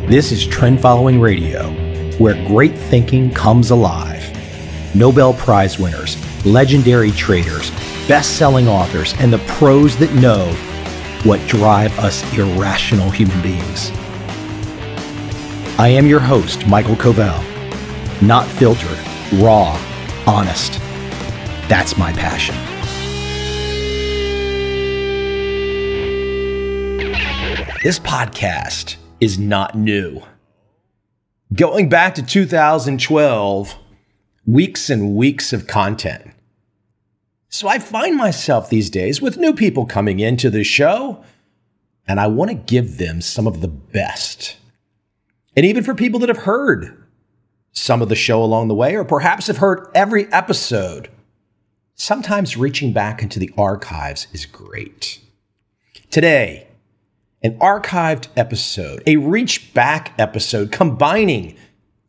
This is Trend Following Radio, where great thinking comes alive. Nobel Prize winners, legendary traders, best-selling authors, and the pros that know what drive us irrational human beings. I am your host, Michael Covell. Not filtered, raw, honest. That's my passion. This podcast is not new. Going back to 2012, weeks and weeks of content. So I find myself these days with new people coming into the show, and I want to give them some of the best. And even for people that have heard some of the show along the way, or perhaps have heard every episode, sometimes reaching back into the archives is great. Today, an archived episode, a reach back episode combining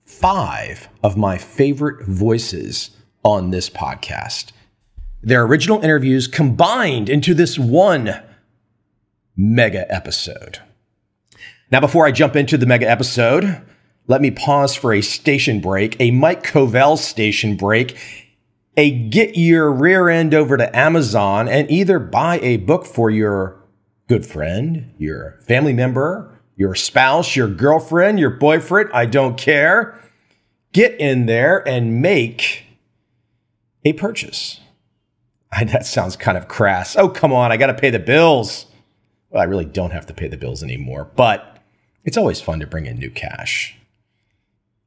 5 of my favorite voices on this podcast. Their original interviews combined into this one mega episode. Now, before I jump into the mega episode, let me pause for a station break, a Mike Covell station break, a get your rear end over to Amazon and either buy a book for your good friend, your family member, your spouse, your girlfriend, your boyfriend, I don't care. Get in there and make a purchase. That sounds kind of crass. Oh, come on, I got to pay the bills. Well, I really don't have to pay the bills anymore, but it's always fun to bring in new cash.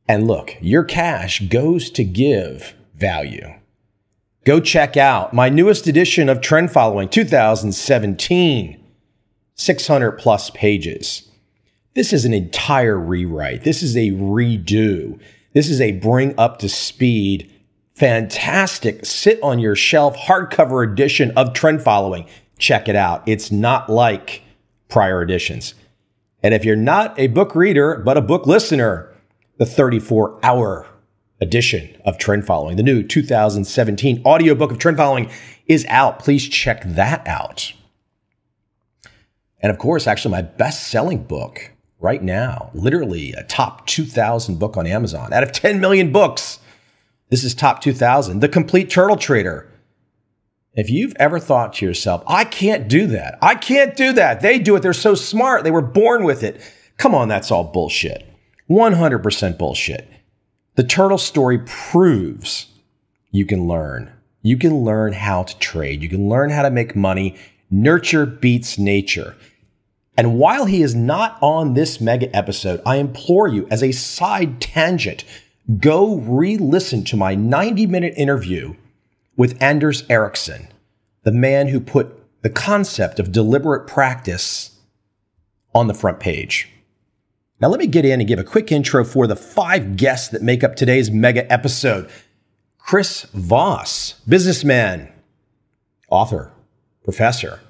And look, your cash goes to give value. Go check out my newest edition of Trend Following 2017. 600 plus pages. This is an entire rewrite. This is a redo. This is a bring up to speed, fantastic, sit on your shelf hardcover edition of Trend Following. Check it out. It's not like prior editions. And if you're not a book reader, but a book listener, the 34-hour edition of Trend Following, the new 2017 audiobook of Trend Following is out. Please check that out. And of course, actually my best-selling book right now, literally a top 2,000 book on Amazon. Out of 10 million books, this is top 2,000. The Complete Turtle Trader. If you've ever thought to yourself, I can't do that. I can't do that. They do it. They're so smart. They were born with it. Come on, that's all bullshit. 100% bullshit. The turtle story proves you can learn. You can learn how to trade. You can learn how to make money. Nurture beats nature. And while he is not on this mega episode, I implore you, as a side tangent, go re-listen to my 90-minute interview with Anders Ericsson, the man who put the concept of deliberate practice on the front page. Now let me get in and give a quick intro for the 5 guests that make up today's mega episode. Chris Voss, businessman, author, professor.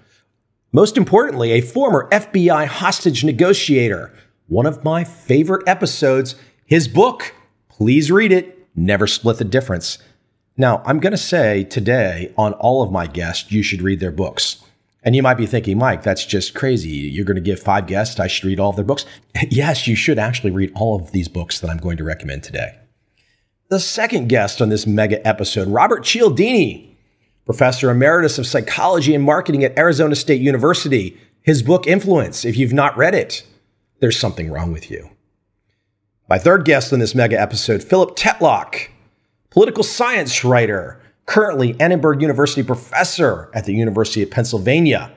Most importantly, a former FBI hostage negotiator. One of my favorite episodes, his book, please read it, Never Split the Difference. Now, I'm going to say today on all of my guests, you should read their books. And you might be thinking, Mike, that's just crazy. You're going to give 5 guests, I should read all of their books. Yes, you should actually read all of these books that I'm going to recommend today. The second guest on this mega episode, Robert Cialdini, Professor Emeritus of Psychology and Marketing at Arizona State University. His book, Influence. If you've not read it, there's something wrong with you. My third guest on this mega episode, Philip Tetlock, political science writer, currently Annenberg University professor at the University of Pennsylvania.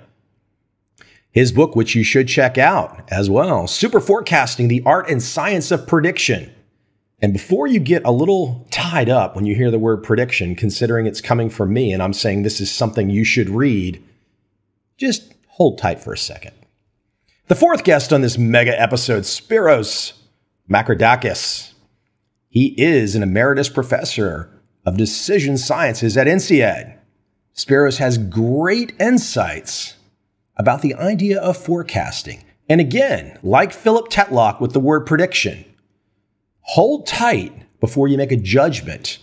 His book, which you should check out as well, Super Forecasting, the Art and Science of Prediction. And before you get a little tied up when you hear the word prediction, considering it's coming from me and I'm saying this is something you should read, just hold tight for a second. The fourth guest on this mega episode, Spiros Makridakis. He is an emeritus professor of decision sciences at INSEAD. Spiros has great insights about the idea of forecasting. And again, like Philip Tetlock with the word prediction, hold tight before you make a judgment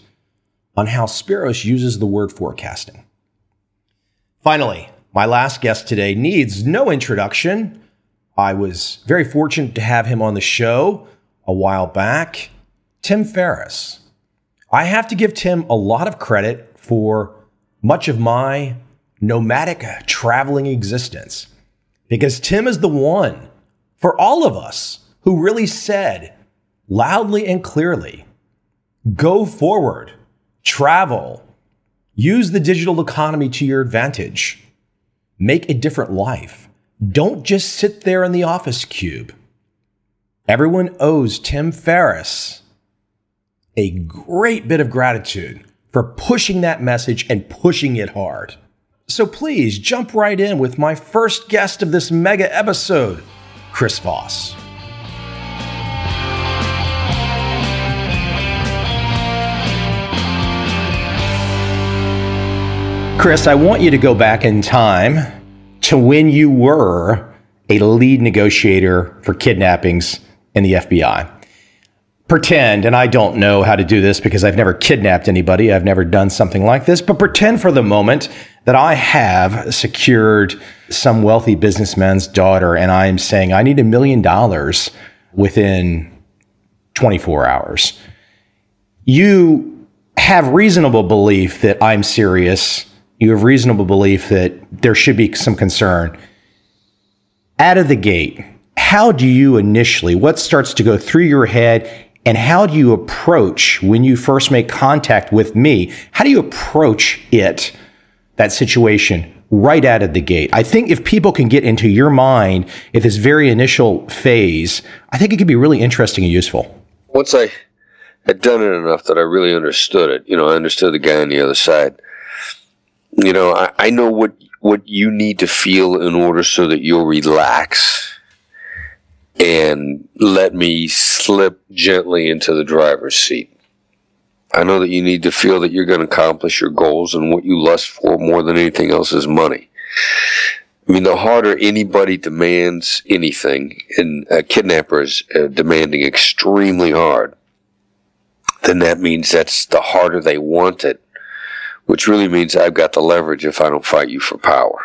on how Spiros uses the word forecasting. Finally, my last guest today needs no introduction. I was very fortunate to have him on the show a while back. Tim Ferriss. I have to give Tim a lot of credit for much of my nomadic traveling existence, because Tim is the one for all of us who really said loudly and clearly, go forward, travel, use the digital economy to your advantage, make a different life. Don't just sit there in the office cube. Everyone owes Tim Ferriss a great bit of gratitude for pushing that message and pushing it hard. So please jump right in with my first guest of this mega episode, Chris Voss. Chris, I want you to go back in time to when you were a lead negotiator for kidnappings in the FBI. Pretend, and I don't know how to do this because I've never kidnapped anybody, I've never done something like this, but pretend for the moment that I have secured some wealthy businessman's daughter and I'm saying I need $1 million within 24 hours. You have reasonable belief that I'm serious. You have reasonable belief that there should be some concern. Out of the gate, how do you initially, what starts to go through your head, and how do you approach when you first make contact with me? How do you approach that situation right out of the gate? I think if people can get into your mind at this very initial phase, I think it could be really interesting and useful. Once I had done it enough that I really understood it, I understood the guy on the other side. I know what you need to feel in order so that you'll relax and let me slip gently into the driver's seat. I know that you need to feel that you're going to accomplish your goals, and what you lust for more than anything else is money. I mean, the harder anybody demands anything, and a kidnapper is demanding extremely hard, then that means that's the harder they want it, which really means I've got the leverage if I don't fight you for power.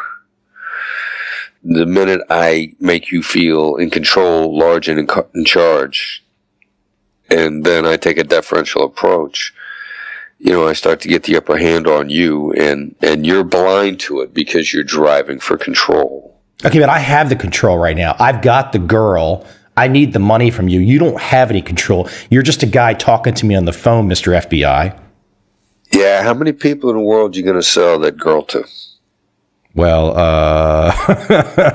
The minute I make you feel in control, large, and in charge, and then I take a deferential approach, I start to get the upper hand on you, and you're blind to it because you're driving for control. Okay, but I have the control right now. I've got the girl. I need the money from you. You don't have any control. You're just a guy talking to me on the phone, Mr. FBI. Yeah, how many people in the world are you going to sell that girl to? Well,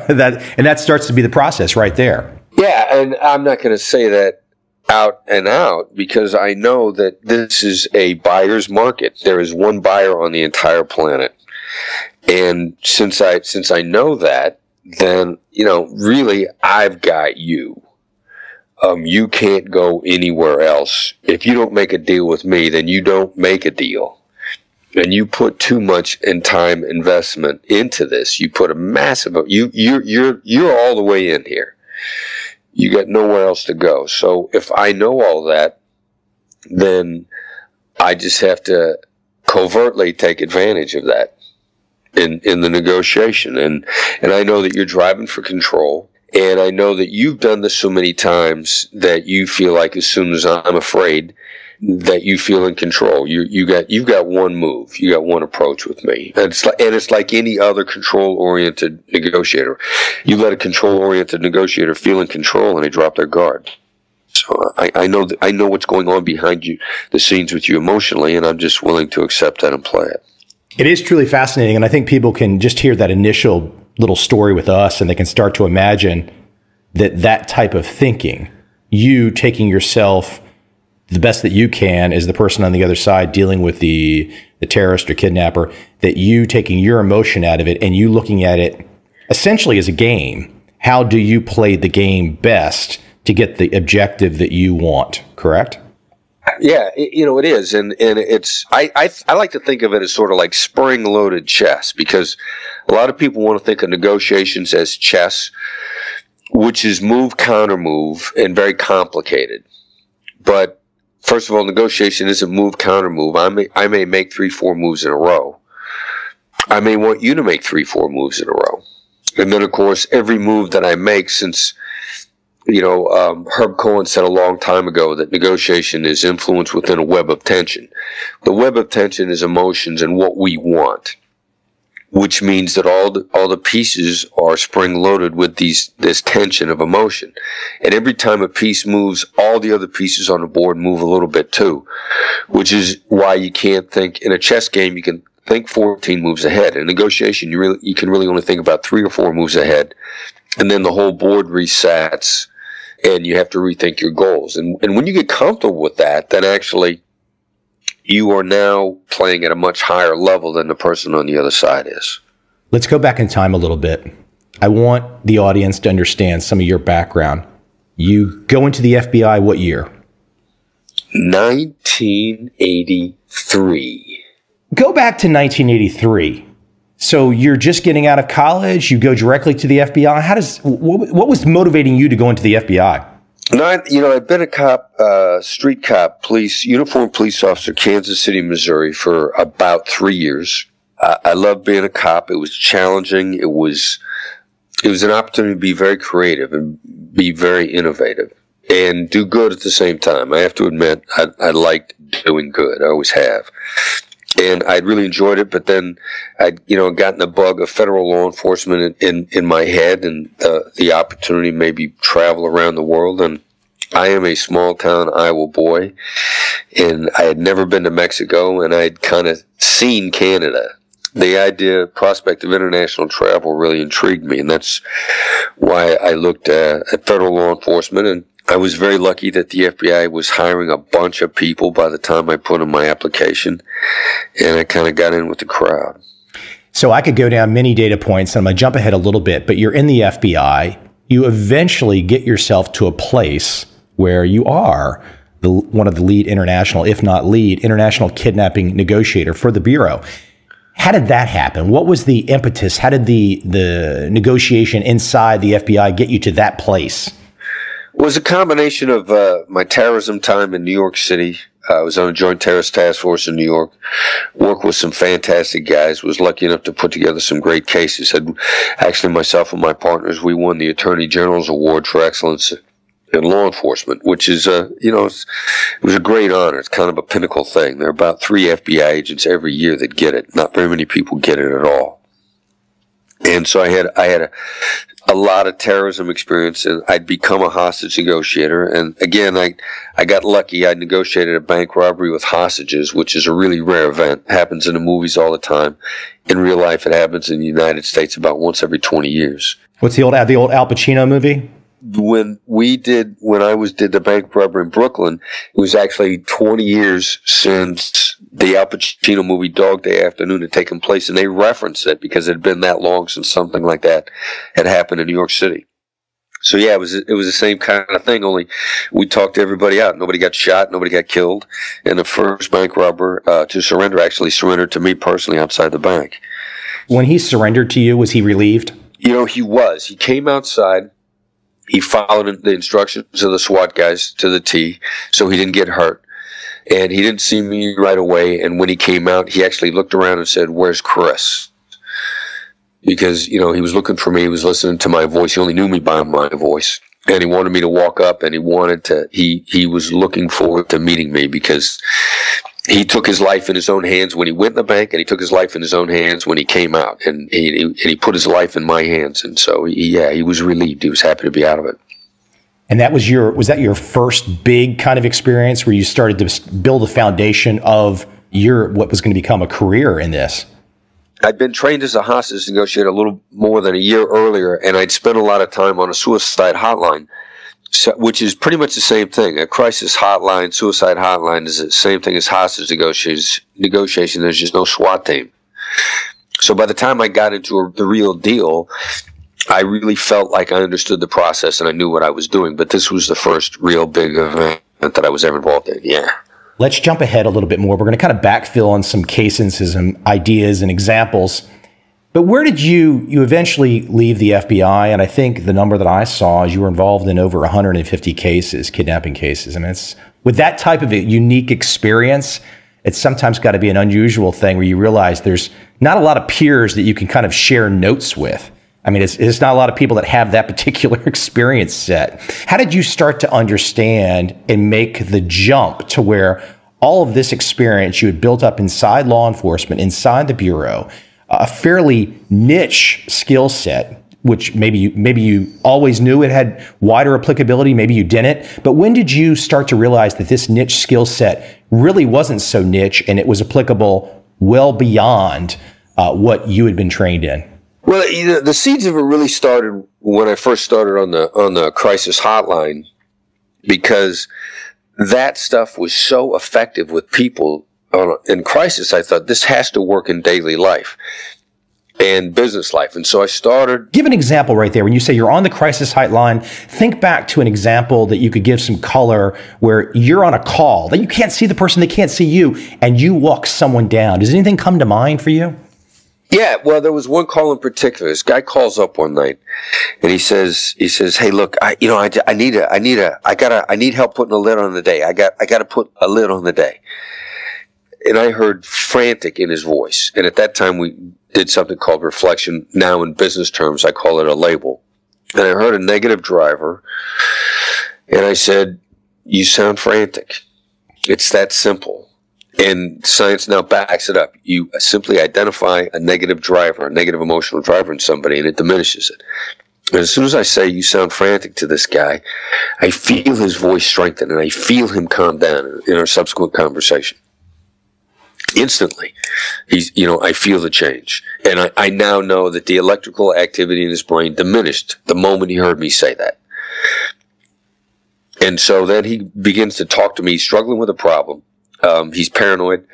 that starts to be the process right there. Yeah, and I'm not going to say that out and out because I know that this is a buyer's market. There is one buyer on the entire planet. And since I know that, then, really I've got you. You can't go anywhere else. If you don't make a deal with me, then you don't make a deal. And you put too much in time investment into this. You put a massive, you're all the way in here. You got nowhere else to go. So if I know all that, then I just have to covertly take advantage of that in the negotiation. And I know that you're driving for control. And I know that you've done this so many times that you feel like as soon as I'm afraid that you feel in control. You've got one move. You got one approach with me. And it's like any other control-oriented negotiator. You let a control-oriented negotiator feel in control and they drop their guard. So I know what's going on behind the scenes with you emotionally, and I'm just willing to accept that and play it. It is truly fascinating, and I think people can just hear that initial little story with us and they can start to imagine that type of thinking, you taking yourself the best that you can as the person on the other side dealing with the terrorist or kidnapper, that you taking your emotion out of it and you looking at it essentially as a game. How do you play the game best to get the objective that you want, correct? Yeah, it is. And it's, I like to think of it as sort of like spring-loaded chess, because a lot of people want to think of negotiations as chess, which is move, counter move, and very complicated. But first of all, negotiation isn't move, counter move. I may make 3-4 moves in a row. I may want you to make 3-4 moves in a row. And then, of course, every move that I make since, Herb Cohen said a long time ago that negotiation is influence within a web of tension. The web of tension is emotions and what we want, which means that all the pieces are spring-loaded with this tension of emotion. And every time a piece moves, all the other pieces on the board move a little bit too, which is why you can't think, in a chess game, you can think 14 moves ahead. In negotiation, you can really only think about 3 or 4 moves ahead, and then the whole board resets, and you have to rethink your goals. And when you get comfortable with that, then actually you are now playing at a much higher level than the person on the other side is. Let's go back in time a little bit. I want the audience to understand some of your background. You go into the FBI what year? 1983. Go back to 1983. So you're just getting out of college, you go directly to the FBI. What was motivating you to go into the FBI? No, I've been a cop, street cop, uniformed police officer, Kansas City, Missouri, for about 3 years. I loved being a cop. It was challenging. It was an opportunity to be very creative and be very innovative and do good at the same time. I have to admit, I liked doing good. I always have. And I'd really enjoyed it, but then I'd, gotten the bug of federal law enforcement in my head, and the opportunity to maybe travel around the world. And I am a small town Iowa boy, and I had never been to Mexico, and I'd kind of seen Canada. The prospect of international travel really intrigued me, and that's why I looked at federal law enforcement. And I was very lucky that the FBI was hiring a bunch of people by the time I put in my application, and I kind of got in with the crowd. So I could go down many data points, and I'm going to jump ahead a little bit, but you're in the FBI. You eventually get yourself to a place where you are one of the lead international, if not lead, international kidnapping negotiator for the Bureau. How did that happen? What was the impetus? How did the negotiation inside the FBI get you to that place? It was a combination of my terrorism time in New York City. I was on a Joint Terrorist Task Force in New York, worked with some fantastic guys, was lucky enough to put together some great cases. Actually, myself and my partners, we won the Attorney General's Award for Excellence in Law Enforcement, which is, it was a great honor. It's kind of a pinnacle thing. There are about 3 FBI agents every year that get it. Not very many people get it at all. And so I had a lot of terrorism experience, and I'd become a hostage negotiator. And again, I got lucky. I negotiated a bank robbery with hostages, which is a really rare event. It happens in the movies all the time. In real life, it happens in the United States about once every 20 years. What's the old Al Pacino movie? When I did the bank robbery in Brooklyn, it was actually 20 years since the Al Pacino movie Dog Day Afternoon had taken place, and they referenced it because it had been that long since something like that had happened in New York City. So yeah, it was the same kind of thing, only we talked everybody out. Nobody got shot, nobody got killed, and the first bank robber to surrender actually surrendered to me personally outside the bank. When he surrendered to you, was he relieved? He was. He came outside. He followed the instructions of the SWAT guys to the T, so he didn't get hurt. And he didn't see me right away, and when he came out, he actually looked around and said, "Where's Chris?" Because, he was looking for me, he was listening to my voice, he only knew me by my voice. And he wanted me to walk up, and he was looking forward to meeting me, because he took his life in his own hands when he went in the bank, and he took his life in his own hands when he came out, and he put his life in my hands. And so, he was relieved. He was happy to be out of it. And was that your first big kind of experience where you started to build a foundation of what was going to become a career in this? I'd been trained as a hostage negotiator a little more than a year earlier, and I'd spent a lot of time on a suicide hotline, which is pretty much the same thing. A crisis hotline, suicide hotline is the same thing as hostage negotiation. There's just no SWAT team. So by the time I got into the real deal, I really felt like I understood the process and I knew what I was doing. But this was the first real big event that I was ever involved in. Yeah. Let's jump ahead a little bit more. We're going to kind of backfill on some cases and some ideas and examples. But where did you eventually leave the FBI? And I think the number that I saw is you were involved in over 150 cases, kidnapping cases. I mean, with that type of a unique experience, it's sometimes got to be an unusual thing where you realize there's not a lot of peers that you can kind of share notes with. I mean, it's not a lot of people that have that particular experience set. How did you start to understand and make the jump to where all of this experience you had built up inside law enforcement, inside the Bureau, a fairly niche skill set, which maybe you always knew it had wider applicability, maybe you didn't. But when did you start to realize that this niche skill set really wasn't so niche and it was applicable well beyond what you had been trained in? Well, the seeds of it really started when I first started on the crisis hotline, because that stuff was so effective with people in crisis. I thought this has to work in daily life and business life. And so I started. Give an example right there. When you say you're on the crisis hotline, think back to an example that you could give some color where you're on a call, that you can't see the person, they can't see you, and you walk someone down. Does anything come to mind for you? Yeah, well, there was one call in particular. This guy calls up one night, and he says, "Hey, look, I need help putting a lid on the day. I got to put a lid on the day." And I heard frantic in his voice. And at that time, we did something called reflection. Now, in business terms, I call it a label. And I heard a negative driver, and I said, "You sound frantic." It's that simple. And science now backs it up. You simply identify a negative driver, a negative emotional driver in somebody, and it diminishes it. And as soon as I say, "You sound frantic" to this guy, I feel his voice strengthen, and I feel him calm down in our subsequent conversation. Instantly, I feel the change. And I now know that the electrical activity in his brain diminished the moment he heard me say that. And so then he begins to talk to me. He's struggling with a problem. He's paranoid,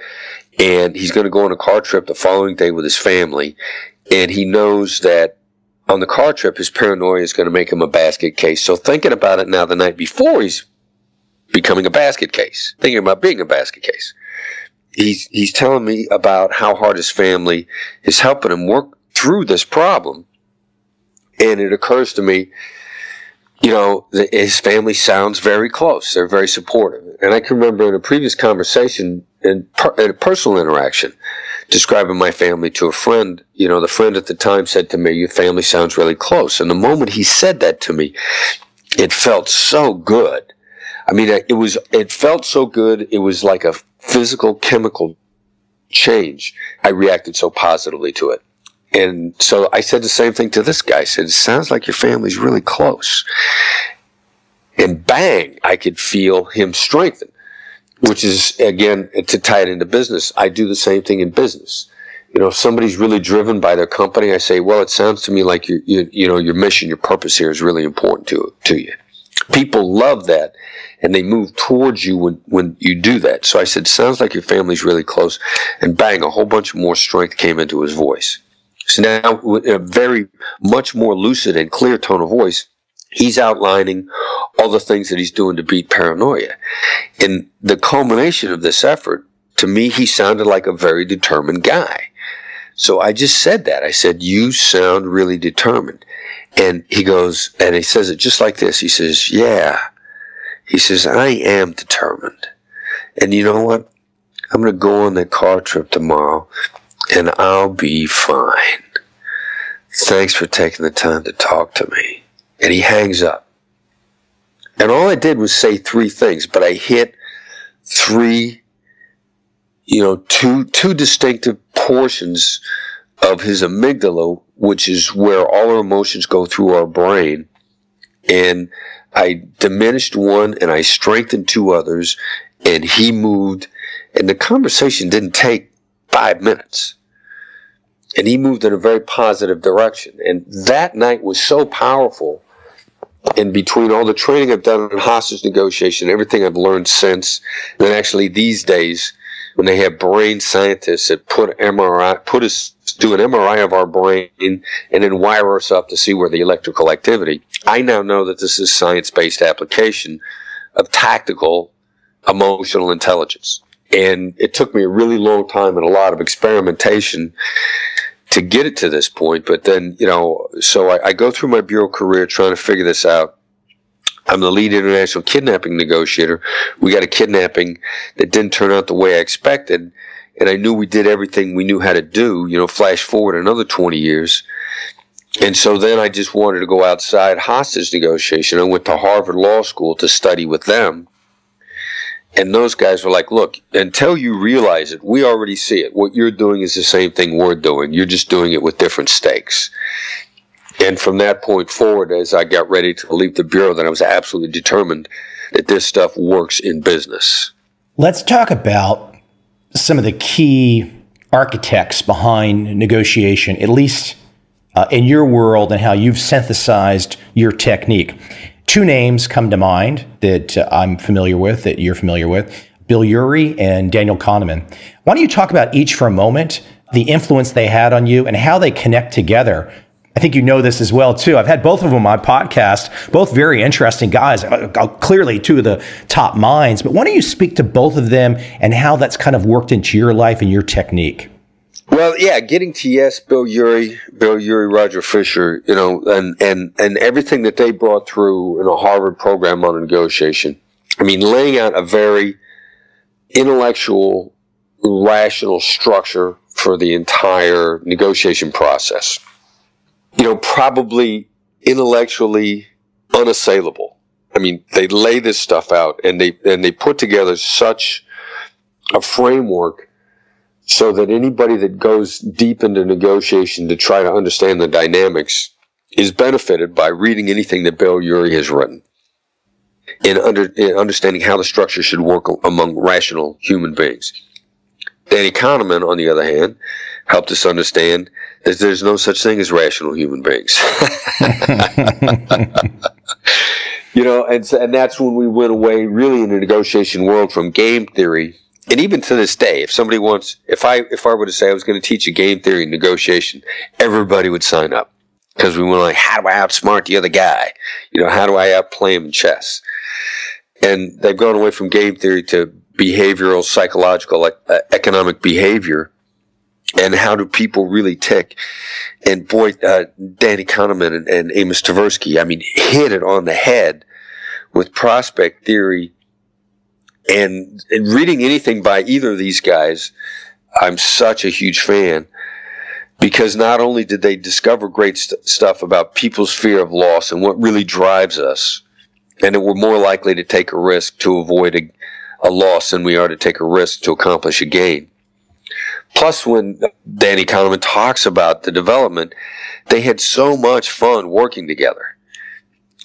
and he's going to go on a car trip the following day with his family. And he knows that on the car trip, his paranoia is going to make him a basket case. So thinking about it now the night before, he's becoming a basket case, thinking about being a basket case. He's telling me about how hard his family is helping him work through this problem. And it occurs to me, his family sounds very close. They're very supportive. And I can remember in a previous conversation, in a personal interaction, describing my family to a friend, the friend at the time said to me, "Your family sounds really close." And the moment he said that to me, it felt so good. I mean, it felt so good. It was like a physical, chemical change. I reacted so positively to it. And so I said the same thing to this guy. I said, "It sounds like your family's really close." And bang, I could feel him strengthen, which is, again, to tie it into business. I do the same thing in business. If somebody's really driven by their company, I say, "Well, it sounds to me like your mission, your purpose here is really important to you." People love that, and they move towards you when you do that. So I said, "Sounds like your family's really close." And bang, a whole bunch more strength came into his voice. So now, with a very much more lucid and clear tone of voice, he's outlining all the things that he's doing to beat paranoia. And the culmination of this effort, to me, he sounded like a very determined guy. So I just said that. I said, "You sound really determined." And he goes, and he says it just like this. He says, "Yeah." He says, "I am determined. And you know what? I'm going to go on that car trip tomorrow, and I'll be fine. Thanks for taking the time to talk to me." And he hangs up. And all I did was say three things, but I hit three, two distinctive portions of his amygdala, which is where all our emotions go through our brain. And I diminished one, and I strengthened two others, and he moved. And the conversation didn't take 5 minutes. And he moved in a very positive direction. And that night was so powerful. And between all the training I've done in hostage negotiation, everything I've learned since, and then actually these days, when they have brain scientists that do an MRI of our brain and then wire us up to see where the electrical activity, I now know that this is science-based application of tactical emotional intelligence. And it took me a really long time and a lot of experimentation to get it to this point. But then, so I go through my bureau career trying to figure this out. I'm the lead international kidnapping negotiator. We got a kidnapping that didn't turn out the way I expected. And I knew we did everything we knew how to do. Flash forward another 20 years. And so then I just wanted to go outside hostage negotiation. I went to Harvard Law School to study with them. And those guys were like, look, until you realize it, we already see it. What you're doing is the same thing we're doing. You're just doing it with different stakes. And from that point forward, as I got ready to leave the Bureau, then I was absolutely determined that this stuff works in business. Let's talk about some of the key architects behind negotiation, at least in your world, and how you've synthesized your technique. Two names come to mind that I'm familiar with, that you're familiar with, Bill Urey and Daniel Kahneman. Why don't you talk about each for a moment, the influence they had on you and how they connect together? I think you know this as well, too. I've had both of them on my podcast, both very interesting guys, clearly two of the top minds. But why don't you speak to both of them and how that's kind of worked into your life and your technique? Well, yeah, getting to yes, Bill Urey, Roger Fisher, and everything that they brought through in a Harvard program on negotiation. I mean, laying out a very intellectual, rational structure for the entire negotiation process. Probably intellectually unassailable. I mean, they lay this stuff out and they put together such a framework so that anybody that goes deep into negotiation to try to understand the dynamics is benefited by reading anything that Bill Urey has written and understanding how the structure should work among rational human beings. Danny Kahneman, on the other hand, helped us understand that there's no such thing as rational human beings. And that's when we went away really in the negotiation world from game theory. And even to this day, if somebody wants, if I were to say I was going to teach a game theory in negotiation, everybody would sign up because we were like, how do I outsmart the other guy? How do I outplay him in chess? And they've gone away from game theory to behavioral, psychological, economic behavior. And how do people really tick? And boy, Danny Kahneman and Amos Tversky, I mean, hit it on the head with prospect theory. And reading anything by either of these guys, I'm such a huge fan because not only did they discover great stuff about people's fear of loss and what really drives us, and that we're more likely to take a risk to avoid a loss than we are to take a risk to accomplish a gain. Plus, when Danny Kahneman talks about the development, they had so much fun working together.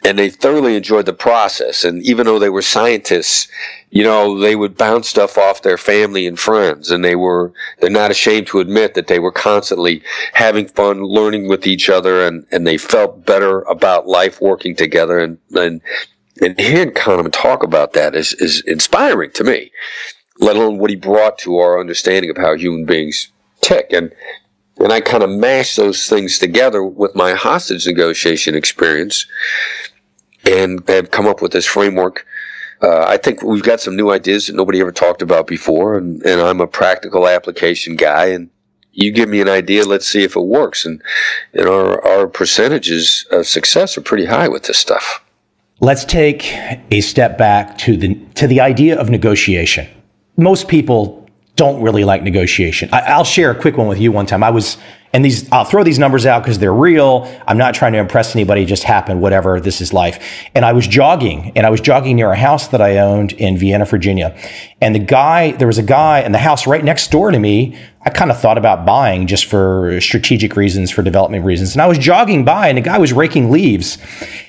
And they thoroughly enjoyed the process. And even though they were scientists, they would bounce stuff off their family and friends. And they're not ashamed to admit that they were constantly having fun, learning with each other, and they felt better about life working together. And hearing Kahneman talk about that is inspiring to me, let alone what he brought to our understanding of how human beings tick. And I kind of mashed those things together with my hostage negotiation experience and have come up with this framework. I think we've got some new ideas that nobody ever talked about before, and I'm a practical application guy, and you give me an idea, let's see if it works. And our percentages of success are pretty high with this stuff. Let's take a step back to the idea of negotiation. Most people don't really like negotiation. I'll share a quick one with you one time. I'll throw these numbers out because they're real. I'm not trying to impress anybody. It just happened, whatever. This is life. And I was jogging near a house that I owned in Vienna, Virginia. And there was a guy in the house right next door to me. I kind of thought about buying just for strategic reasons, for development reasons. And I was jogging by and the guy was raking leaves.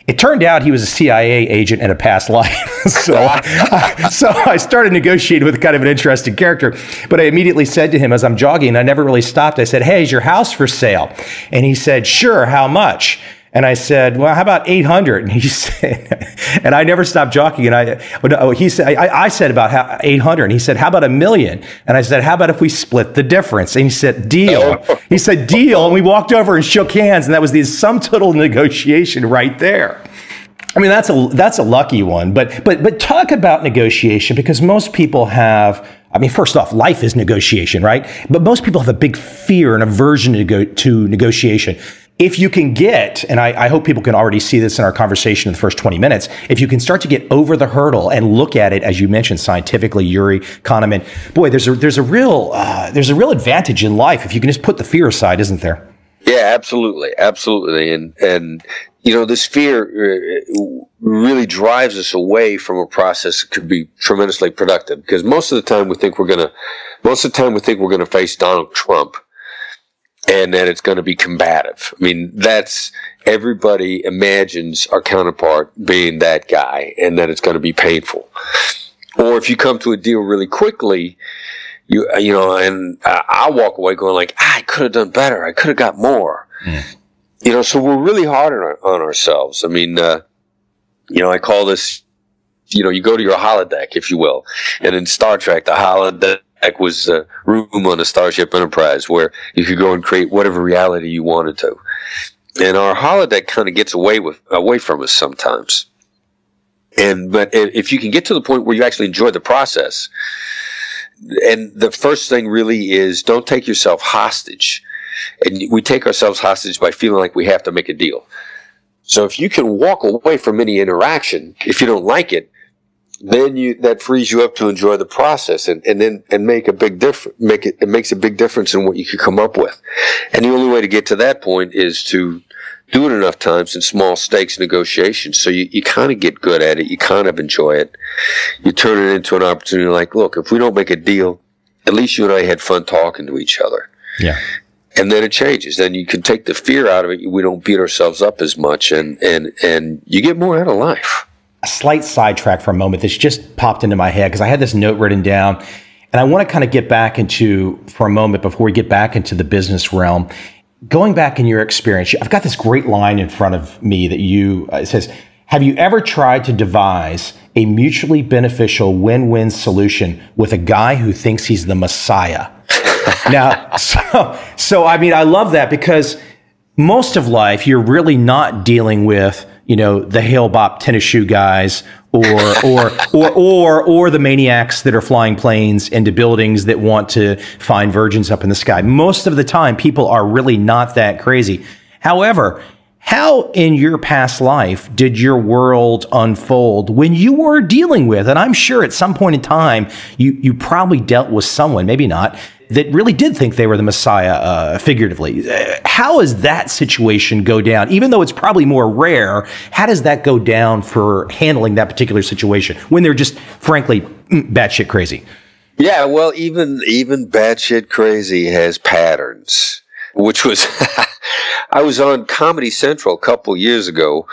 It turned out he was a CIA agent in a past life. So I started negotiating with kind of an interesting character. But I immediately said to him as I'm jogging, I never really stopped. I said, "Hey, is your house for sale?" And he said, "Sure, how much?" And I said, "Well, how about 800?" And he said, and I never stopped joking. And I said about 800. And he said, "How about $1 million?" And I said, "How about if we split the difference?" And he said, "Deal." He said, "Deal." And we walked over and shook hands. And that was the sum total negotiation right there. I mean, that's a lucky one. But talk about negotiation, because most people have, first off, life is negotiation, right? But most people have a big fear and aversion to negotiation. If you can get, and I hope people can already see this in our conversation in the first 20 minutes, if you can start to get over the hurdle and look at it, as you mentioned, scientifically, Urey, Kahneman, boy, there's a real advantage in life if you can just put the fear aside, isn't there? Yeah, absolutely, absolutely, and this fear really drives us away from a process that could be tremendously productive. Because most of the time we think we're gonna face Donald Trump, and that it's going to be combative. I mean, everybody imagines our counterpart being that guy, and that it's going to be painful. Or if you come to a deal really quickly, and I walk away going like, I could have done better. I could have got more. So we're really hard on ourselves. I mean, I call this, you go to your holodeck, if you will. And in Star Trek, the holodeck was a room on the Starship Enterprise where you could go and create whatever reality you wanted to. And our holodeck kind of gets away from us sometimes. But if you can get to the point where you actually enjoy the process, and the first thing really is don't take yourself hostage. And we take ourselves hostage by feeling like we have to make a deal. So if you can walk away from any interaction, if you don't like it, then that frees you up to enjoy the process and make a big difference. It makes a big difference in what you can come up with. And the only way to get to that point is to do it enough times in small stakes negotiations. So you kind of get good at it. You kind of enjoy it. You turn it into an opportunity like, look, if we don't make a deal, at least you and I had fun talking to each other. Yeah. And then it changes. Then you can take the fear out of it. We don't beat ourselves up as much, and you get more out of life. A slight sidetrack for a moment. This just popped into my head because I had this note written down, and I want to kind of get back into, for a moment before we get back into the business realm, going back in your experience. I've got this great line in front of me that it says, have you ever tried to devise a mutually beneficial win-win solution with a guy who thinks he's the Messiah? Now, so I mean, I love that because most of life, you're really not dealing with, the Hale Bop tennis shoe guys or the maniacs that are flying planes into buildings that want to find virgins up in the sky. Most of the time, people are really not that crazy. However, how in your past life did your world unfold when you were dealing with, and I'm sure at some point in time, you probably dealt with someone, maybe not, that really did think they were the Messiah, figuratively. How does that situation go down? Even though it's probably more rare, how does that go down for handling that particular situation when they're just, frankly, batshit crazy? Yeah, well, even batshit crazy has patterns, which was, I was on Comedy Central a couple years ago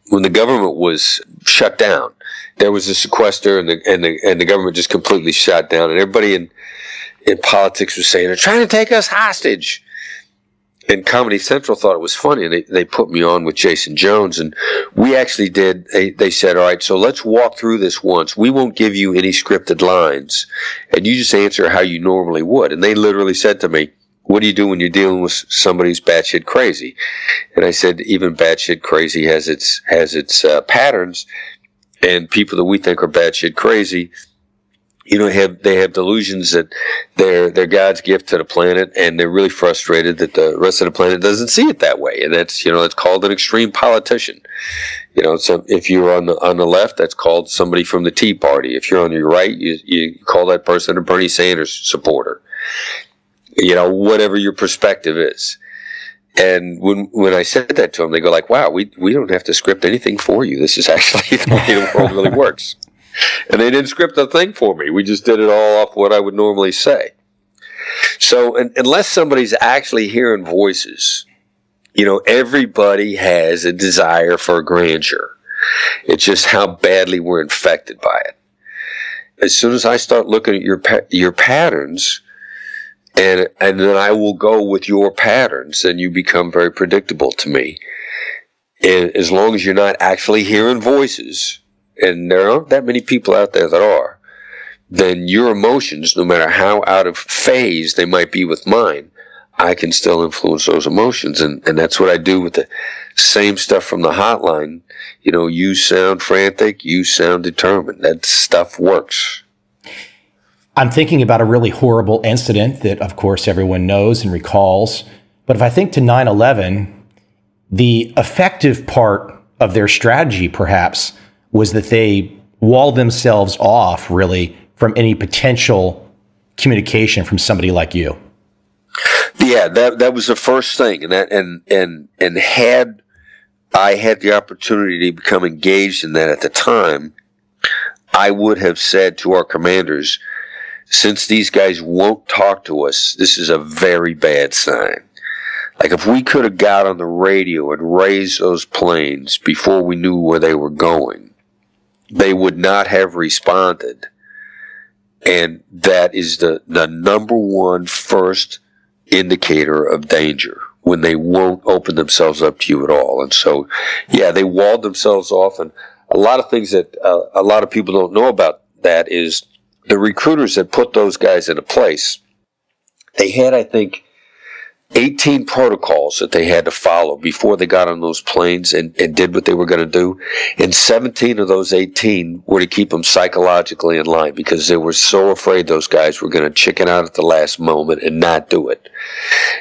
when the government was shut down. There was a sequester, and the government just completely shut down, and everybody in politics was saying, they're trying to take us hostage. And Comedy Central thought it was funny, and they put me on with Jason Jones, and we actually did. They said, all right, so let's walk through this once. We won't give you any scripted lines, and you just answer how you normally would. And they literally said to me, what do you do when you're dealing with somebody who's batshit crazy? And I said, even batshit crazy has its patterns, and people that we think are batshit crazy, they have delusions that they're God's gift to the planet, and they're really frustrated that the rest of the planet doesn't see it that way. And that's, it's called an extreme politician. So if you're on the left, that's called somebody from the Tea Party. If you're on your right, you call that person a Bernie Sanders supporter. Whatever your perspective is. And when I said that to them, they go like, wow, we don't have to script anything for you. This is actually the way the world really works. And they didn't script a thing for me. We just did it all off what I would normally say. So unless somebody's actually hearing voices, everybody has a desire for grandeur. It's just how badly we're infected by it. As soon as I start looking at your patterns, and then I will go with your patterns, then you become very predictable to me. And as long as you're not actually hearing voices, and there aren't that many people out there that are, then your emotions, no matter how out of phase they might be with mine, I can still influence those emotions. And that's what I do with the same stuff from the hotline. You sound frantic, you sound determined. That stuff works. I'm thinking about a really horrible incident that, of course, everyone knows and recalls. But if I think to 9/11, the effective part of their strategy, perhaps, was that they walled themselves off, really, from any potential communication from somebody like you. Yeah, that was the first thing, and had I had the opportunity to become engaged in that at the time, I would have said to our commanders, since these guys won't talk to us, this is a very bad sign. Like, if we could have got on the radio and raised those planes before we knew where they were going, they would not have responded. And that is the number one first indicator of danger, when they won't open themselves up to you at all. And so, yeah, they walled themselves off. And a lot of things that a lot of people don't know about that is the recruiters that put those guys into place, they had, I think, 18 protocols that they had to follow before they got on those planes and did what they were going to do. And 17 of those 18 were to keep them psychologically in line, because they were so afraid those guys were going to chicken out at the last moment and not do it.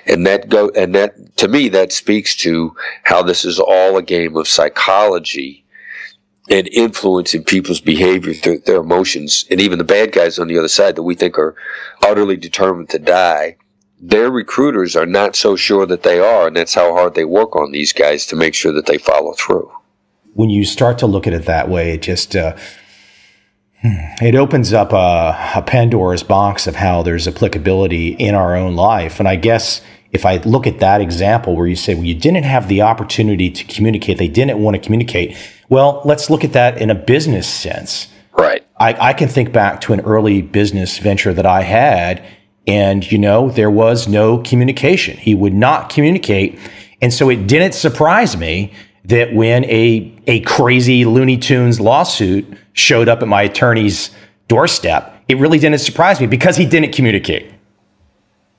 And that to me, that speaks to how this is all a game of psychology and influencing people's behavior through their emotions. And even the bad guys on the other side that we think are utterly determined to die, their recruiters are not so sure that they are, and that's how hard they work on these guys to make sure that they follow through. When you start to look at it that way, it just it opens up a Pandora's box of how there's applicability in our own life. And I guess if I look at that example where you say, well, you didn't have the opportunity to communicate, they didn't want to communicate. Well, let's look at that in a business sense. Right. I can think back to an early business venture that I had, and, there was no communication. He would not communicate. And so it didn't surprise me that when a crazy Looney Tunes lawsuit showed up at my attorney's doorstep, it really didn't surprise me because he didn't communicate.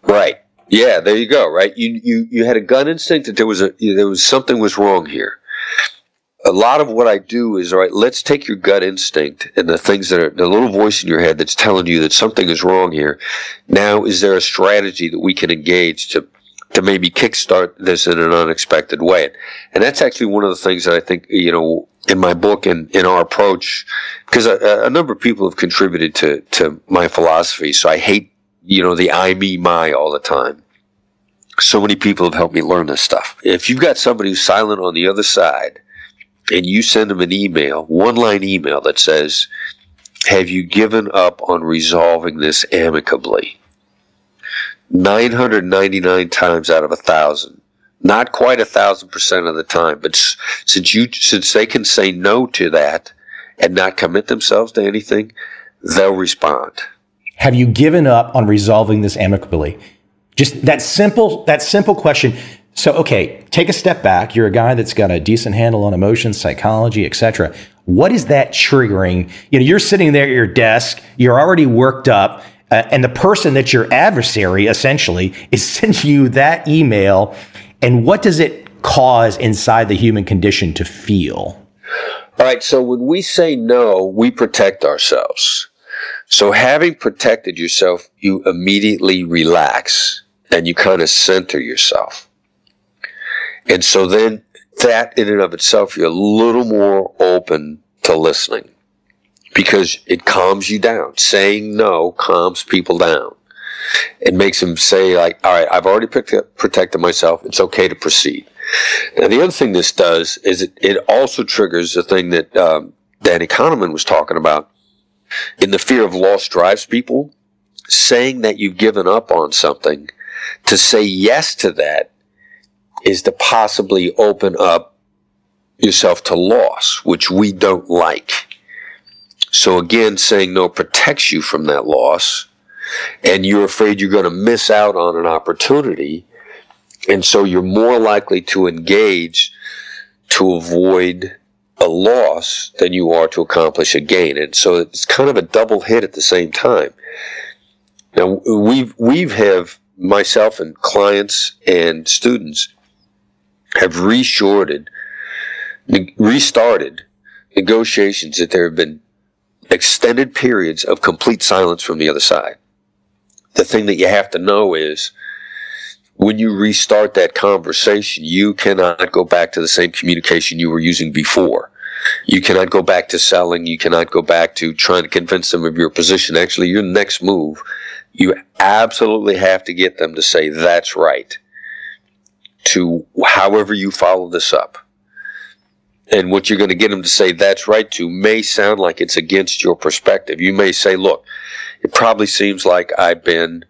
Right. Yeah, there you go. Right. You had a gut instinct that there was something was wrong here. A lot of what I do is, all right, let's take your gut instinct and the things that are the little voice in your head that's telling you that something is wrong here. Now, is there a strategy that we can engage to maybe kickstart this in an unexpected way? And that's actually one of the things that I think, in my book and in our approach, because a number of people have contributed to my philosophy. So I hate, the I, me, my all the time. So many people have helped me learn this stuff. If you've got somebody who's silent on the other side, and you send them an email, one-line email that says, have you given up on resolving this amicably? 999 times out of 1,000, not quite 1,000% of the time, but since they can say no to that and not commit themselves to anything, they'll respond. Have you given up on resolving this amicably? Just that simple question. So, okay, take a step back. You're a guy that's got a decent handle on emotions, psychology, etc. What is that triggering? You're sitting there at your desk, you're already worked up, and the person that's your adversary, essentially, is sending you that email. And what does it cause inside the human condition to feel? All right, so when we say no, we protect ourselves. So having protected yourself, you immediately relax, and you kind of center yourself. And so then that in and of itself, you're a little more open to listening because it calms you down. Saying no calms people down. It makes them say, like, all right, I've already protected myself. It's okay to proceed. Now, the other thing this does is it also triggers the thing that Danny Kahneman was talking about. In the fear of loss drives people. Saying that you've given up on something, to say yes to that, is to possibly open up yourself to loss, which we don't like. So again, saying no protects you from that loss, and you're afraid you're going to miss out on an opportunity, and so you're more likely to engage to avoid a loss than you are to accomplish a gain. And so it's kind of a double hit at the same time. Now, myself and clients and students have restarted negotiations that there have been extended periods of complete silence from the other side. The thing that you have to know is when you restart that conversation, you cannot go back to the same communication you were using before. You cannot go back to selling. You cannot go back to trying to convince them of your position. Actually, your next move You absolutely have to get them to say that's right to however you follow this up. And what you're going to get them to say that's right to may sound like it's against your perspective. You may say, look, it probably seems like I've been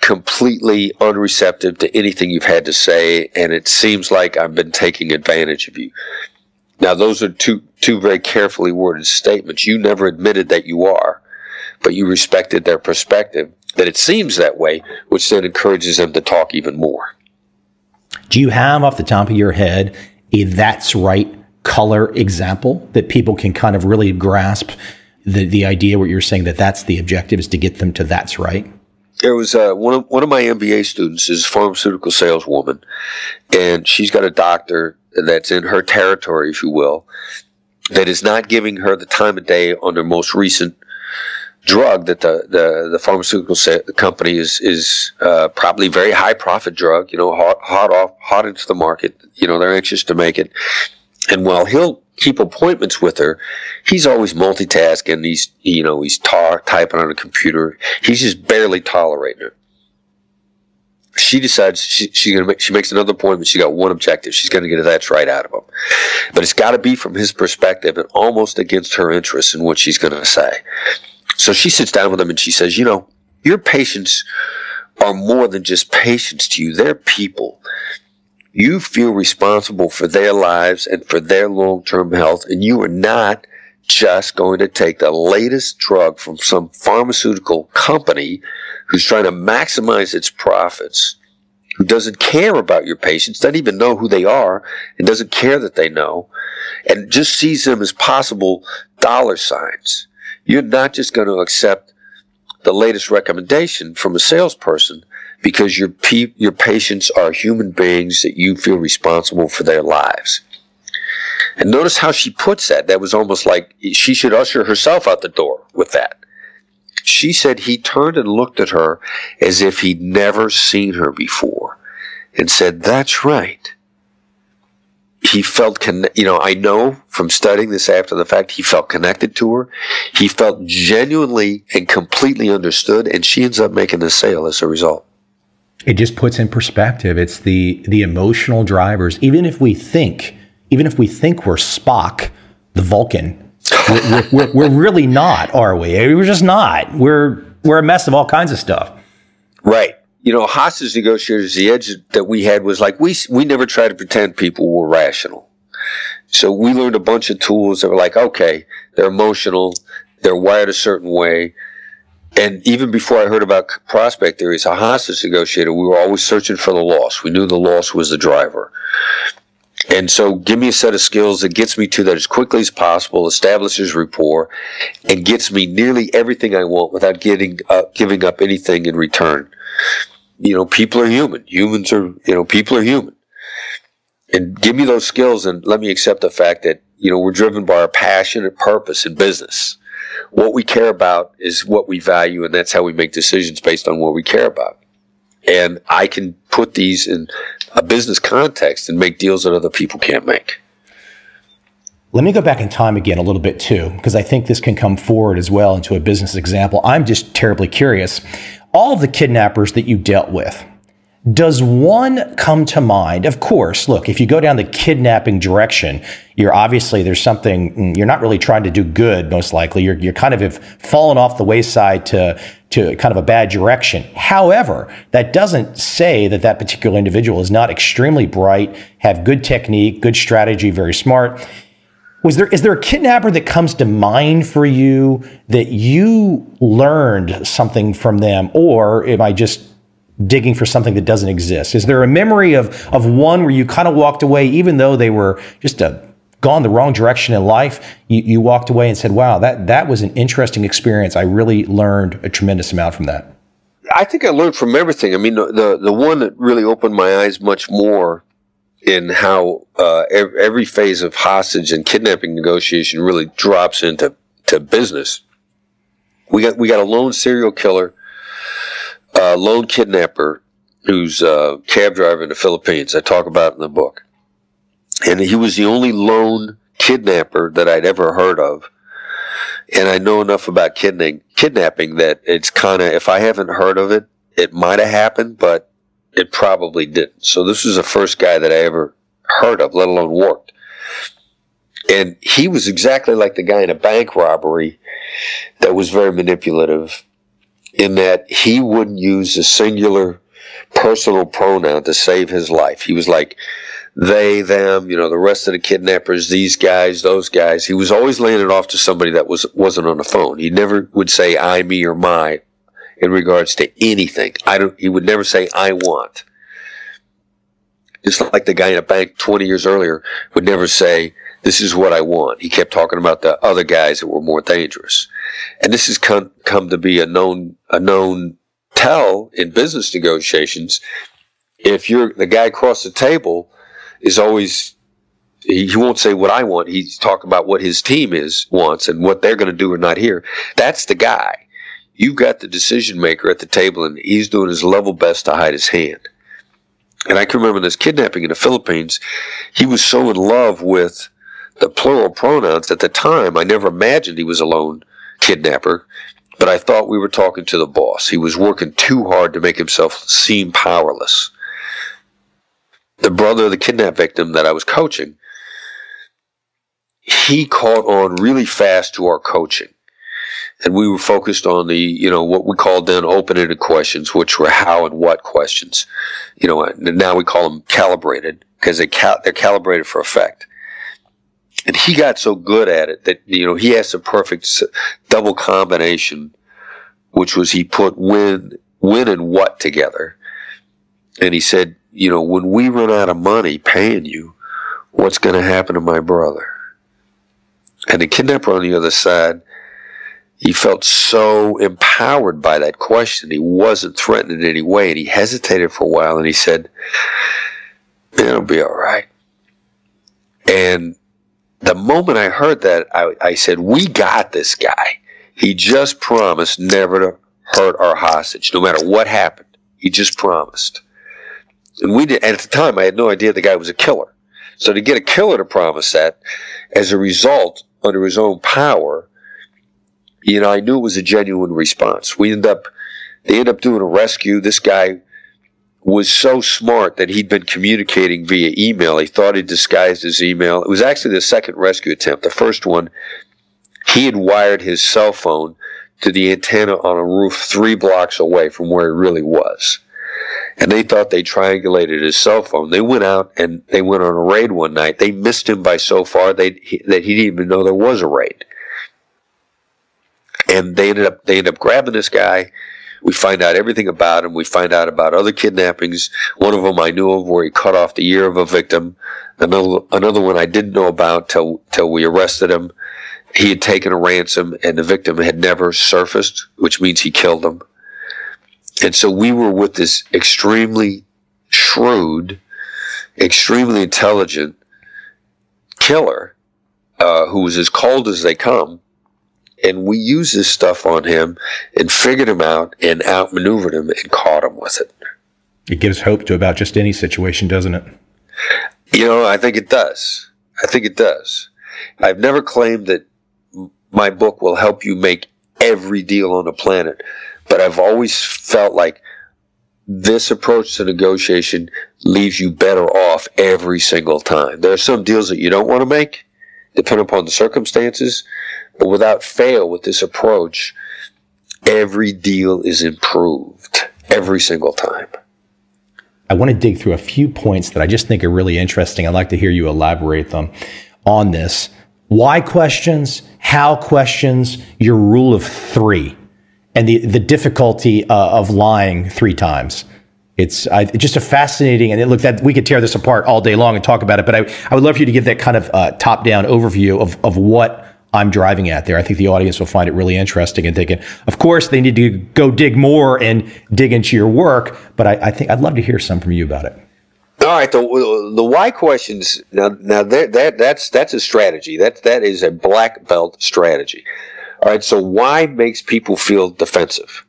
completely unreceptive to anything you've had to say, and it seems like I've been taking advantage of you. Now, those are two very carefully worded statements. You never admitted that you are, but you respected their perspective, that it seems that way, which then encourages them to talk even more. Do you have off the top of your head a that's right color example that people can kind of really grasp the idea what you're saying, that that's the objective, is to get them to that's right? There was one of my MBA students is a pharmaceutical saleswoman, and she's got a doctor that's in her territory, if you will, that is not giving her the time of day on their most recent drug that the pharmaceutical company is probably a very high profit drug, hot into the market. They're anxious to make it. And while he'll keep appointments with her, he's always multitasking. He's typing on a computer. He's just barely tolerating her. She decides she makes another appointment. She got one objective. She's going to get a that's right out of him. But it's got to be from his perspective and almost against her interests in what she's going to say. So she sits down with him and she says, your patients are more than just patients to you. They're people. You feel responsible for their lives and for their long-term health, and you are not just going to take the latest drug from some pharmaceutical company who's trying to maximize its profits, who doesn't care about your patients, doesn't even know who they are, and doesn't care that they know, and just sees them as possible dollar signs. You're not just going to accept the latest recommendation from a salesperson because your patients are human beings that you feel responsible for their lives. And notice how she puts that. That was almost like she should usher herself out the door with that. She said he turned and looked at her as if he'd never seen her before and said, that's right. He felt, I know from studying this after the fact, he felt connected to her. He felt genuinely and completely understood, and she ends up making the sale as a result. It just puts in perspective. It's the emotional drivers. Even if we think we're Spock, the Vulcan, we're really not, are we? We're just not. We're a mess of all kinds of stuff. Right. Hostage negotiators, the edge that we had was like, we never tried to pretend people were rational. So we learned a bunch of tools that were like, okay, they're emotional, they're wired a certain way. And even before I heard about prospect theory as a hostage negotiator, we were always searching for the loss. We knew the loss was the driver. And so give me a set of skills that gets me to that as quickly as possible, establishes rapport, and gets me nearly everything I want without giving up anything in return. People are human. People are human. And give me those skills and let me accept the fact that, we're driven by our passion and purpose in business. What we care about is what we value, and that's how we make decisions based on what we care about. And I can put these in a business context and make deals that other people can't make. Let me go back in time again a little bit too, because I think this can come forward as well into a business example. I'm just terribly curious. All of the kidnappers that you dealt with, does one come to mind? Of course, look, if you go down the kidnapping direction, you're not really trying to do good, most likely. You're kind of have fallen off the wayside to kind of a bad direction. However, that doesn't say that particular individual is not extremely bright, have good technique, good strategy, very smart. Is there a kidnapper that comes to mind for you that you learned something from them, or am I just digging for something that doesn't exist? Is there a memory of one where you kind of walked away, even though they were just gone the wrong direction in life, you walked away and said, wow, that was an interesting experience. I really learned a tremendous amount from that. I think I learned from everything. I mean, the one that really opened my eyes much more in how every phase of hostage and kidnapping negotiation really drops into business. We got a lone serial killer, lone kidnapper who's a cab driver in the Philippines. I talk about it in the book. And he was the only lone kidnapper that I'd ever heard of. And I know enough about kidnapping kidnapping that it's kind of, if I haven't heard of it, it might have happened, but it probably didn't. So this was the first guy that I ever heard of, let alone worked. And he was exactly like the guy in a bank robbery that was very manipulative, in that he wouldn't use a singular personal pronoun to save his life. He was like they, them, the rest of the kidnappers, these guys, those guys. He was always laying it off to somebody that wasn't on the phone. He never would say I, me, or my in regards to anything. He would never say I want. Just like the guy in a bank 20 years earlier would never say this is what I want. He kept talking about the other guys that were more dangerous. And this has come to be a known tell in business negotiations. If the guy across the table is always, he won't say what I want. He's talking about what his team wants and what they're going to do or not here. That's the guy. You've got the decision maker at the table, and he's doing his level best to hide his hand. And I can remember this kidnapping in the Philippines. He was so in love with the plural pronouns at the time. I never imagined he was a lone kidnapper, but I thought we were talking to the boss. He was working too hard to make himself seem powerless. The brother of the kidnap victim that I was coaching, he caught on really fast to our coaching. And we were focused on the, what we called then open-ended questions, which were how and what questions. Now we call them calibrated, because they're calibrated for effect. And he got so good at it that, he has the perfect double combination, which was he put when and what together. And he said, when we run out of money paying you, what's going to happen to my brother? And the kidnapper on the other side, he felt so empowered by that question. He wasn't threatened in any way, and he hesitated for a while, and he said, it'll be all right. And the moment I heard that, I said, we got this guy. He just promised never to hurt our hostage, no matter what happened. He just promised. And we did, and at the time, I had no idea the guy was a killer. So to get a killer to promise that, as a result, under his own power, I knew it was a genuine response. They ended up doing a rescue. This guy was so smart that he'd been communicating via email. He thought he disguised his email. It was actually the second rescue attempt. The first one, he had wired his cell phone to the antenna on a roof 3 blocks away from where he really was. And they thought they triangulated his cell phone. They went out and they went on a raid one night. They missed him by so far that he didn't even know there was a raid. And they ended up grabbing this guy. We find out everything about him. We find out about other kidnappings. One of them I knew of, where he cut off the ear of a victim. Another one I didn't know about till we arrested him. He had taken a ransom, and the victim had never surfaced, which means he killed him. And so we were with this extremely shrewd, extremely intelligent killer who was as cold as they come. And we used this stuff on him and figured him out and outmaneuvered him and caught him with it. It gives hope to about just any situation, doesn't it? I think it does. I've never claimed that my book will help you make every deal on the planet, but I've always felt like this approach to negotiation leaves you better off every single time. There are some deals that you don't want to make, depending upon the circumstances. But without fail, with this approach, every deal is improved every single time. I want to dig through a few points that I just think are really interesting. I'd like to hear you elaborate them on this. Why questions, how questions, your rule of 3, and the difficulty of lying 3 times. It's just a fascinating, and look, that we could tear this apart all day long and talk about it, but I would love for you to give that kind of top-down overview of what I'm driving at there. I think the audience will find it really interesting and thinking, of course, they need to go dig more and dig into your work, but I think I'd love to hear some from you about it. All right, the why questions, now that's a strategy. That is a black belt strategy. All right, so why makes people feel defensive?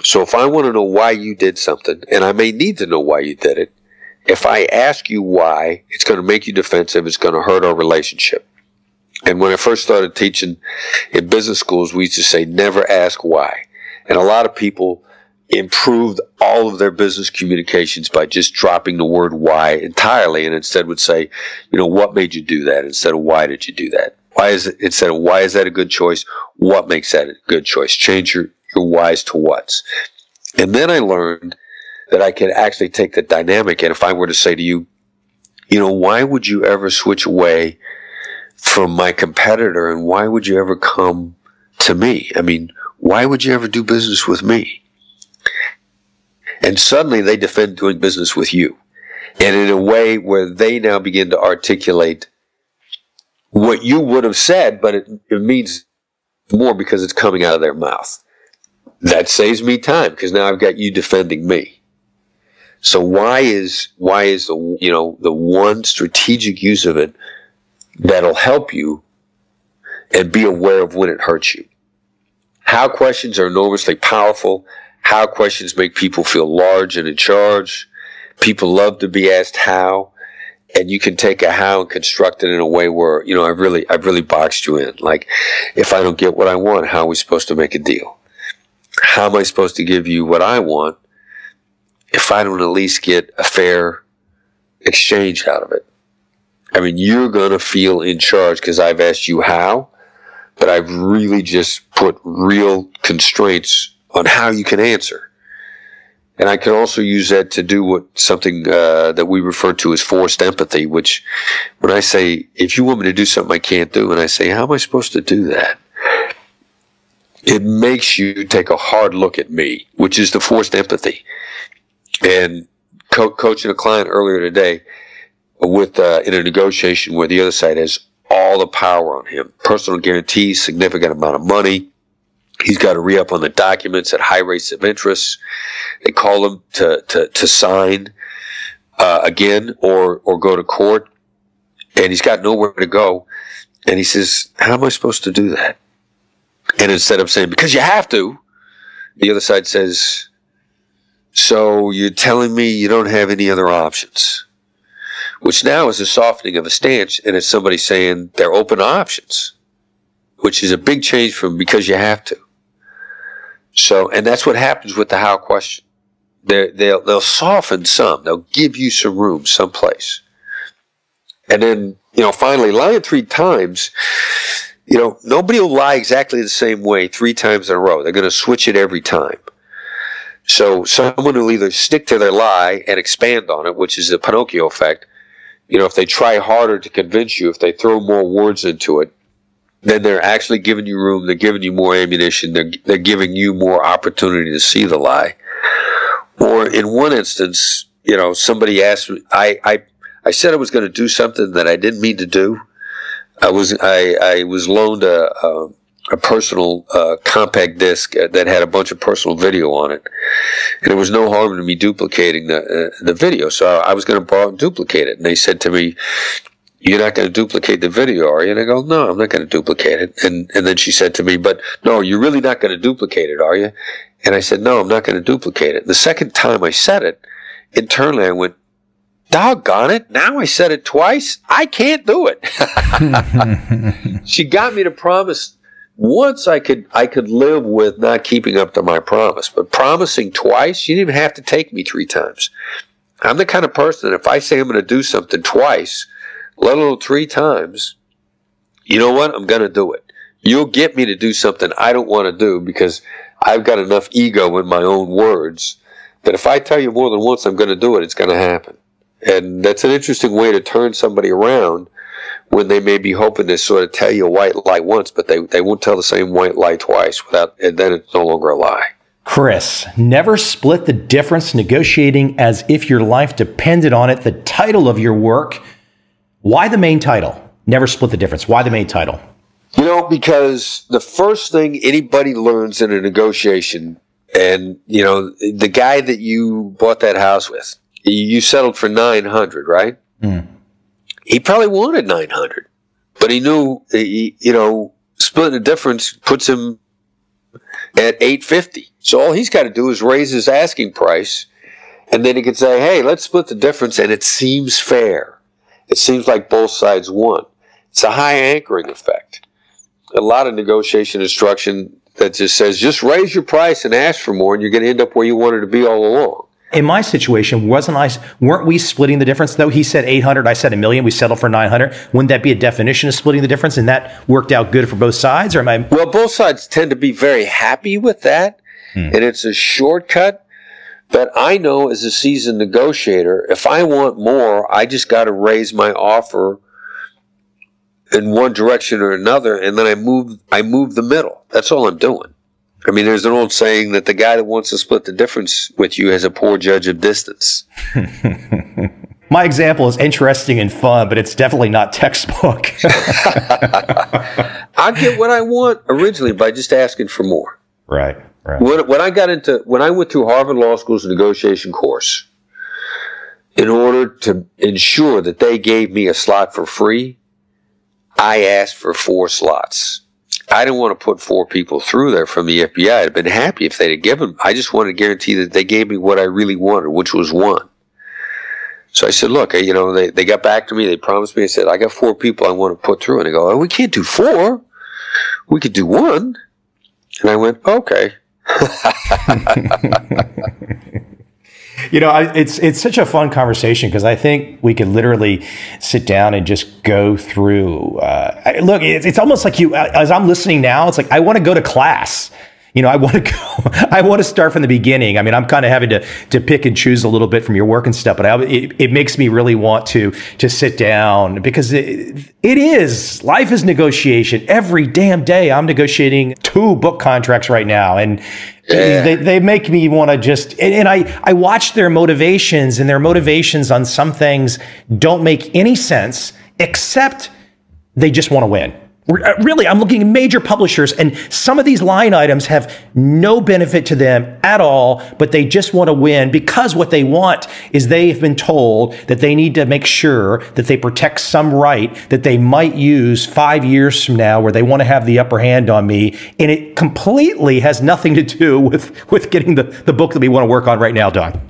So if I want to know why you did something, and I may need to know why you did it, if I ask you why, it's going to make you defensive, it's going to hurt our relationship. And when I first started teaching in business schools, we used to say, never ask why. And a lot of people improved all of their business communications by just dropping the word why entirely, and instead would say, what made you do that, instead of why did you do that? Instead of why is that a good choice? What makes that a good choice? Change your whys to whats. And then I learned that I could actually take the dynamic, and if I were to say to you, why would you ever switch away from my competitor, and why would you ever come to me? I mean, why would you ever do business with me? And suddenly they defend doing business with you. And in a way where they now begin to articulate what you would have said, but it means more because it's coming out of their mouth. That saves me time because now I've got you defending me. So why is the the one strategic use of it that'll help you, and be aware of when it hurts you? How questions are enormously powerful. How questions make people feel large and in charge. People love to be asked how, and you can take a how and construct it in a way where, I've really boxed you in. Like, if I don't get what I want, how are we supposed to make a deal? How am I supposed to give you what I want if I don't at least get a fair exchange out of it? I mean, you're going to feel in charge because I've asked you how, but I've really just put real constraints on how you can answer. And I can also use that to do something that we refer to as forced empathy, which when I say, if you want me to do something I can't do, and I say, how am I supposed to do that? It makes you take a hard look at me, which is the forced empathy. And coaching a client earlier today with in a negotiation where the other side has all the power on him, personal guarantees, significant amount of money. He's got to re-up on the documents at high rates of interest. They call him to sign again or go to court, and he's got nowhere to go. And he says, how am I supposed to do that? And instead of saying, because you have to, the other side says, so you're telling me you don't have any other options? Which now is a softening of a stance, and it's somebody saying they're open to options, which is a big change from because you have to. So, and that's what happens with the how question. They'll soften some. They'll give you some room someplace. And then, finally, lying 3 times, nobody will lie exactly the same way 3 times in a row. They're going to switch it every time. So someone will either stick to their lie and expand on it, which is the Pinocchio effect. If they try harder to convince you, if they throw more words into it, then they're actually giving you room, they're giving you more ammunition, they're giving you more opportunity to see the lie. Or in one instance, somebody asked me, I said I was going to do something that I didn't mean to do. I was loaned a personal compact disc that had a bunch of personal video on it, and there was no harm in me duplicating the video, so I was going to borrow and duplicate it. And they said to me, you're not going to duplicate the video, are you? And I go, no, I'm not going to duplicate it. And then she said to me, but no, you're really not going to duplicate it, are you? And I said, no, I'm not going to duplicate it. The second time I said it, internally I went, doggone it, now I said it twice, I can't do it. She got me to promise once I could live with not keeping up to my promise, but promising twice, she didn't even have to take me 3 times. I'm the kind of person that if I say I'm going to do something twice, let alone 3 times, you know what? I'm going to do it. You'll get me to do something I don't want to do because I've got enough ego in my own words that if I tell you more than once I'm going to do it, it's going to happen. And that's an interesting way to turn somebody around when they may be hoping to sort of tell you a white lie once, but they won't tell the same white lie twice, and then it's no longer a lie. Chris, never split the difference, negotiating as if your life depended on it. The title of your work. Why the main title? Never split the difference. Why the main title? Because the first thing anybody learns in a negotiation, and, the guy that you bought that house with, you settled for $900, right? Mm. He probably wanted $900, but he knew, splitting the difference puts him at $850. So all he's got to do is raise his asking price, and then he can say, hey, let's split the difference, and it seems fair. It seems like both sides won. It's a high anchoring effect. A lot of negotiation instruction that just says, just raise your price and ask for more, and you're going to end up where you wanted to be all along. In my situation, weren't we splitting the difference though? He said 800, I said $1 million, we settled for 900. Wouldn't that be a definition of splitting the difference? And that worked out good for both sides? Or am I? Well, both sides tend to be very happy with that. And it's a shortcut. But I know as a seasoned negotiator, if I want more, I just got to raise my offer in one direction or another, and then I move the middle. That's all I'm doing. I mean, there's an old saying that the guy that wants to split the difference with you has a poor judge of distance. My example is interesting and fun, but it's definitely not textbook. I get what I want originally by just asking for more. Right. When I went through Harvard Law School's negotiation course, in order to ensure that they gave me a slot for free, I asked for 4 slots. I didn't want to put 4 people through there from the FBI. I'd have been happy if they'd have given. I just wanted to guarantee that they gave me what I really wanted, which was 1. So I said, look, they got back to me. They promised me. I said, I got 4 people I want to put through. And they go, oh, we can't do 4. We could do 1. And I went, okay. It's such a fun conversation because I think we could literally sit down and just go through. Look, it's almost like as I'm listening now, it's like I want to go to class. I want to go. I want to start from the beginning. I mean, I'm kind of having to pick and choose a little bit from your work and stuff, but it makes me really want to sit down because it is. Life is negotiation. Every damn day, I'm negotiating 2 book contracts right now, and they make me want to just. And I watch their motivations, and their motivations on some things don't make any sense except they just want to win. Really, I'm looking at major publishers, and some of these line items have no benefit to them at all, but they just want to win because what they want is they've been told that they need to make sure that they protect some right that they might use 5 years from now where they want to have the upper hand on me. And it completely has nothing to do with getting the book that we want to work on right now done.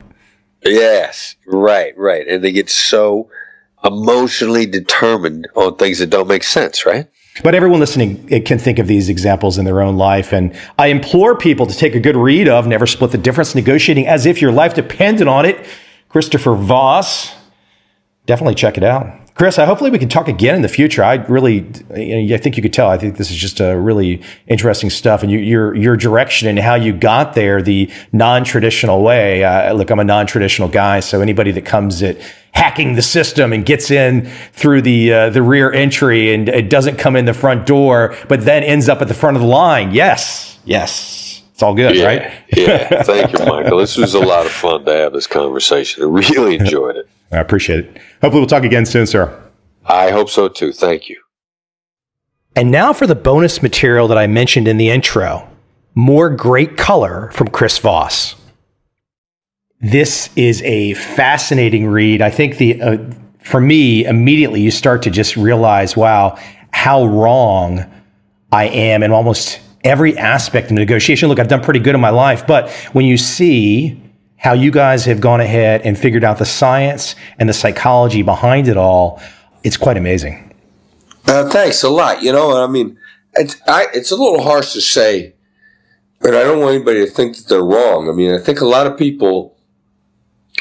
Yes, right. And they get so emotionally determined on things that don't make sense, right? But everyone listening can think of these examples in their own life. And I implore people to take a good read of Never Split the Difference, Negotiating as If Your Life Depended on It. Christopher Voss. Definitely check it out. Chris, hopefully we can talk again in the future. I think you could tell. I think this is just a really interesting stuff. And your direction and how you got there, the non-traditional way. Look, I'm a non-traditional guy, so anybody that comes at hacking the system and gets in through the rear entry and it doesn't come in the front door, but then ends up at the front of the line. Yes. It's all good, right? Yeah. Thank you, Michael. This was a lot of fun to have this conversation. I really enjoyed it. I appreciate it. Hopefully we'll talk again soon, sir. I hope so too. Thank you. And now for the bonus material that I mentioned in the intro. More great color from Chris Voss. This is a fascinating read. I think for me, immediately you start to just realize, wow, how wrong I am in almost every aspect of negotiation. Look, I've done pretty good in my life, but when you see how you guys have gone ahead and figured out the science and the psychology behind it all, it's quite amazing. Thanks a lot. I mean, it's a little harsh to say, but I don't want anybody to think that they're wrong. I mean, I think a lot of people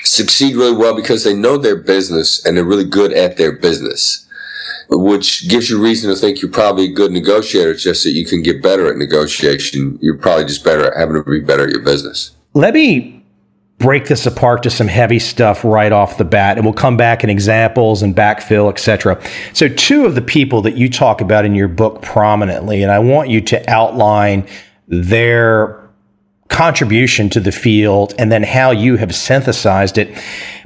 succeed really well because they know their business and they're really good at their business, which gives you reason to think you're probably a good negotiator. It's just that you can get better at negotiation. You're probably just better at having to be better at your business. Let me break this apart to some heavy stuff right off the bat, and we'll come back in examples and backfill, etc. So 2 of the people that you talk about in your book prominently, and I want you to outline their contribution to the field and then how you have synthesized it.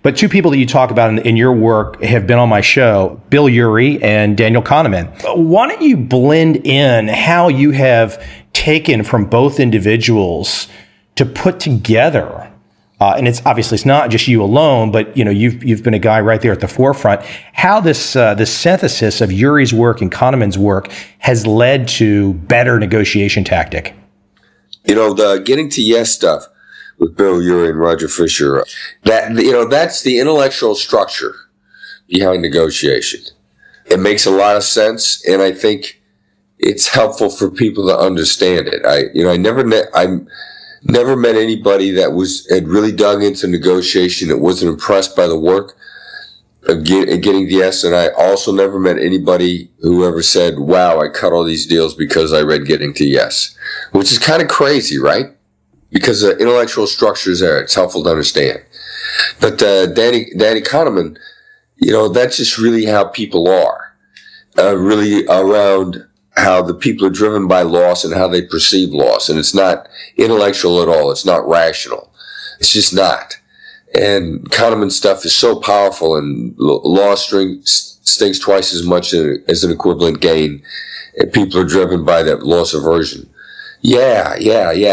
But 2 people that you talk about in your work have been on my show, Bill Ury and Daniel Kahneman. Why don't you blend in how you have taken from both individuals to put together and it's not just you alone, but you've been a guy right there at the forefront. How this synthesis of Ury's work and Kahneman's work has led to better negotiation tactic. The getting to yes stuff with Bill Ury and Roger Fisher. That's the intellectual structure behind negotiation. It makes a lot of sense, and I think it's helpful for people to understand it. I never met anybody that had really dug into negotiation that wasn't impressed by the work of getting the yes. And I also never met anybody who ever said, wow, I cut all these deals because I read Getting to Yes, which is kind of crazy, right? Because the intellectual structure is there. It's helpful to understand. But Danny Kahneman, that's just really how people are, really around how the people are driven by loss and how they perceive loss. And it's not intellectual at all. It's not rational. It's just not. And Kahneman stuff is so powerful, and loss stings twice as much as an equivalent gain. And people are driven by that loss aversion. Yeah,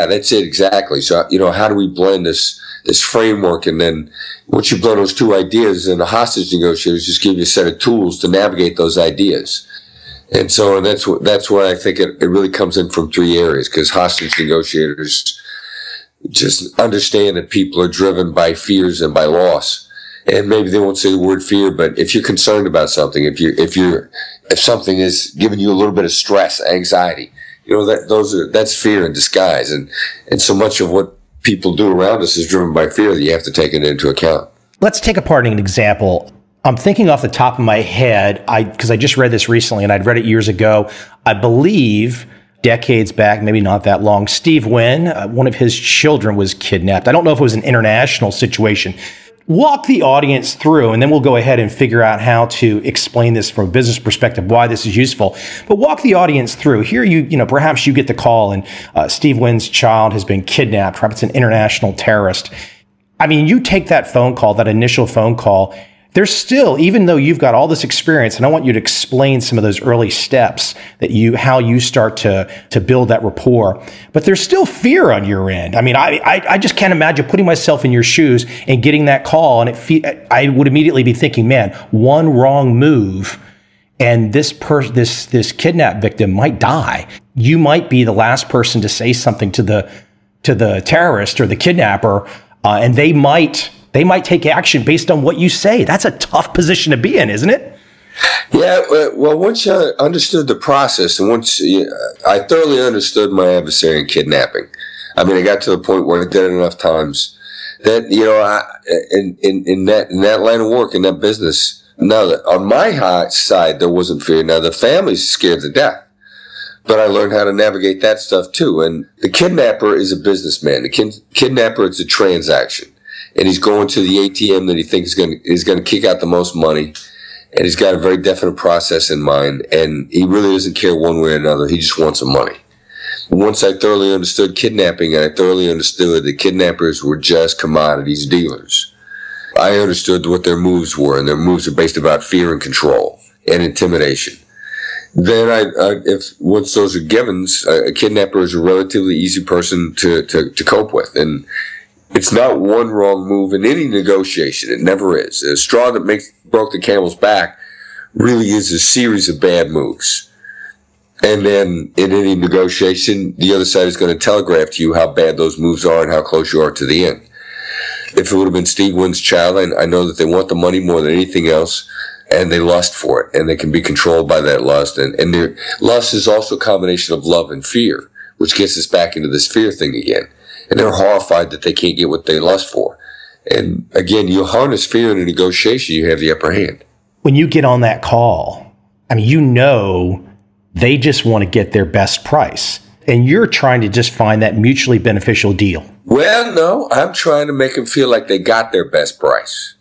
that's it exactly. So, how do we blend this framework? And then once you blend those two ideas, then the hostage negotiators just give you a set of tools to navigate those ideas. And so that's where I think it really comes in from three areas, because hostage negotiators just understand that people are driven by fears and by loss. And maybe they won't say the word fear, but if you're concerned about something, if something is giving you a little bit of stress, anxiety, that's fear in disguise. And so much of what people do around us is driven by fear that you have to take it into account. Let's take apart an example. I'm thinking off the top of my head, because I just read this recently, and I'd read it years ago. I believe decades back, maybe not that long, Steve Wynn, one of his children was kidnapped. I don't know if it was an international situation. Walk the audience through, and then we'll go ahead and figure out how to explain this from a business perspective, why this is useful. But walk the audience through. Here, perhaps you get the call, and Steve Wynn's child has been kidnapped. Perhaps it's an international terrorist. I mean, you take that phone call, that initial phone call, there's still, even though you've got all this experience, and I want you to explain some of those early steps how you start to build that rapport, but there's still fear on your end. I mean, I just can't imagine putting myself in your shoes and getting that call, and I would immediately be thinking, man, one wrong move, and this kidnap victim might die. You might be the last person to say something to the terrorist or the kidnapper, and they might take action based on what you say. That's a tough position to be in, isn't it? Yeah, well, once I understood the process, and once I thoroughly understood my adversary in kidnapping, I mean, I got to the point where I did it enough times that, in that line of work, in that business, now on my side, there wasn't fear. Now, the family's scared to death. But I learned how to navigate that stuff too. And the kidnapper is a businessman. The kidnapper, it's a transaction. And he's going to the ATM that he thinks is going to kick out the most money. And he's got a very definite process in mind. And he really doesn't care one way or another. He just wants the money. Once I thoroughly understood kidnapping, and I thoroughly understood that kidnappers were just commodities dealers, I understood what their moves were. And their moves are based about fear and control and intimidation. Then once those are givens, a kidnapper is a relatively easy person to cope with. And it's not one wrong move in any negotiation. It never is. A straw that broke the camel's back really is a series of bad moves. And then in any negotiation, the other side is going to telegraph to you how bad those moves are and how close you are to the end. If it would have been Steve Wynn's child, I know that they want the money more than anything else, and they lust for it, and they can be controlled by that lust. And their lust is also a combination of love and fear, which gets us back into this fear thing again. And they're horrified that they can't get what they lust for. And again, you harness fear in a negotiation, you have the upper hand. When you get on that call, I mean, they just want to get their best price. And you're trying to just find that mutually beneficial deal. Well, no, I'm trying to make them feel like they got their best price.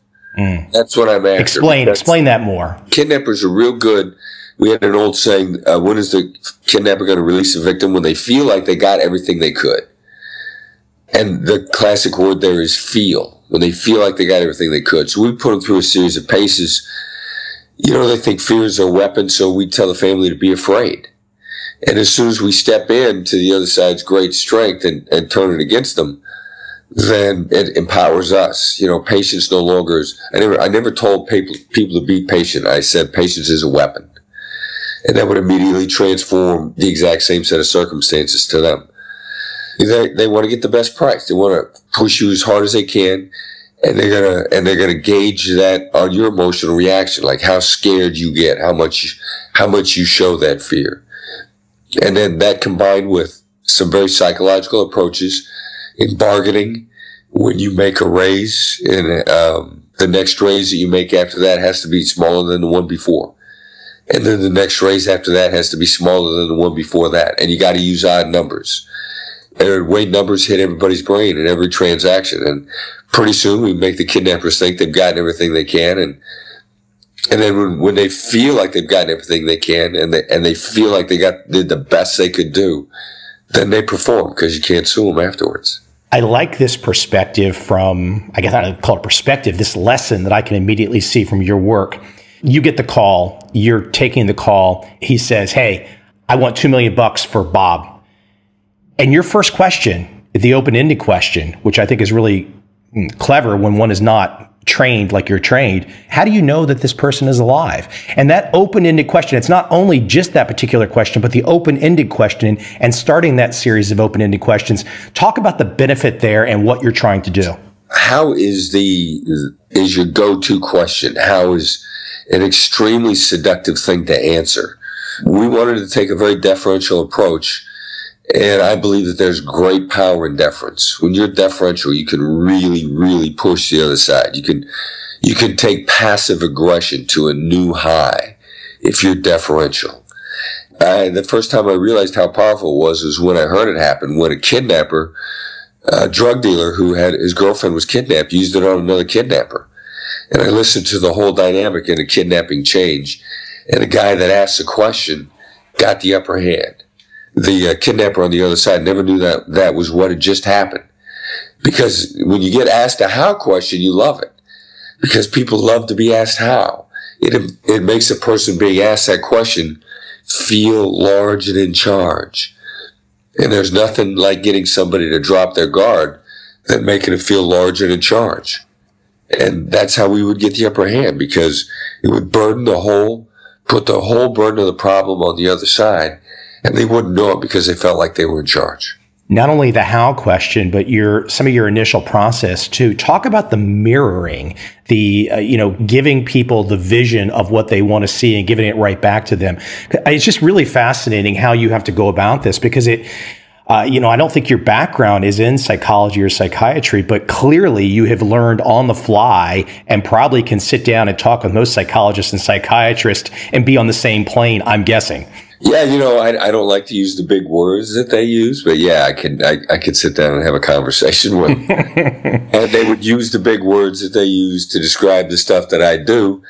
That's what I'm after. Explain that more. Kidnappers are real good. We had an old saying, when is the kidnapper going to release a victim? When they feel like they got everything they could. And the classic word there is feel, when they feel like they got everything they could. So we put them through a series of paces. They think fear is a weapon, so we tell the family to be afraid. And as soon as we step in to the other side's great strength and turn it against them, then it empowers us. Patience no longer is, I never told people to be patient. I said patience is a weapon. And that would immediately transform the exact same set of circumstances to them. They want to get the best price. They want to push you as hard as they can. and they're gonna gauge that on your emotional reaction, like how scared you get, how much you show that fear. And then that combined with some very psychological approaches in bargaining. When you make a raise, and the next raise that you make after that has to be smaller than the one before. And then the next raise after that has to be smaller than the one before that. And you got to use odd numbers. And the way numbers hit everybody's brain in every transaction. And pretty soon we make the kidnappers think they've gotten everything they can. And then when they feel like they've gotten everything they can, and they feel like did the best they could do, then they perform, because you can't sue them afterwards. I like this perspective from, I guess I don't call it perspective, this lesson that I can immediately see from your work. You get the call, you're taking the call. He says, hey, I want $2 million for Bob. And your first question, the open-ended question, which I think is really clever when one is not trained like you're trained, how do you know that this person is alive? And that open-ended question, it's not only just that particular question, but the open-ended question and starting that series of open-ended questions. Talk about the benefit there and what you're trying to do. How is your go-to question? How is an extremely seductive thing to answer? We wanted to take a very deferential approach. And I believe that there's great power in deference. When you're deferential, you can really, really push the other side. You can take passive aggression to a new high if you're deferential. The first time I realized how powerful it was when I heard it happen, when a kidnapper, a drug dealer who had his girlfriend was kidnapped, used it on another kidnapper. And I listened to the whole dynamic in a kidnapping change. And the guy that asked the question got the upper hand. The kidnapper on the other side never knew that was what had just happened. Because when you get asked a how question, you love it. Because people love to be asked how. It makes a person being asked that question feel large and in charge. And there's nothing like getting somebody to drop their guard than making it feel large and in charge. And that's how we would get the upper hand, because it would put the whole burden of the problem on the other side. And they wouldn't know it because they felt like they were in charge. Not only the how question, but some of your initial process too. Talk about the mirroring, giving people the vision of what they want to see and giving it right back to them. It's just really fascinating how you have to go about this, because I don't think your background is in psychology or psychiatry, but clearly you have learned on the fly and probably can sit down and talk with most psychologists and psychiatrists and be on the same plane, I'm guessing. Yeah, I don't like to use the big words that they use, but yeah, I could sit down and have a conversation with them. And they would use the big words that they use to describe the stuff that I do.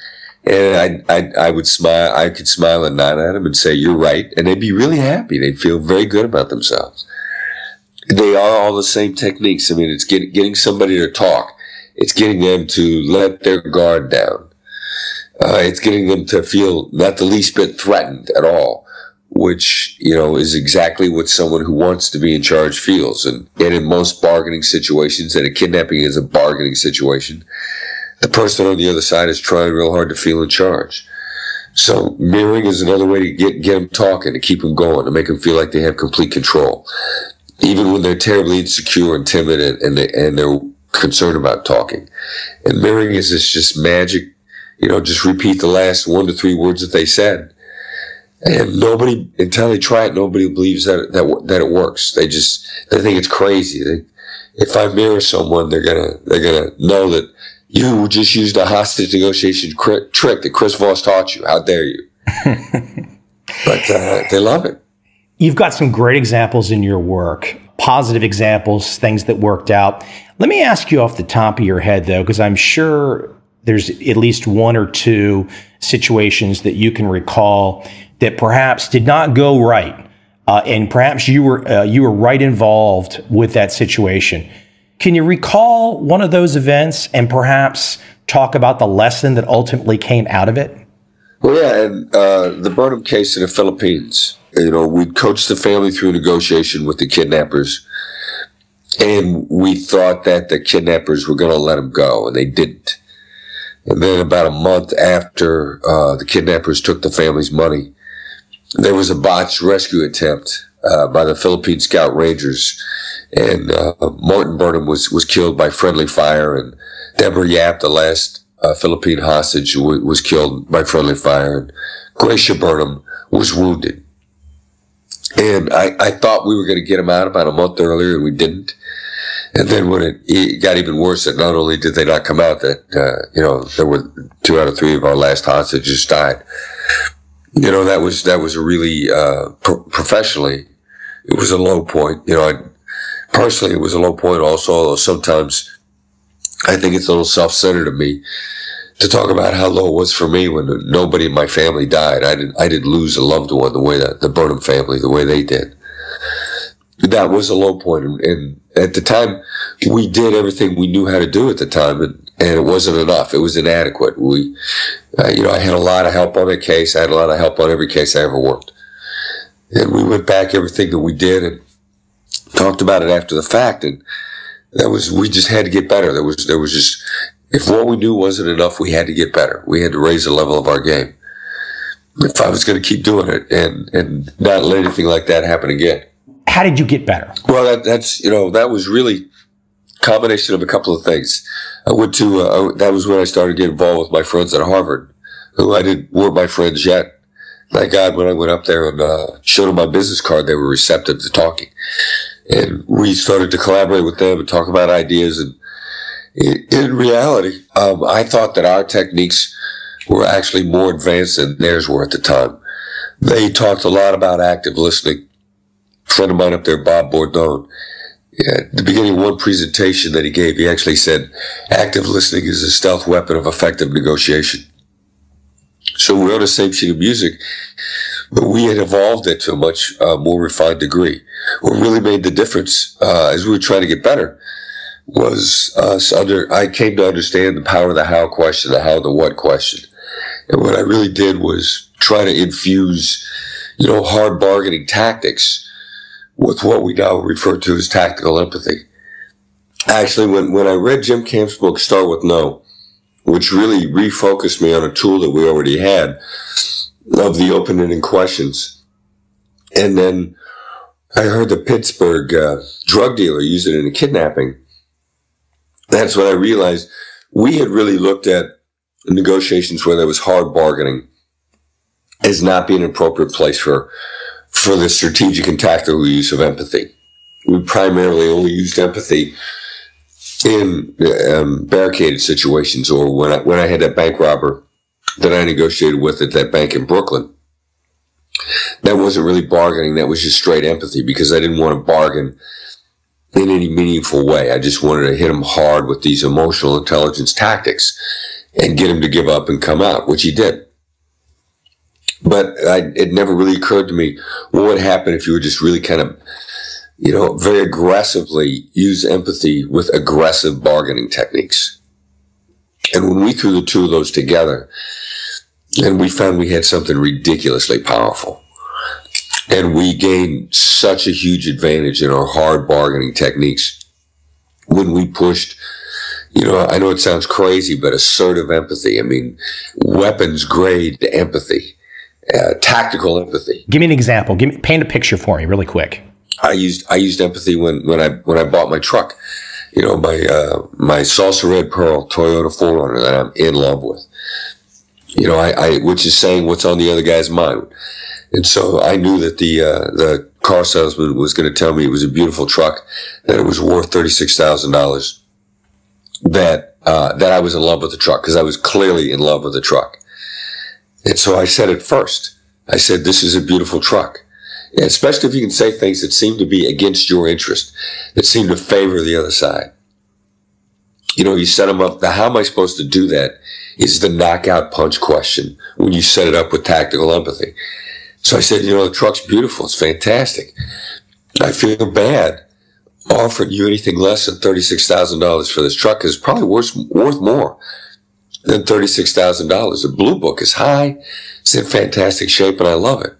And I would smile, I could smile and nod at them and say, you're right. And they'd be really happy. They'd feel very good about themselves. They are all the same techniques. I mean, it's getting somebody to talk. It's getting them to let their guard down. It's getting them to feel not the least bit threatened at all, which, is exactly what someone who wants to be in charge feels. And in most bargaining situations, and a kidnapping is a bargaining situation, the person on the other side is trying real hard to feel in charge. So mirroring is another way to get them talking, to keep them going, to make them feel like they have complete control, even when they're terribly insecure and timid and they're concerned about talking. And mirroring is this just magic, just repeat the last 1 to 3 words that they said. And nobody, until they try it, nobody believes that it works. They think it's crazy. If I mirror someone, they're gonna know that you just used a hostage negotiation trick that Chris Voss taught you. How dare you? But they love it. You've got some great examples in your work, positive examples, things that worked out. Let me ask you off the top of your head, though, because I'm sure there's at least 1 or 2 situations that you can recall that perhaps did not go right, and perhaps you were right involved with that situation. Can you recall one of those events and perhaps talk about the lesson that ultimately came out of it? Well, yeah, and the Burnham case in the Philippines. We'd coached the family through negotiation with the kidnappers, and we thought that the kidnappers were going to let them go, and they didn't. And then about a month after the kidnappers took the family's money, there was a botched rescue attempt by the Philippine Scout Rangers. And Martin Burnham was killed by friendly fire, and Deborah Yap, the last Philippine hostage, was killed by friendly fire, and Gracia Burnham was wounded. And I thought we were going to get him out about a month earlier, and we didn't. And then when it got even worse, that not only did they not come out, that there were 2 out of 3 of our last hostages died. That was a really professionally, it was a low point. Personally, it was a low point also, although sometimes I think it's a little self-centered of me to talk about how low it was for me when nobody in my family died. I didn't lose a loved one the way that the Burnham family, the way they did. That was a low point. And at the time, we did everything we knew how to do at the time, and it wasn't enough. It was inadequate. I had a lot of help on that case. I had a lot of help on every case I ever worked. And we went back everything that we did and talked about it after the fact, and we just had to get better. There was just, if what we knew wasn't enough, we had to get better. We had to raise the level of our game. If I was going to keep doing it and not let anything like that happen again. How did you get better? Well, that was really a combination of a couple of things. I went to, that was when I started getting involved with my friends at Harvard, who weren't my friends yet. Thank God when I went up there and showed them my business card, they were receptive to talking. And we started to collaborate with them and talk about ideas. And in reality, I thought that our techniques were actually more advanced than theirs were at the time. They talked a lot about active listening. A friend of mine up there, Bob Bourdon, at the beginning of one presentation that he gave, he actually said, active listening is a stealth weapon of effective negotiation. So we're on the same sheet of music, but we had evolved it to a much more refined degree. What really made the difference as we were trying to get better was I came to understand the power of the how question, the how, the what question. And what I really did was try to infuse, hard bargaining tactics with what we now refer to as tactical empathy. Actually, when I read Jim Camp's book, Start With No, which really refocused me on a tool that we already had of the open-ended questions. And then I heard the Pittsburgh drug dealer use it in a kidnapping. That's when I realized we had really looked at negotiations where there was hard bargaining as not being an appropriate place for the strategic and tactical use of empathy. We primarily only used empathy in barricaded situations, or when I had that bank robber that I negotiated with at that bank in Brooklyn. That wasn't really bargaining. That was just straight empathy, because I didn't want to bargain in any meaningful way. I just wanted to hit him hard with these emotional intelligence tactics and get him to give up and come out, which he did. But it never really occurred to me what would happen if you were just really kind of, very aggressively use empathy with aggressive bargaining techniques. And when we threw the two of those together, and we found we had something ridiculously powerful. And we gained such a huge advantage in our hard bargaining techniques when we pushed, I know it sounds crazy, but assertive empathy. I mean, weapons grade empathy, tactical empathy. Give me an example. Paint a picture for me really quick. I used empathy when I bought my truck, my Salsa Red Pearl Toyota 4Runner that I'm in love with. Which is saying what's on the other guy's mind. And so I knew that the car salesman was going to tell me it was a beautiful truck, that it was worth $36,000, that I was in love with the truck, because I was clearly in love with the truck. And so I said it first. I said, this is a beautiful truck. And especially if you can say things that seem to be against your interest, that seem to favor the other side. You set them up. How am I supposed to do that is the knockout punch question when you set it up with tactical empathy. So I said, the truck's beautiful. It's fantastic. I feel bad offering you anything less than $36,000 for this truck, because it's probably worth more than $36,000. The Blue Book is high. It's in fantastic shape, and I love it.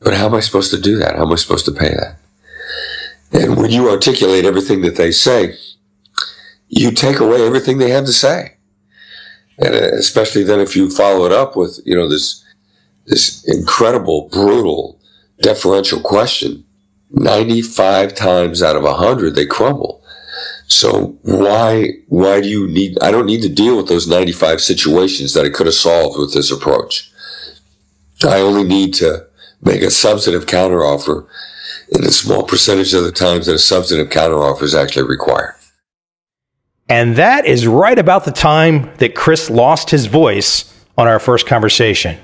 But how am I supposed to do that? How am I supposed to pay that? And when you articulate everything that they say, you take away everything they have to say. And especially then if you follow it up with, this incredible, brutal, deferential question, 95 times out of 100, they crumble. So why do you need, I don't need to deal with those 95 situations that I could have solved with this approach. I only need to make a substantive counteroffer in a small percentage of the times that a substantive counteroffer is actually required. And that is right about the time that Chris lost his voice on our first conversation.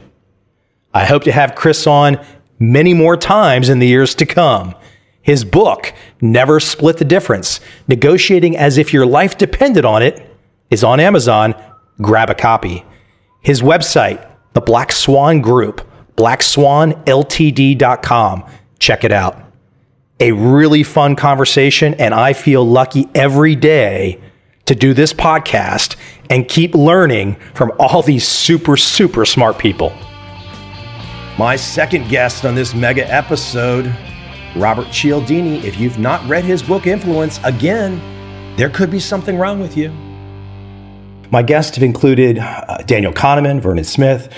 I hope to have Chris on many more times in the years to come. His book, Never Split the Difference, Negotiating as if your life depended on it, is on Amazon. Grab a copy. His website, the Black Swan Group, blackswanltd.com. Check it out. A really fun conversation, and I feel lucky every day to do this podcast and keep learning from all these super, super smart people. My second guest on this mega episode, Robert Cialdini. If you've not read his book, Influence, again, there could be something wrong with you. My guests have included Daniel Kahneman, Vernon Smith,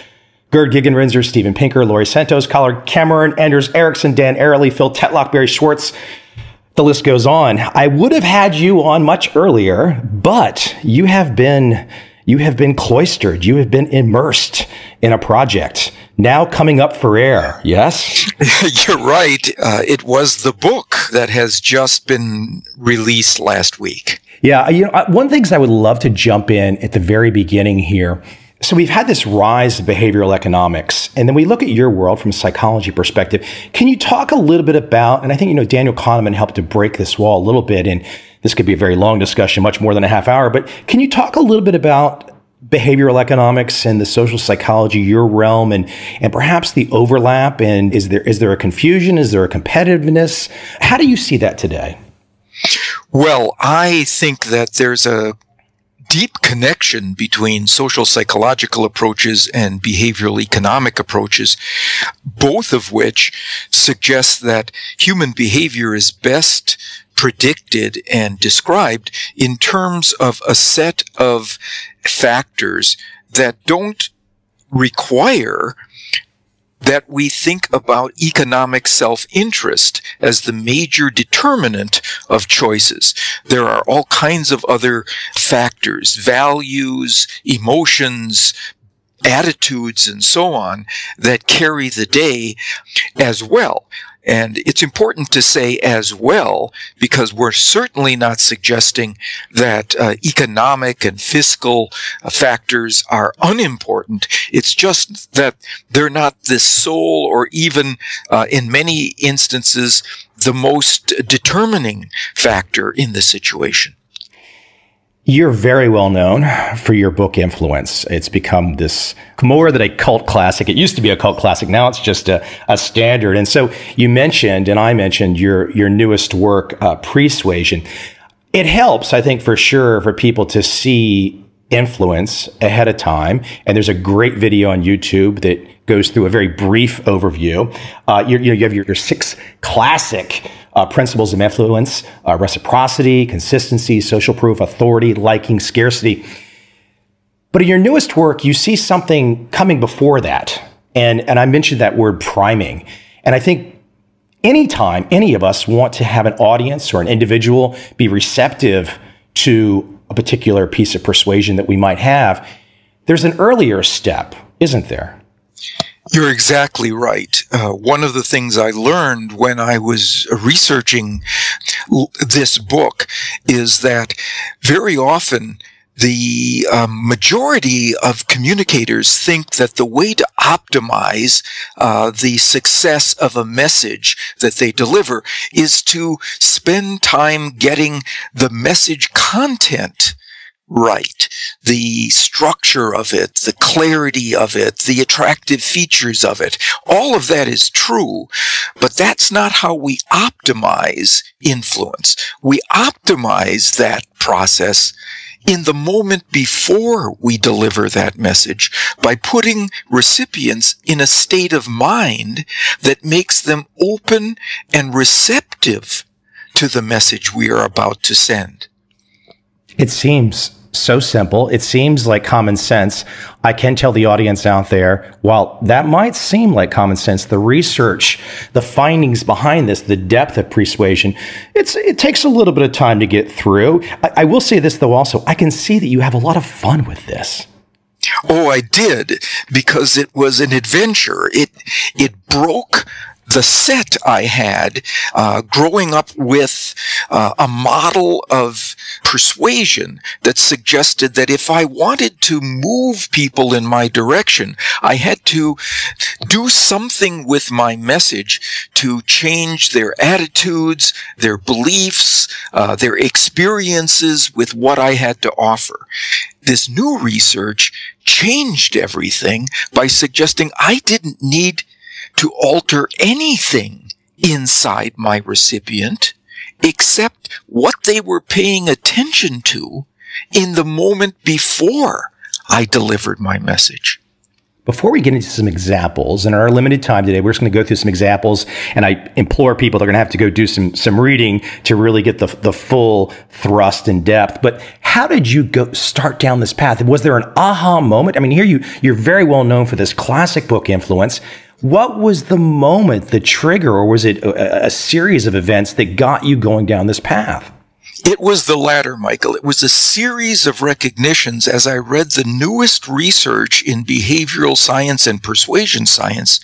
Gerd Gigerenzer, Steven Pinker, Laurie Santos, Collard Cameron, Anders Ericsson, Dan Ariely, Phil Tetlock, Barry Schwartz. The list goes on. I would have had you on much earlier, but you have been cloistered. You have been immersed in a project now coming up for air. Yes? You're right. It was the book that has just been released last week. Yeah. One of the things I would love to jump in at the very beginning here. So we've had this rise of behavioral economics, and then we look at your world from a psychology perspective. Can you talk a little bit about, and I think, Daniel Kahneman helped to break this wall a little bit, and this could be a very long discussion, much more than a half hour, but can you talk a little bit about behavioral economics and the social psychology, your realm, and perhaps the overlap? And is there a confusion? Is there a competitiveness? How do you see that today? Well, I think that there's a deep connection between social psychological approaches and behavioral economic approaches, both of which suggest that human behavior is best predicted and described in terms of a set of factors that don't require that we think about economic self-interest as the major determinant of choices. There are all kinds of other factors, values, emotions, attitudes, and so on, that carry the day as well. And it's important to say as well, because we're certainly not suggesting that economic and fiscal factors are unimportant. It's just that they're not the sole or even, in many instances, the most determining factor in the situation. You're very well known for your book, Influence. It's become this more than a cult classic. It used to be a cult classic. Now it's just a standard. And so you mentioned, and I mentioned, your newest work, Persuasion. It helps, I think, for sure, for people to see Influence ahead of time. And there's a great video on YouTube that goes through a very brief overview. You have your 6 classic principles of influence: reciprocity, consistency, social proof, authority, liking, scarcity. But in your newest work, you see something coming before that. And I mentioned that word priming. And I think anytime any of us want to have an audience or an individual be receptive to a particular piece of persuasion that we might have, there's an earlier step, isn't there? You're exactly right. One of the things I learned when I was researching this book is that very often the majority of communicators think that the way to optimize the success of a message that they deliver is to spend time getting the message content right, the structure of it, the clarity of it, the attractive features of it. All of that is true, but that's not how we optimize influence. We optimize that process in the moment before we deliver that message by putting recipients in a state of mind that makes them open and receptive to the message we are about to send. It seems so simple. It seems like common sense. I can tell the audience out there, while that might seem like common sense, the research, the findings behind this, the depth of persuasion, it takes a little bit of time to get through. I will say this, though, also, I can see that you have a lot of fun with this. Oh, I did, because it was an adventure. It broke the set I had growing up with a model of persuasion that suggested that if I wanted to move people in my direction, I had to do something with my message to change their attitudes, their beliefs, their experiences with what I had to offer. This new research changed everything by suggesting I didn't need to alter anything inside my recipient except what they were paying attention to in the moment before I delivered my message. Before we get into some examples, in our limited time today, we're just going to go through some examples, and I implore people, they're going to have to go do some reading to really get the full thrust and depth. But how did you start down this path? Was there an aha moment? I mean, here you're very well known for this classic book influence. What was the moment, the trigger, or was it a series of events that got you going down this path? It was the latter, Michael. It was a series of recognitions as I read the newest research in behavioral science and persuasion science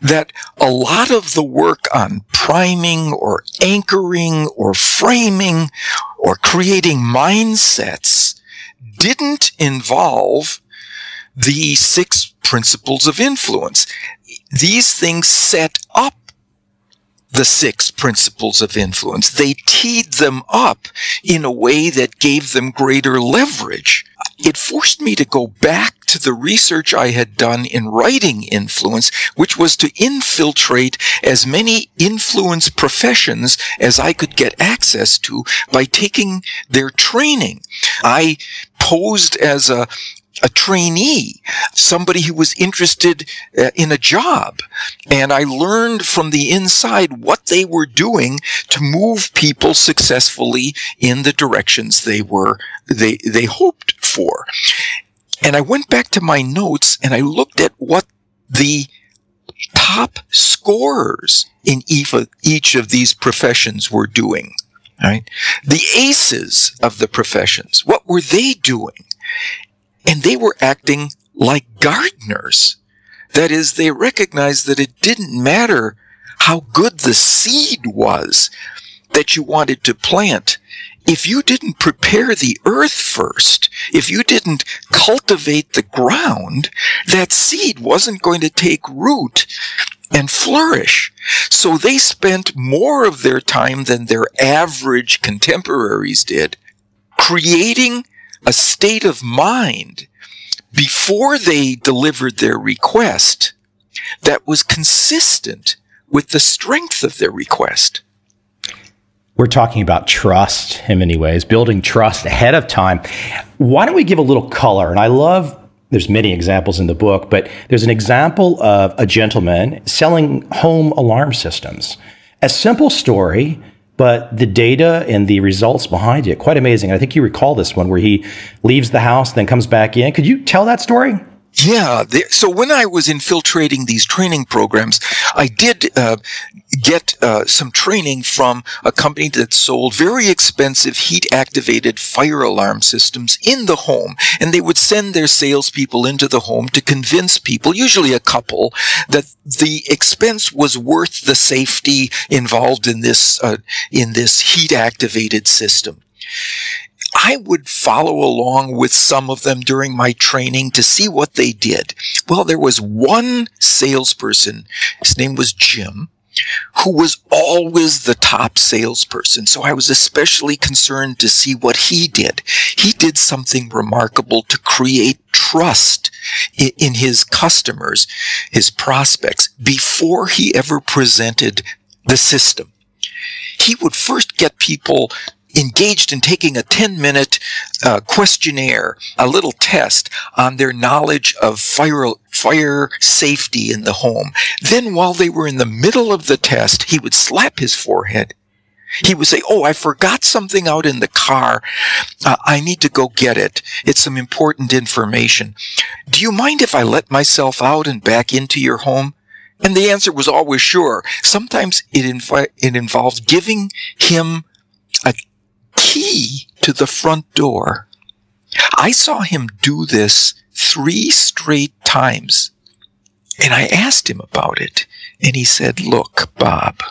that a lot of the work on priming or anchoring or framing or creating mindsets didn't involve the 6 principles of influence. These things set up the 6 principles of influence. They teed them up in a way that gave them greater leverage. It forced me to go back to the research I had done in writing influence, which was to infiltrate as many influence professions as I could get access to by taking their training. I posed as a trainee, somebody who was interested in a job. And I learned from the inside what they were doing to move people successfully in the directions they hoped for. And I went back to my notes and I looked at what the top scorers in each of these professions were doing. Right? The aces of the professions, what were they doing? And they were acting like gardeners. That is, they recognized that it didn't matter how good the seed was that you wanted to plant. If you didn't prepare the earth first, if you didn't cultivate the ground, that seed wasn't going to take root and flourish. So they spent more of their time than their average contemporaries did creating a state of mind before they delivered their request that was consistent with the strength of their request. We're talking about trust in many ways, building trust ahead of time. Why don't we give a little color? And I love, there's many examples in the book, but there's an example of a gentleman selling home alarm systems. A simple story, but the data and the results behind it, quite amazing. I think you recall this one where he leaves the house, then comes back in. Could you tell that story? Yeah. So when I was infiltrating these training programs, I did get some training from a company that sold very expensive heat-activated fire alarm systems in the home. And they would send their salespeople into the home to convince people, usually a couple, that the expense was worth the safety involved in this heat-activated system. I would follow along with some of them during my training to see what they did. Well, there was one salesperson, his name was Jim, who was always the top salesperson. So I was especially concerned to see what he did. He did something remarkable to create trust in his customers, his prospects, before he ever presented the system. He would first get people engaged in taking a 10-minute questionnaire, a little test on their knowledge of fire safety in the home. Then while they were in the middle of the test, he would slap his forehead He would say, "Oh, I forgot something out in the car. I need to go get it. It's some important information. Do you mind if I let myself out and back into your home?" And the answer was always sure. Sometimes it involved giving him a key to the front door. I saw him do this 3 straight times. And I asked him about it. And he said, "Look, Bob,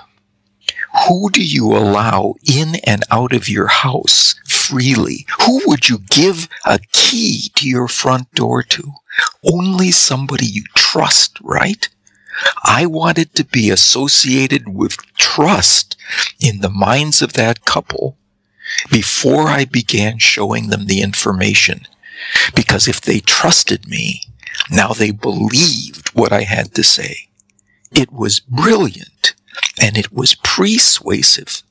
who do you allow in and out of your house freely? Who would you give a key to your front door to? Only somebody you trust, right? I wanted to be associated with trust in the minds of that couple before I began showing them the information. Because if they trusted me, now they believed what I had to say." It was brilliant, and it was persuasive.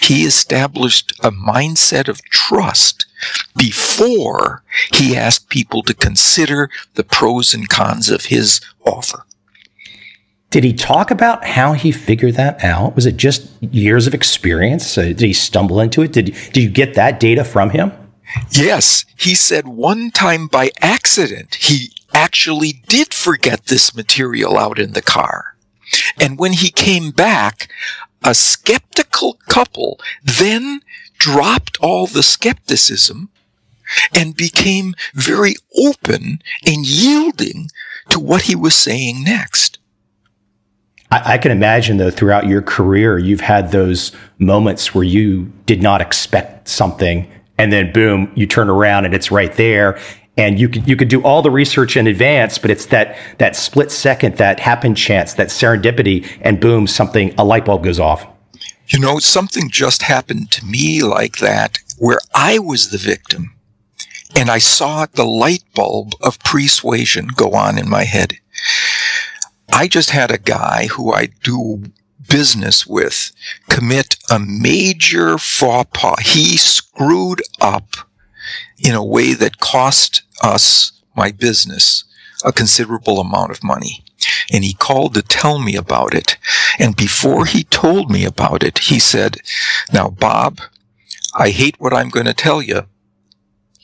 He established a mindset of trust before he asked people to consider the pros and cons of his offer. Did he talk about how he figured that out? Was it just years of experience? Did he stumble into it? Did you get that data from him? Yes, he said one time by accident, he actually did forget this material out in the car. And when he came back, a skeptical couple then dropped all the skepticism and became very open and yielding to what he was saying next. I can imagine, though, throughout your career, you've had those moments where you did not expect something, and then boom, you turn around and it's right there. And you could do all the research in advance, but it's that split second, that happen chance, that serendipity, and boom, a light bulb goes off. You know, something just happened to me like that, where I was the victim, and I saw the light bulb of persuasion go on in my head. I just had a guy who I do business with commit a major faux pas. He screwed up in a way that cost us, my business, a considerable amount of money. And he called to tell me about it. And before he told me about it, he said, "Now, Bob, I hate what I'm going to tell you.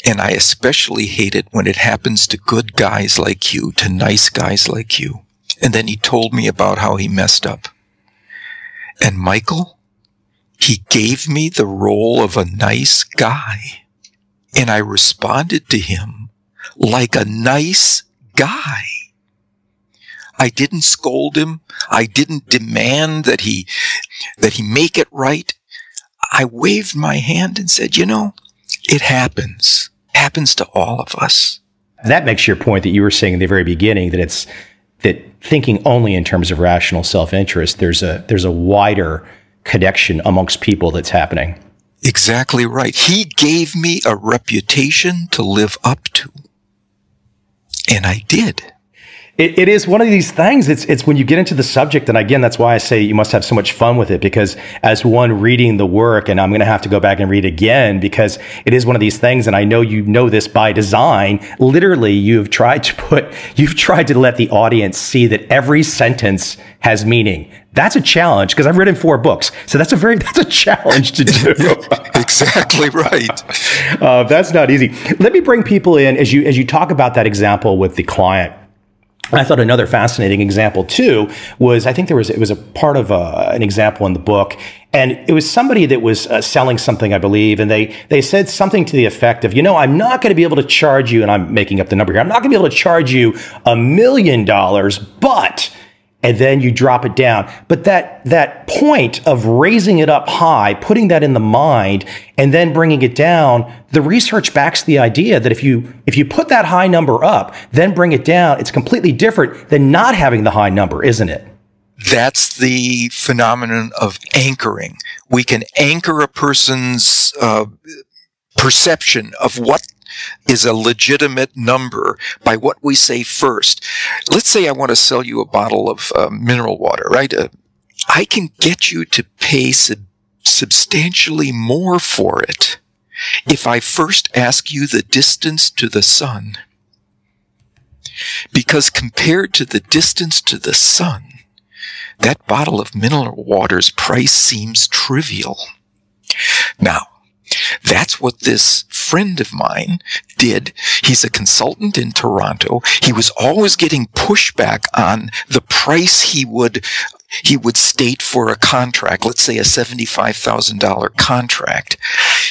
And I especially hate it when it happens to good guys like you, to nice guys like you." And then he told me about how he messed up. And Michael, he gave me the role of a nice guy. And I responded to him like a nice guy. I didn't scold him. I didn't demand that he make it right. I waved my hand and said, "You know, it happens. It happens to all of us." That makes your point that you were saying in the very beginning, that thinking only in terms of rational self-interest, there's a wider connection amongst people that's happening. Exactly right. He gave me a reputation to live up to. And I did. It is one of these things. It's when you get into the subject, and again, that's why I say you must have so much fun with it, because as one reading the work, and I'm going to have to go back and read again, because it is one of these things, and I know you know this by design. Literally, you've tried to let the audience see that every sentence has meaning. That's a challenge, because I've written 4 books, so that's a challenge to do. Exactly right. That's not easy. Let me bring people in as you talk about that example with the client. I thought another fascinating example too was, I think it was a part of an example in the book, and it was somebody that was selling something, I believe, and they said something to the effect of, "I'm not going to be able to charge you," and I'm making up the number here, "I'm not going to be able to charge you $1 million, but," and then you drop it down. But that point of raising it up high, putting that in the mind, and then bringing it down, the research backs the idea that if you put that high number up, then bring it down, it's completely different than not having the high number, isn't it? That's the phenomenon of anchoring. We can anchor a person's perception of what is a legitimate number by what we say first. Let's say I want to sell you a bottle of mineral water, right? I can get you to pay substantially more for it if I first ask you the distance to the sun. Because compared to the distance to the sun, that bottle of mineral water's price seems trivial. Now, that's what this friend of mine did. He's a consultant in Toronto. He was always getting pushback on the price he would state for a contract, let's say a $75,000 contract.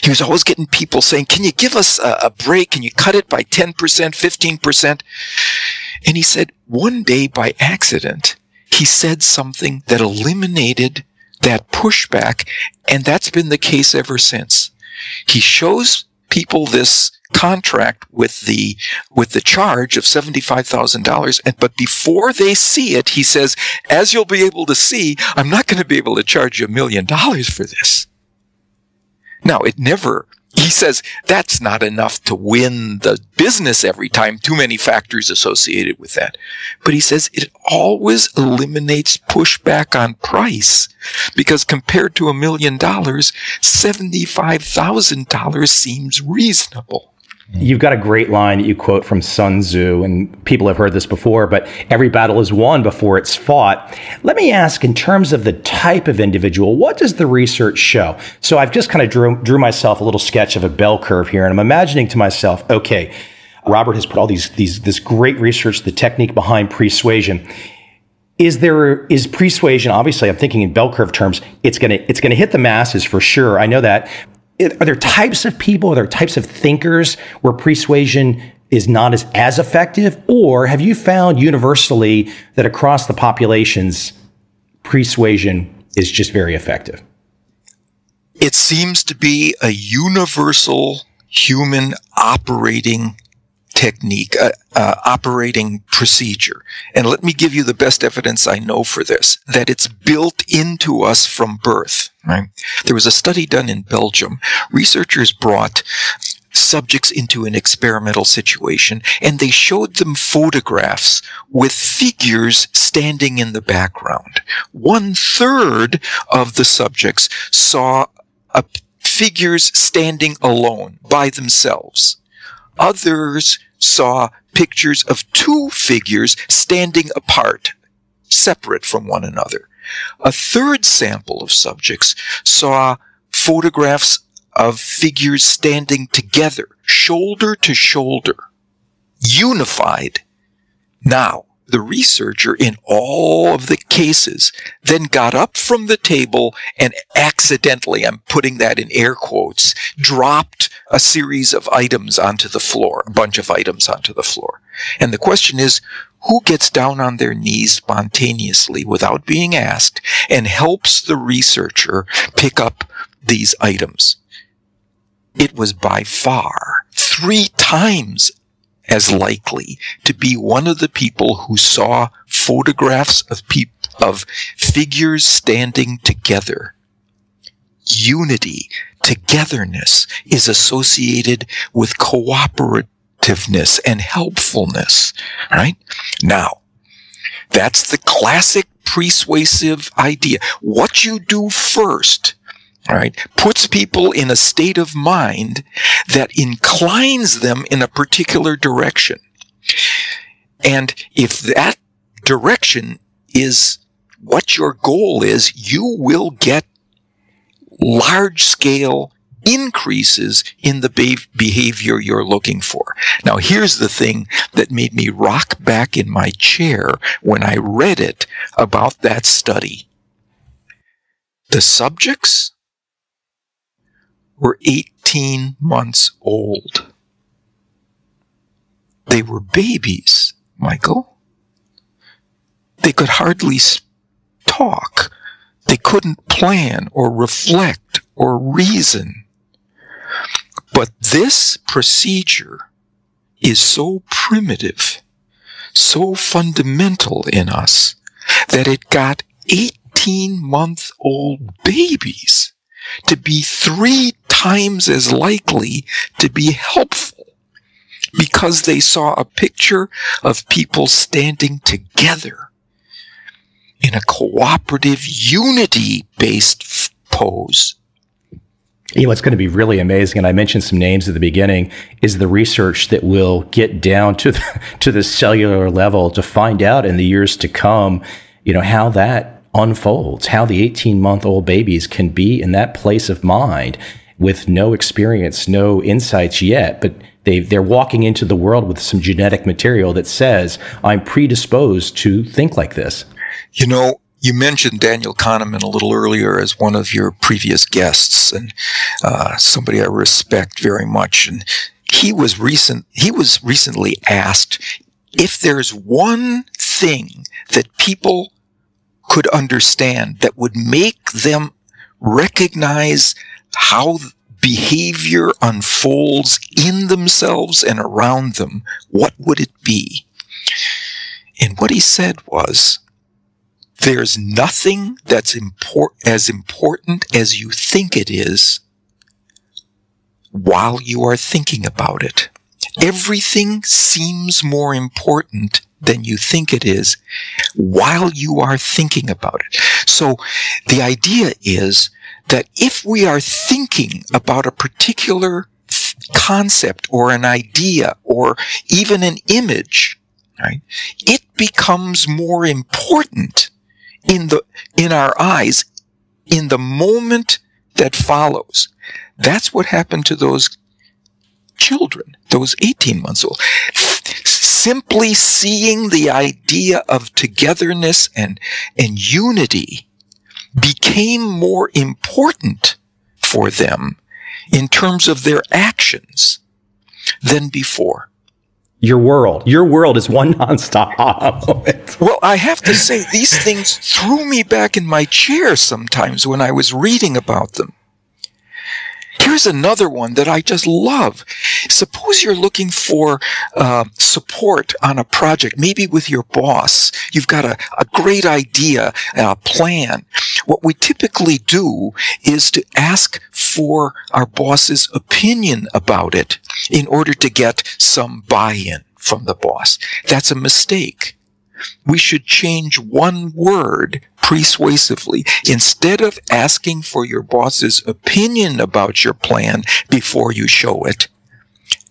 He was always getting people saying, can you give us a break? Can you cut it by 10%, 15%? And he said one day by accident, he said something that eliminated that pushback, and that's been the case ever since. He shows people this contract with the charge of $75,000, but before they see it, he says, as you'll be able to see, I'm not going to be able to charge you $1 million for this. Now, he says that's not enough to win the business every time, too many factors associated with that. But he says it always eliminates pushback on price, because compared to $1 million, $75,000 seems reasonable. You've got a great line that you quote from Sun Tzu, and people have heard this before, but every battle is won before it's fought. Let me ask, in terms of the type of individual, what does the research show? So I've just kind of drew myself a little sketch of a bell curve here, and I'm imagining to myself, okay, Robert has put all this great research, the technique behind persuasion. Is persuasion, obviously I'm thinking in bell curve terms, it's gonna hit the masses for sure, I know that. Are there types of people, are there types of thinkers where persuasion is not as effective? Or have you found universally that across the populations, persuasion is just very effective? It seems to be a universal human operating technique, operating procedure. And let me give you the best evidence I know for this, that it's built into us from birth. Right? There was a study done in Belgium. Researchers brought subjects into an experimental situation, and they showed them photographs with figures standing in the background. 1/3 of the subjects saw figures standing alone by themselves. Others saw pictures of 2 figures standing apart, separate from one another. A 3rd sample of subjects saw photographs of figures standing together, shoulder to shoulder, unified. Now, the researcher in all of the cases then got up from the table and accidentally, I'm putting that in air quotes, dropped a series of items onto the floor, a bunch of items onto the floor. And the question is, who gets down on their knees spontaneously without being asked and helps the researcher pick up these items? It was by far 3 times as likely to be one of the people who saw photographs of figures standing together. Unity, togetherness is associated with cooperativeness and helpfulness, right? Now, that's the classic persuasive idea. What you do first, right, puts people in a state of mind that inclines them in a particular direction. And if that direction is what your goal is, you will get large-scale increases in the behavior you're looking for. Now, here's the thing that made me rock back in my chair when I read it about that study. The subjects were 18 months old. They were babies, Michael. They could hardly talk. They couldn't plan or reflect or reason. But this procedure is so primitive, so fundamental in us, that it got 18-month-old babies to be 3 times as likely to be helpful because they saw a picture of people standing together in a cooperative, unity-based pose. You know, what's going to be really amazing, and I mentioned some names at the beginning, is the research that will get down to the cellular level to find out in the years to come, you know, how that unfolds, how the 18-month-old babies can be in that place of mind with no experience, no insights yet, but they're walking into the world with some genetic material that says, I'm predisposed to think like this. You know, you mentioned Daniel Kahneman a little earlier as one of your previous guests, and somebody I respect very much. And he was recently asked if there's one thing that people could understand that would make them recognize how behavior unfolds in themselves and around them, what would it be? And what he said was, there's nothing that's as important as you think it is while you are thinking about it. Everything seems more important than you think it is while you are thinking about it. So the idea is that if we are thinking about a particular concept or an idea or even an image, right, it becomes more important in our eyes in the moment that follows. That's what happened to those children, those 18 months old. Simply seeing the idea of togetherness and unity became more important for them in terms of their actions than before. Your world is one nonstop moment. Well, I have to say, these things threw me back in my chair sometimes when I was reading about them. Here's another one that I just love. Suppose you're looking for support on a project, maybe with your boss. You've got a great idea, a plan. What we typically do is to ask for our boss's opinion about it in order to get some buy-in from the boss. That's a mistake. We should change one word persuasively. Instead of asking for your boss's opinion about your plan before you show it,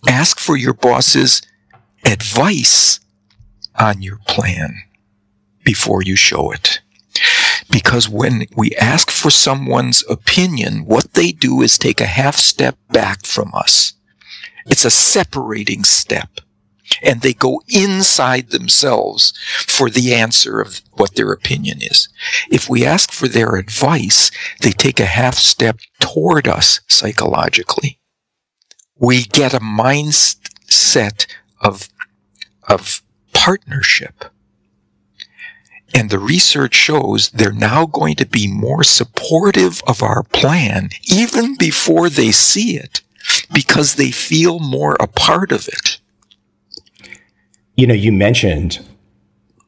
ask for your boss's advice on your plan before you show it. Because when we ask for someone's opinion, what they do is take a half step back from us. It's a separating step. And they go inside themselves for the answer of what their opinion is. If we ask for their advice, they take a half step toward us psychologically. We get a mindset of partnership. And the research shows they're now going to be more supportive of our plan even before they see it, because they feel more a part of it. You know, you mentioned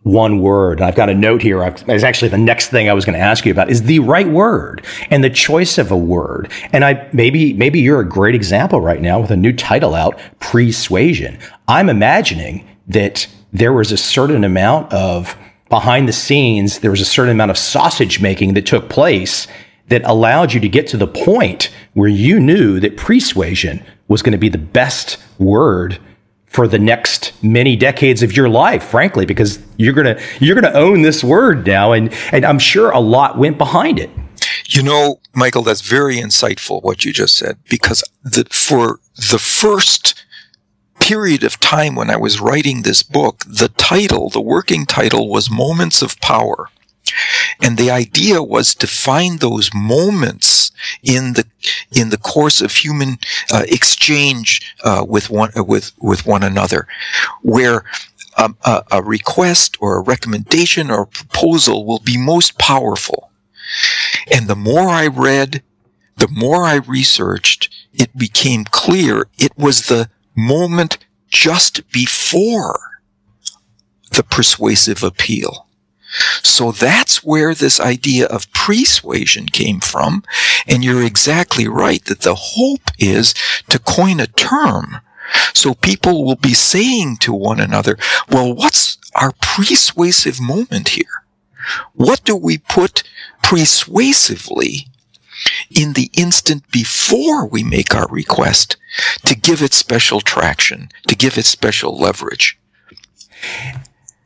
one word. I've got a note here. It's actually the next thing I was going to ask you about is the right word and the choice of a word. And maybe you're a great example right now with a new title out, Persuasion. I'm imagining that there was a certain amount of behind the scenes, there was a certain amount of sausage making that took place that allowed you to get to the point where you knew that persuasion was going to be the best word for the next many decades of your life, frankly, because you're gonna own this word now, and I'm sure a lot went behind it. You know, Michael, that's very insightful what you just said, because for the first period of time when I was writing this book, the working title was Moments of Power. And the idea was to find those moments in the course of human exchange with one another, where a request or a recommendation or a proposal will be most powerful. And the more I read, the more I researched, it became clear it was the moment just before the persuasive appeal. So that's where this idea of persuasion came from. And you're exactly right that the hope is to coin a term. So people will be saying to one another, well, what's our persuasive moment here? What do we put persuasively in the instant before we make our request to give it special traction, to give it special leverage?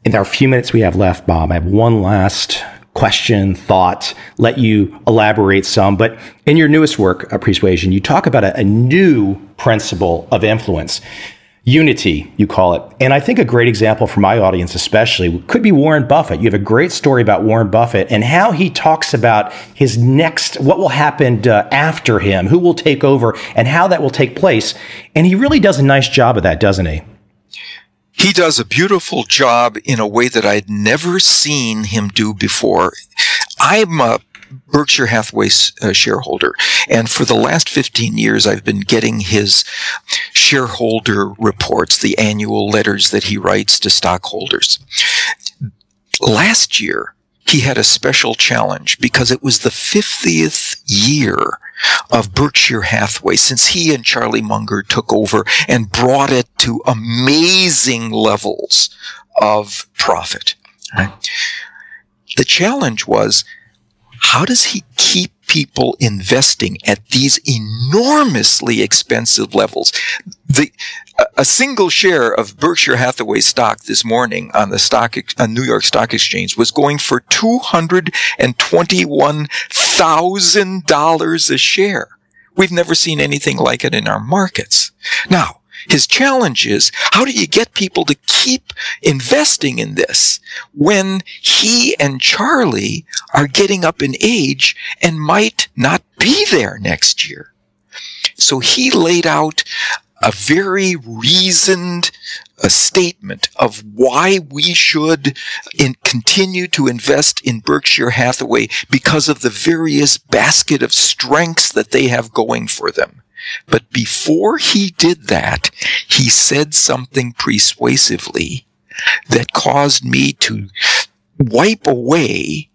In our few minutes we have left, Bob, I have one last question, thought, let you elaborate some. But in your newest work, Persuasion, you talk about a new principle of influence. Unity, you call it. And I think a great example for my audience especially could be Warren Buffett. You have a great story about Warren Buffett and how he talks about his next, what will happen after him, who will take over, and how that will take place. And he really does a nice job of that, doesn't he? He does a beautiful job in a way that I'd never seen him do before. I'm a Berkshire Hathaway shareholder, and for the last 15 years I've been getting his shareholder reports, the annual letters that he writes to stockholders. Last year he had a special challenge because it was the 50th year of Berkshire Hathaway since he and Charlie Munger took over and brought it to amazing levels of profit. Right? The challenge was, how does he keep people investing at these enormously expensive levels? A single share of Berkshire Hathaway stock this morning on the New York Stock Exchange was going for $221,000 a share. We've never seen anything like it in our markets. Now, his challenge is, how do you get people to keep investing in this when he and Charlie are getting up in age and might not be there next year? So he laid out a very reasoned statement of why we should continue to invest in Berkshire Hathaway because of the various basket of strengths that they have going for them. But before he did that, he said something persuasively that caused me to wipe away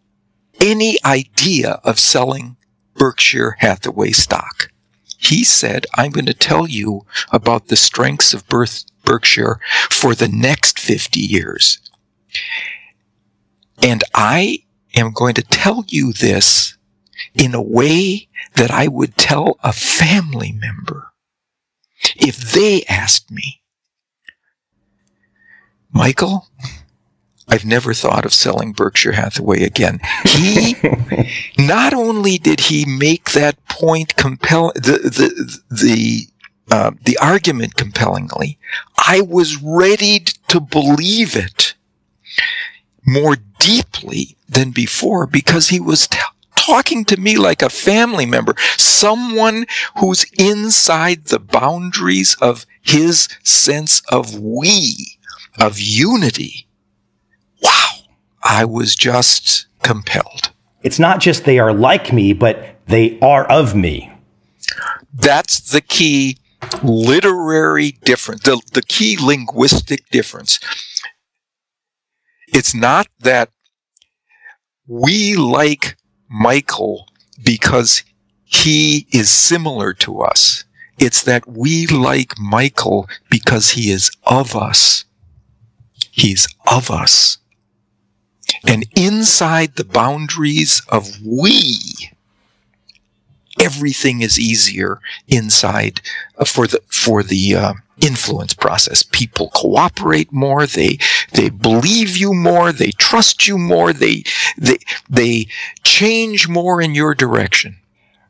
any idea of selling Berkshire Hathaway stock. He said, I'm going to tell you about the strengths of Berkshire for the next 50 years. And I am going to tell you this in a way that I would tell a family member if they asked me, Michael, I've never thought of selling Berkshire Hathaway again. He, not only did he make that point the argument compellingly, I was ready to believe it more deeply than before because he was talking to me like a family member, someone who's inside the boundaries of his sense of we, of unity. Wow, I was just compelled. It's not just they are like me, but they are of me. That's the key literary difference, the key linguistic difference. It's not that we like Michael because he is similar to us. It's that we like Michael because he is of us. He's of us. And inside the boundaries of we, everything is easier inside for the influence process. People cooperate more. They believe you more. They trust you more. They change more in your direction.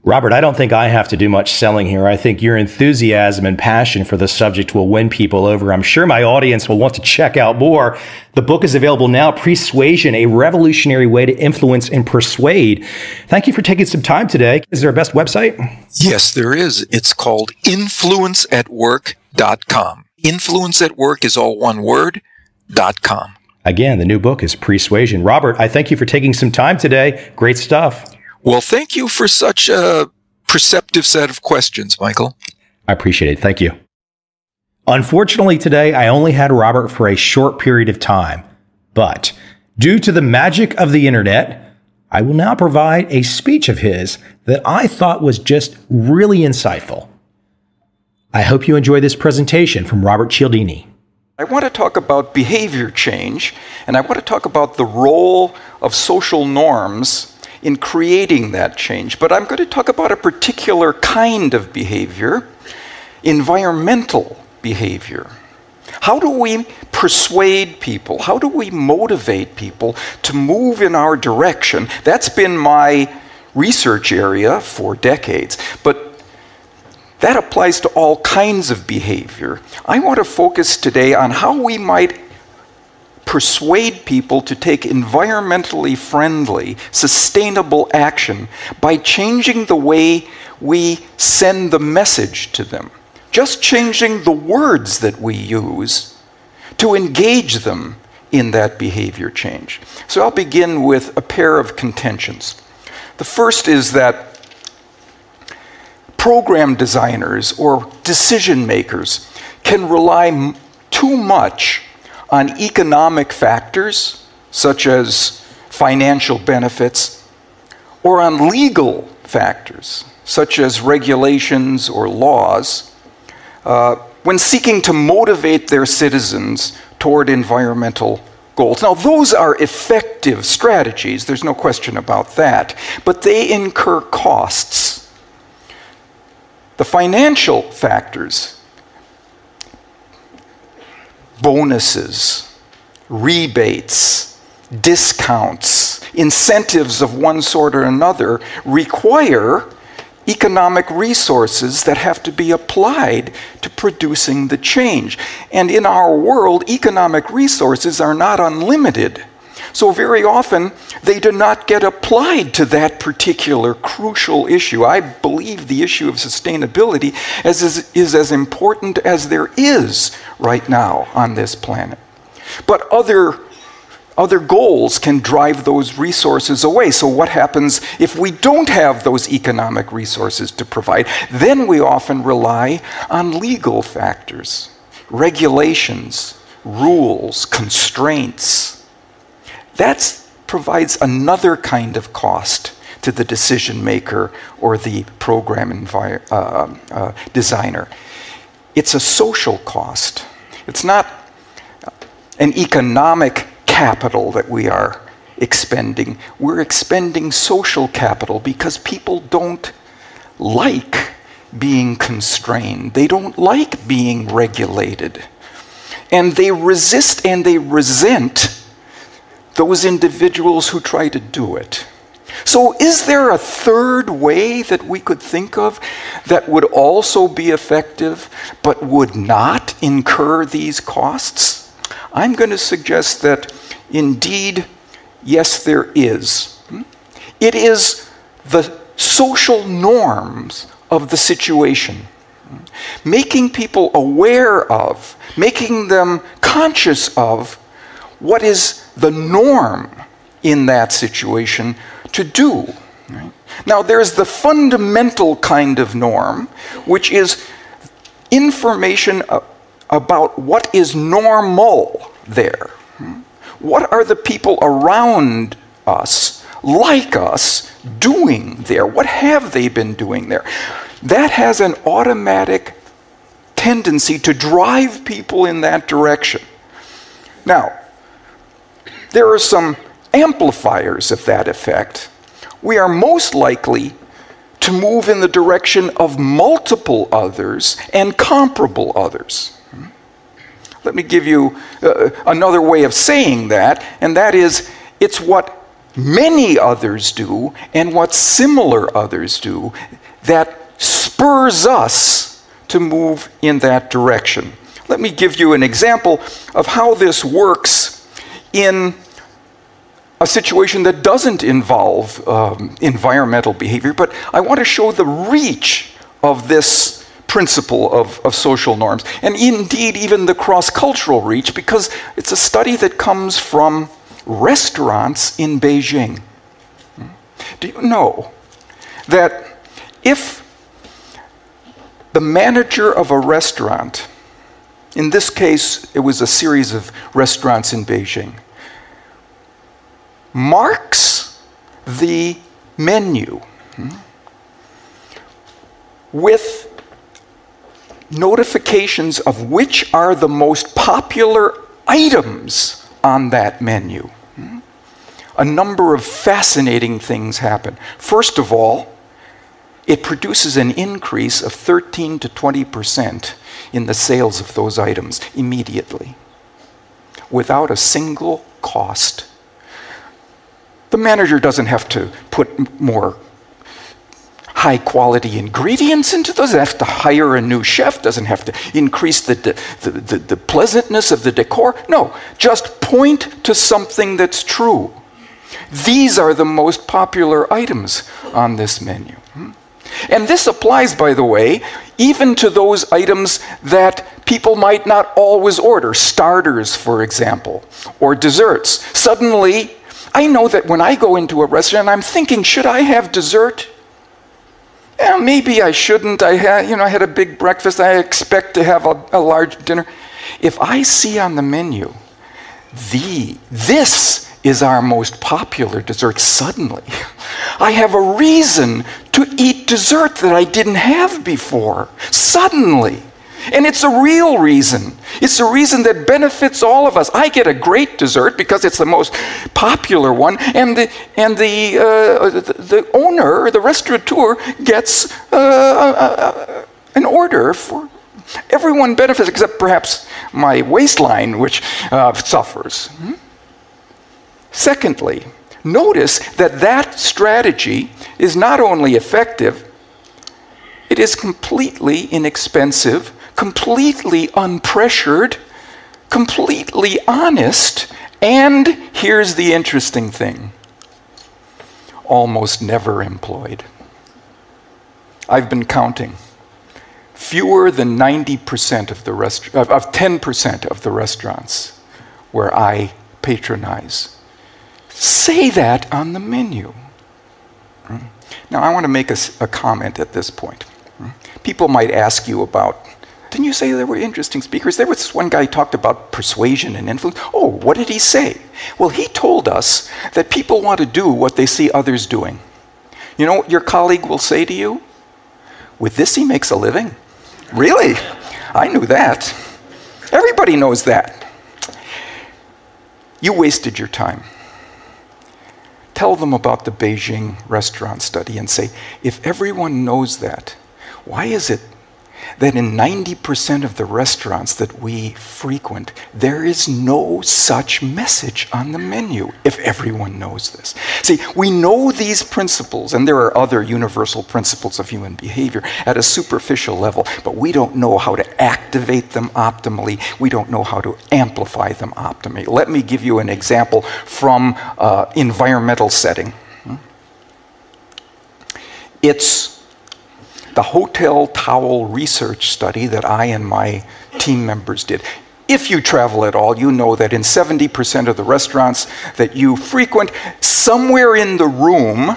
Robert, I don't think I have to do much selling here. I think your enthusiasm and passion for the subject will win people over. I'm sure my audience will want to check out more. The book is available now, Persuasion, A Revolutionary Way to Influence and Persuade. Thank you for taking some time today. Is there a best website? Yes, there is. It's called influenceatwork.com. Influence at Work is all one word, .com. Again, the new book is Persuasion. Robert, I thank you for taking some time today. Great stuff. Well, thank you for such a perceptive set of questions, Michael. I appreciate it. Thank you. Unfortunately, today, I only had Robert for a short period of time. But due to the magic of the internet, I will now provide a speech of his that I thought was just really insightful. I hope you enjoy this presentation from Robert Cialdini. I want to talk about behavior change, and I want to talk about the role of social norms in creating that change. But I'm going to talk about a particular kind of behavior, environmental behavior. How do we persuade people? How do we motivate people to move in our direction? That's been my research area for decades, but that applies to all kinds of behavior. I want to focus today on how we might persuade people to take environmentally friendly, sustainable action by changing the way we send the message to them. Just changing the words that we use to engage them in that behavior change. So I'll begin with a pair of contentions. The first is that program designers or decision makers can rely too much on economic factors, such as financial benefits, or on legal factors, such as regulations or laws, when seeking to motivate their citizens toward environmental goals. Now, those are effective strategies, there's no question about that, but they incur costs. The financial factors, bonuses, rebates, discounts, incentives of one sort or another require economic resources that have to be applied to producing the change. And in our world, economic resources are not unlimited. So very often, they do not get applied to that particular crucial issue. I believe the issue of sustainability is as important as there is right now on this planet. But other goals can drive those resources away. So what happens if we don't have those economic resources to provide? Then we often rely on legal factors, regulations, rules, constraints. That provides another kind of cost to the decision maker or the program designer. It's a social cost. It's not an economic capital that we are expending. We're expending social capital because people don't like being constrained. They don't like being regulated. And they resist and they resent those individuals who try to do it. So is there a third way that we could think of that would also be effective but would not incur these costs? I'm going to suggest that indeed, yes, there is. It is the social norms of the situation. Making people aware of, making them conscious of what is the norm in that situation to do. Right? Now, there's the fundamental kind of norm, which is information about what is normal there. What are the people around us, like us, doing there? What have they been doing there? That has an automatic tendency to drive people in that direction. Now, there are some amplifiers of that effect. We are most likely to move in the direction of multiple others and comparable others. Let me give you another way of saying that, and that is, it's what many others do and what similar others do that spurs us to move in that direction. Let me give you an example of how this works in a situation that doesn't involve environmental behavior, but I want to show the reach of this principle of social norms, and indeed even the cross-cultural reach, because it's a study that comes from restaurants in Beijing. Do you know that if the manager of a restaurant, in this case it was a series of restaurants in Beijing, marks the menu with notifications of which are the most popular items on that menu, a number of fascinating things happen. First of all, it produces an increase of 13 to 20% in the sales of those items immediately. without a single cost. The manager doesn't have to put more high-quality ingredients into those, doesn't have to hire a new chef, doesn't have to increase the pleasantness of the decor. No, just point to something that's true. These are the most popular items on this menu. And this applies, by the way, even to those items that people might not always order, starters, for example, or desserts. Suddenly, I know that when I go into a restaurant, I'm thinking, should I have dessert? Yeah, maybe I shouldn't. I had a big breakfast. I expect to have a large dinner. If I see on the menu, this is our most popular dessert, suddenly I have a reason to eat dessert that I didn't have before. Suddenly. And it's a real reason. It's a reason that benefits all of us. I get a great dessert because it's the most popular one, and the owner, the restaurateur, gets an order for everyone benefits, except perhaps my waistline, which suffers. Secondly, notice that that strategy is not only effective, it is completely inexpensive, completely unpressured, completely honest, and here's the interesting thing, almost never employed. I've been counting. Fewer than 90% of 10% of the restaurants where I patronize say that on the menu. Now, I want to make a comment at this point. People might ask you about, didn't you say there were interesting speakers? There was this one guy who talked about persuasion and influence. Oh, what did he say? Well, he told us that people want to do what they see others doing. You know what your colleague will say to you? With this, he makes a living. Really? I knew that. Everybody knows that. You wasted your time. Tell them about the Beijing restaurant study and say, if everyone knows that, why is it that in 90% of the restaurants that we frequent, there is no such message on the menu, if everyone knows this? See, we know these principles, and there are other universal principles of human behavior at a superficial level, but we don't know how to activate them optimally. We don't know how to amplify them optimally. Let me give you an example from environmental setting. It's the hotel towel research study that I and my team members did. If you travel at all, you know that in 70% of the restaurants that you frequent, somewhere in the room,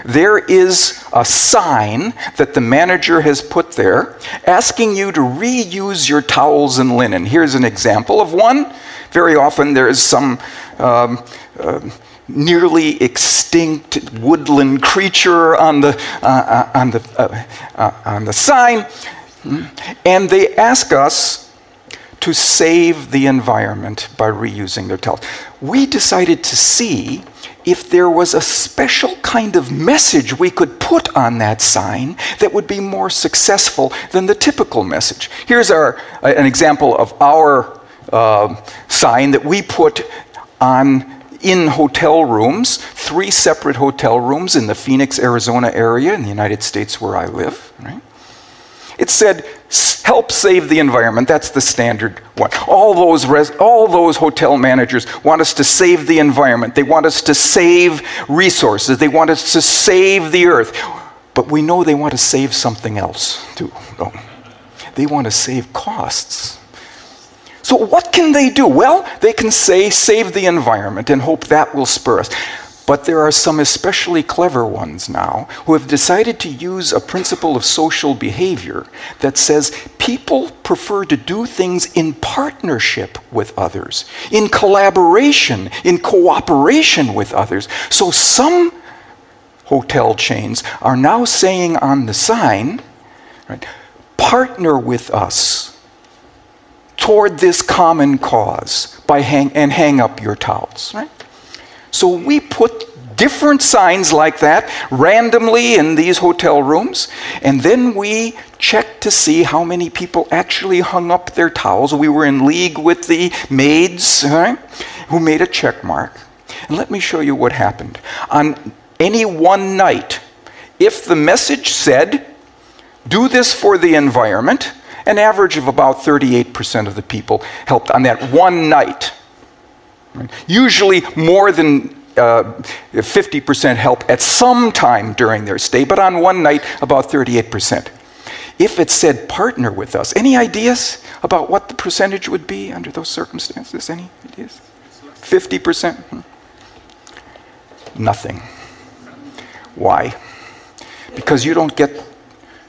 there is a sign that the manager has put there asking you to reuse your towels and linen. Here's an example of one. Very often there is some nearly extinct woodland creature on the sign, and they ask us to save the environment by reusing their towels. We decided to see if there was a special kind of message we could put on that sign that would be more successful than the typical message. Here's an example of our sign that we put on in hotel rooms, 3 separate hotel rooms in the Phoenix, Arizona area in the United States where I live. Right? It said, help save the environment. That's the standard one. All those hotel managers want us to save the environment. They want us to save resources. They want us to save the earth. But we know they want to save something else too. No. They want to save costs. So what can they do? Well, they can say, save the environment and hope that will spur us. But there are some especially clever ones now who have decided to use a principle of social behavior that says people prefer to do things in partnership with others, in collaboration, in cooperation with others. So some hotel chains are now saying on the sign, right, partner with us toward this common cause by hang up your towels, right? So we put different signs like that randomly in these hotel rooms. And then we checked to see how many people actually hung up their towels. We were in league with the maids who made a check mark. And let me show you what happened. On any one night, if the message said, do this for the environment, an average of about 38% of the people helped on that one night. Right? Usually more than 50% help at some time during their stay, but on one night, about 38%. If it said partner with us, any ideas about what the percentage would be under those circumstances? Any ideas? 50%? Nothing. Why? Because you don't get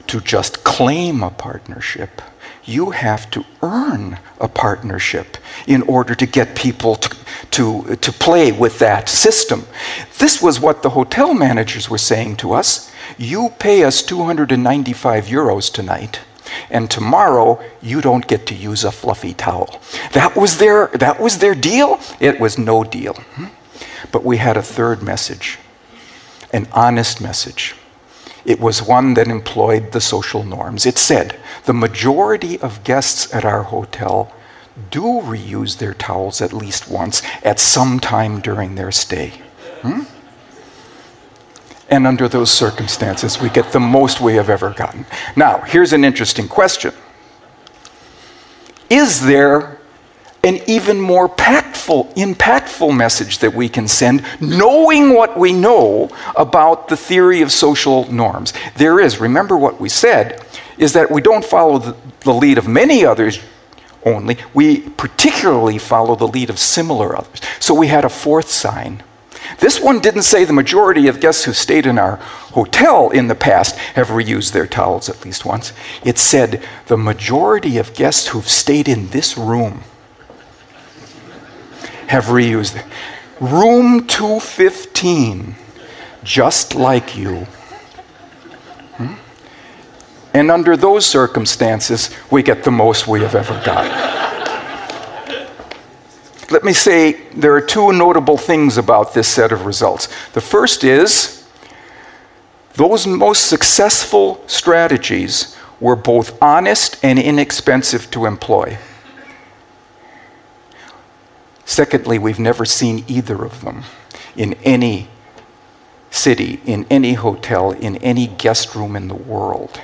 to just claim a partnership. You have to earn a partnership in order to get people to play with that system. This was what the hotel managers were saying to us. You pay us 295 euros tonight, and tomorrow you don't get to use a fluffy towel. That was their deal? It was no deal. But we had a third message, an honest message. It was one that employed the social norms. It said, the majority of guests at our hotel do reuse their towels at least once at some time during their stay. And under those circumstances, we get the most we have ever gotten. Now, here's an interesting question. Is there an even more impactful message that we can send, knowing what we know about the theory of social norms? There is. Remember what we said, is that we don't follow the lead of many others only. We particularly follow the lead of similar others. So we had a fourth sign. This one didn't say the majority of guests who stayed in our hotel in the past have reused their towels at least once. It said the majority of guests who've stayed in this room have reused it. Room 215, just like you. And under those circumstances, we get the most we have ever got. Let me say there are two notable things about this set of results. The first is those most successful strategies were both honest and inexpensive to employ. Secondly, we've never seen either of them in any city, in any hotel, in any guest room in the world.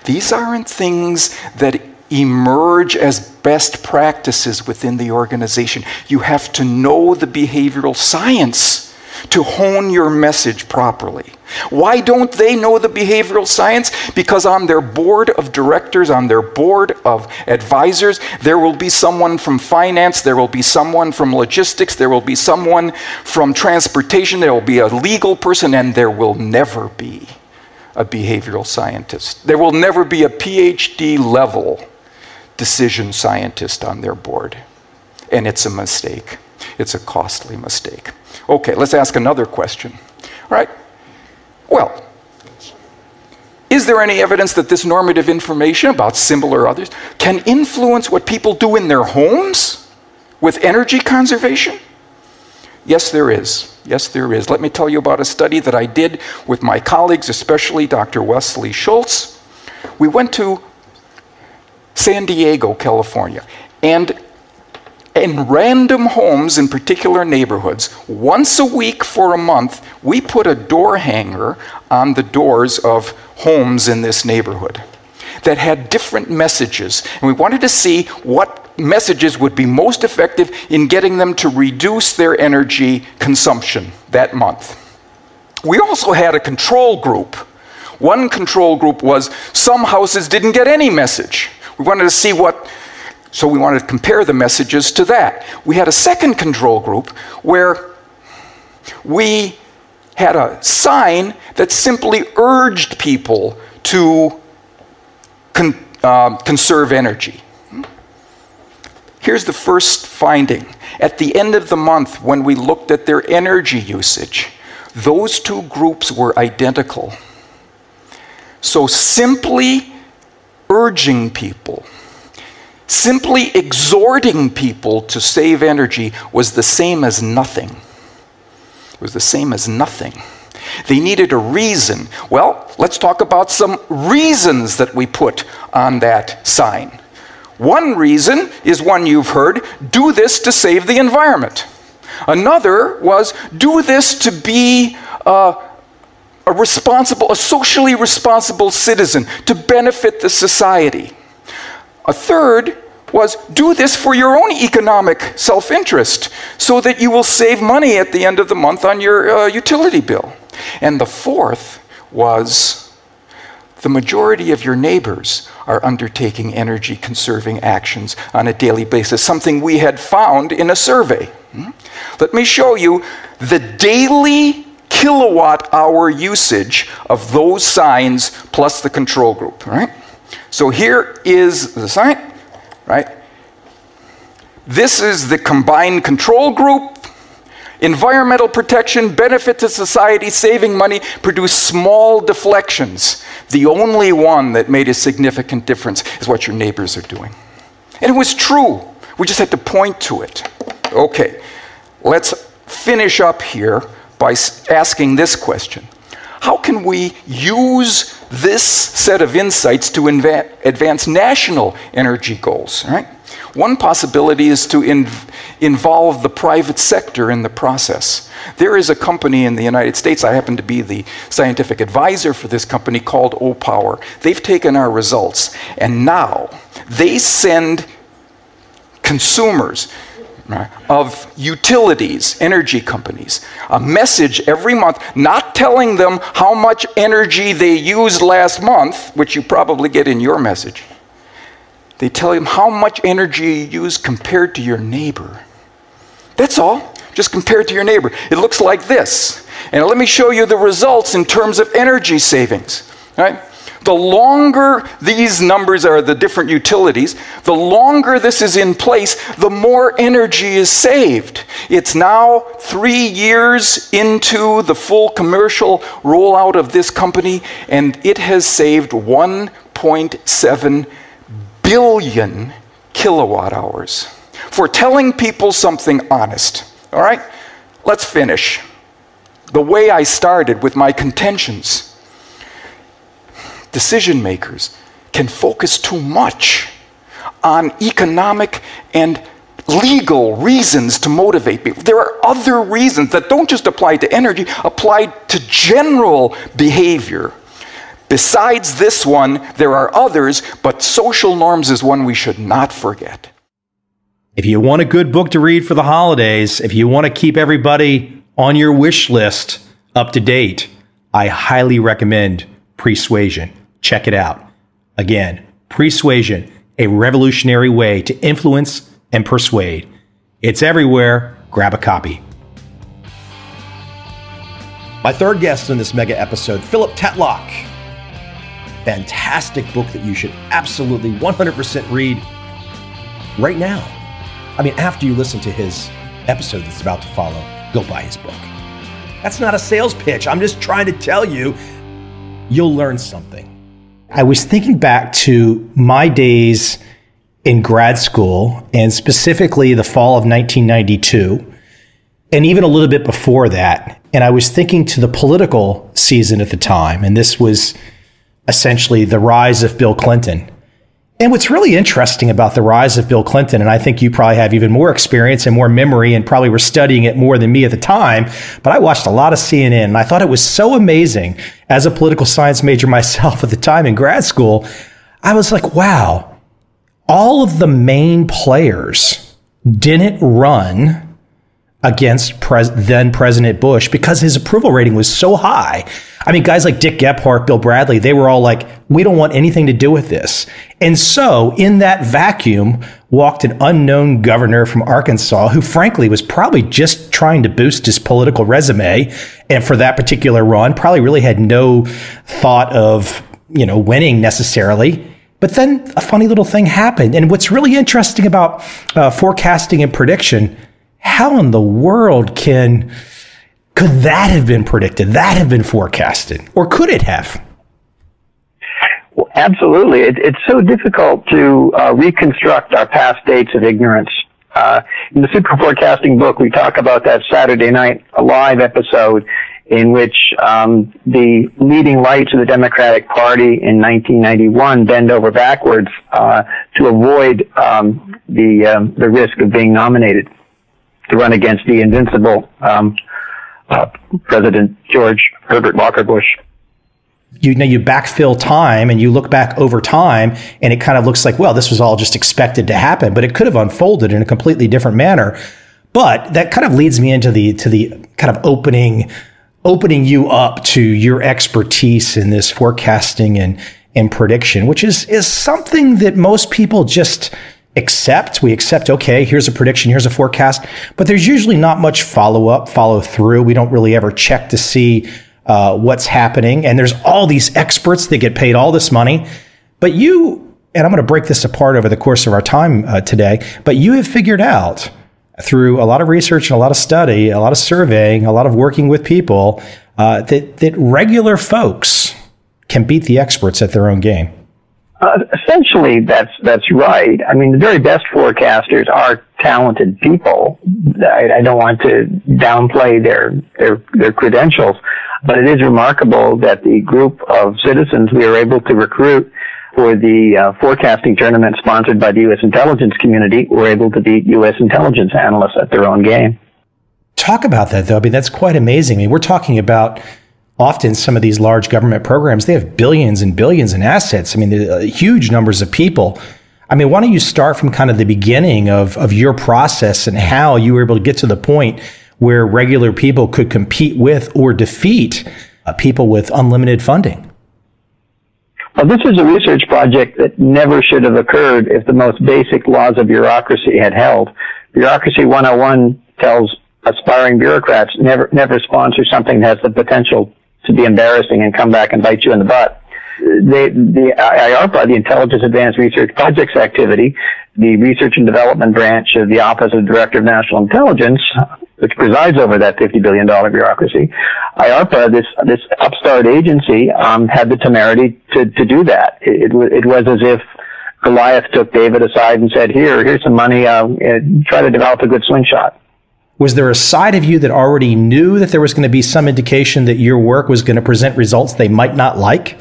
These aren't things that emerge as best practices within the organization. You have to know the behavioral science to hone your message properly. Why don't they know the behavioral science? Because on their board of directors, on their board of advisors, there will be someone from finance, there will be someone from logistics, there will be someone from transportation, there will be a legal person, and there will never be a behavioral scientist. There will never be a PhD level decision scientist on their board. And it's a mistake. It's a costly mistake. Okay, let's ask another question. All right. Well, is there any evidence that this normative information about similar others can influence what people do in their homes with energy conservation? Yes, there is. Yes, there is. Let me tell you about a study that I did with my colleagues, especially Dr. Wesley Schultz. We went to San Diego, California, and in random homes in particular neighborhoods, once a week for a month, we put a door hanger on the doors of homes in this neighborhood that had different messages. And we wanted to see what messages would be most effective in getting them to reduce their energy consumption that month. We also had a control group. One control group was some houses didn't get any message. We wanted to see so we wanted to compare the messages to that. We had a second control group where we had a sign that simply urged people to conserve energy. Here's the first finding. At the end of the month, when we looked at their energy usage, those two groups were identical. So simply urging people, simply exhorting people to save energy was the same as nothing. was the same as nothing. They needed a reason. Well, let's talk about some reasons that we put on that sign. One reason is one you've heard: do this to save the environment. Another was, do this to be a socially responsible citizen, to benefit the society. A third was, do this for your own economic self-interest, so that you will save money at the end of the month on your utility bill. And the fourth was, the majority of your neighbors are undertaking energy-conserving actions on a daily basis, something we had found in a survey. Let me show you the daily kilowatt-hour usage of those signs plus the control group. Right? So here is the sign. Right? This is the combined control group. Environmental protection, benefit to society, saving money, produce small deflections. The only one that made a significant difference is what your neighbors are doing. And it was true. We just had to point to it. Okay, let's finish up here by asking this question. How can we use this set of insights to advance national energy goals? Right? One possibility is to involve the private sector in the process. There is a company in the United States, I happen to be the scientific advisor for this company, called O-Power. They've taken our results, and now they send consumers of utilities, energy companies, a message every month, not telling them how much energy they used last month, which you probably get in your message. They tell them how much energy you use compared to your neighbor. That's all, just compared to your neighbor. It looks like this. And let me show you the results in terms of energy savings. Right? The longer these numbers are, the different utilities, the longer this is in place, the more energy is saved. It's now 3 years into the full commercial rollout of this company, and it has saved 1.7 billion kilowatt hours for telling people something honest. All right? Let's finish. The way I started with my contentions. Decision makers can focus too much on economic and legal reasons to motivate people. There are other reasons that don't just apply to energy, apply to general behavior. Besides this one, there are others, but social norms is one we should not forget. If you want a good book to read for the holidays, if you want to keep everybody on your wish list up to date, I highly recommend Persuasion. Check it out. Again, Persuasion, a revolutionary way to influence and persuade. It's everywhere. Grab a copy. My third guest in this mega episode, Philip Tetlock. Fantastic book that you should absolutely 100% read right now. I mean, after you listen to his episode that's about to follow, go buy his book. That's not a sales pitch. I'm just trying to tell you, you'll learn something. I was thinking back to my days in grad school, and specifically the fall of 1992, and even a little bit before that. And I was thinking to the political season at the time, and this was essentially the rise of Bill Clinton. And what's really interesting about the rise of Bill Clinton, and I think you probably have even more experience and more memory and probably were studying it more than me at the time, but I watched a lot of CNN and I thought it was so amazing as a political science major myself at the time in grad school. I was like, wow, all of the main players didn't run against then President Bush because his approval rating was so high. I mean, guys like Dick Gephardt, Bill Bradley, they were all like, we don't want anything to do with this. And so in that vacuum walked an unknown governor from Arkansas who frankly was probably just trying to boost his political resume. And for that particular run, probably really had no thought of, winning necessarily. But then a funny little thing happened. And what's really interesting about forecasting and prediction, how in the world could that have been predicted, that have been forecasted, or could it have? Well, absolutely. It's so difficult to reconstruct our past dates of ignorance. In the Super Forecasting book, we talk about that Saturday night live episode in which the leading lights of the Democratic Party in 1991 bend over backwards to avoid the risk of being nominated to run against the invincible President George Herbert Walker Bush. You backfill time and you look back over time and it kind of looks like, well, this was all just expected to happen, but it could have unfolded in a completely different manner. But that kind of leads me into the kind of opening you up to your expertise in this forecasting and prediction, which is something that most people just accept. We accept, okay, here's a prediction, here's a forecast, but there's usually not much follow through. We don't really ever check to see what's happening. And there's all these experts that get paid all this money. But you, and I'm going to break this apart over the course of our time today, but you have figured out through a lot of research and a lot of study, a lot of surveying, a lot of working with people, that regular folks can beat the experts at their own game. Essentially, that's right. I mean, the very best forecasters are talented people. I don't want to downplay their credentials, but it is remarkable that the group of citizens we were able to recruit for the forecasting tournament sponsored by the U.S. intelligence community were able to beat U.S. intelligence analysts at their own game. Talk about that, though. I mean, that's quite amazing. I mean, we're talking about often some of these large government programs, they have billions and billions in assets. I mean, huge numbers of people. I mean, why don't you start from kind of the beginning of your process and how you were able to get to the point where regular people could compete with or defeat people with unlimited funding? Well, this is a research project that never should have occurred if the most basic laws of bureaucracy had held. Bureaucracy 101 tells aspiring bureaucrats never sponsor something that has the potential to be embarrassing and come back and bite you in the butt. The IARPA, the Intelligence Advanced Research Projects Activity, the Research and Development Branch of the Office of the Director of National Intelligence, which presides over that $50 billion bureaucracy, IARPA, this upstart agency, had the temerity to do that. It was as if Goliath took David aside and said, here's some money, try to develop a good slingshot. Was there a side of you that already knew that there was going to be some indication that your work was going to present results they might not like?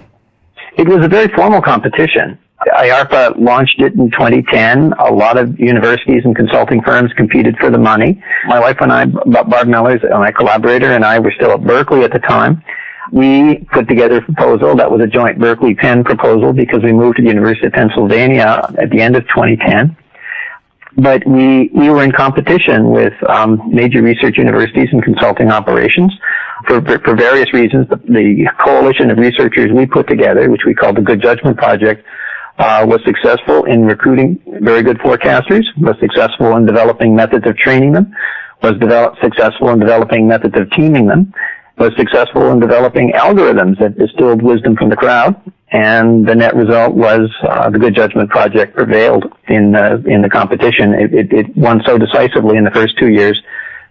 It was a very formal competition. IARPA launched it in 2010. A lot of universities and consulting firms competed for the money. My wife and I, Barb Mellers, my collaborator, and I were still at Berkeley at the time. We put together a proposal that was a joint Berkeley-Penn proposal because we moved to the University of Pennsylvania at the end of 2010. But we were in competition with major research universities and consulting operations for various reasons. The coalition of researchers we put together, which we called the Good Judgment Project, was successful in recruiting very good forecasters, was successful in developing methods of training them, was successful in developing methods of teaming them, was successful in developing algorithms that distilled wisdom from the crowd. And the net result was the Good Judgment Project prevailed in the competition. It won so decisively in the first 2 years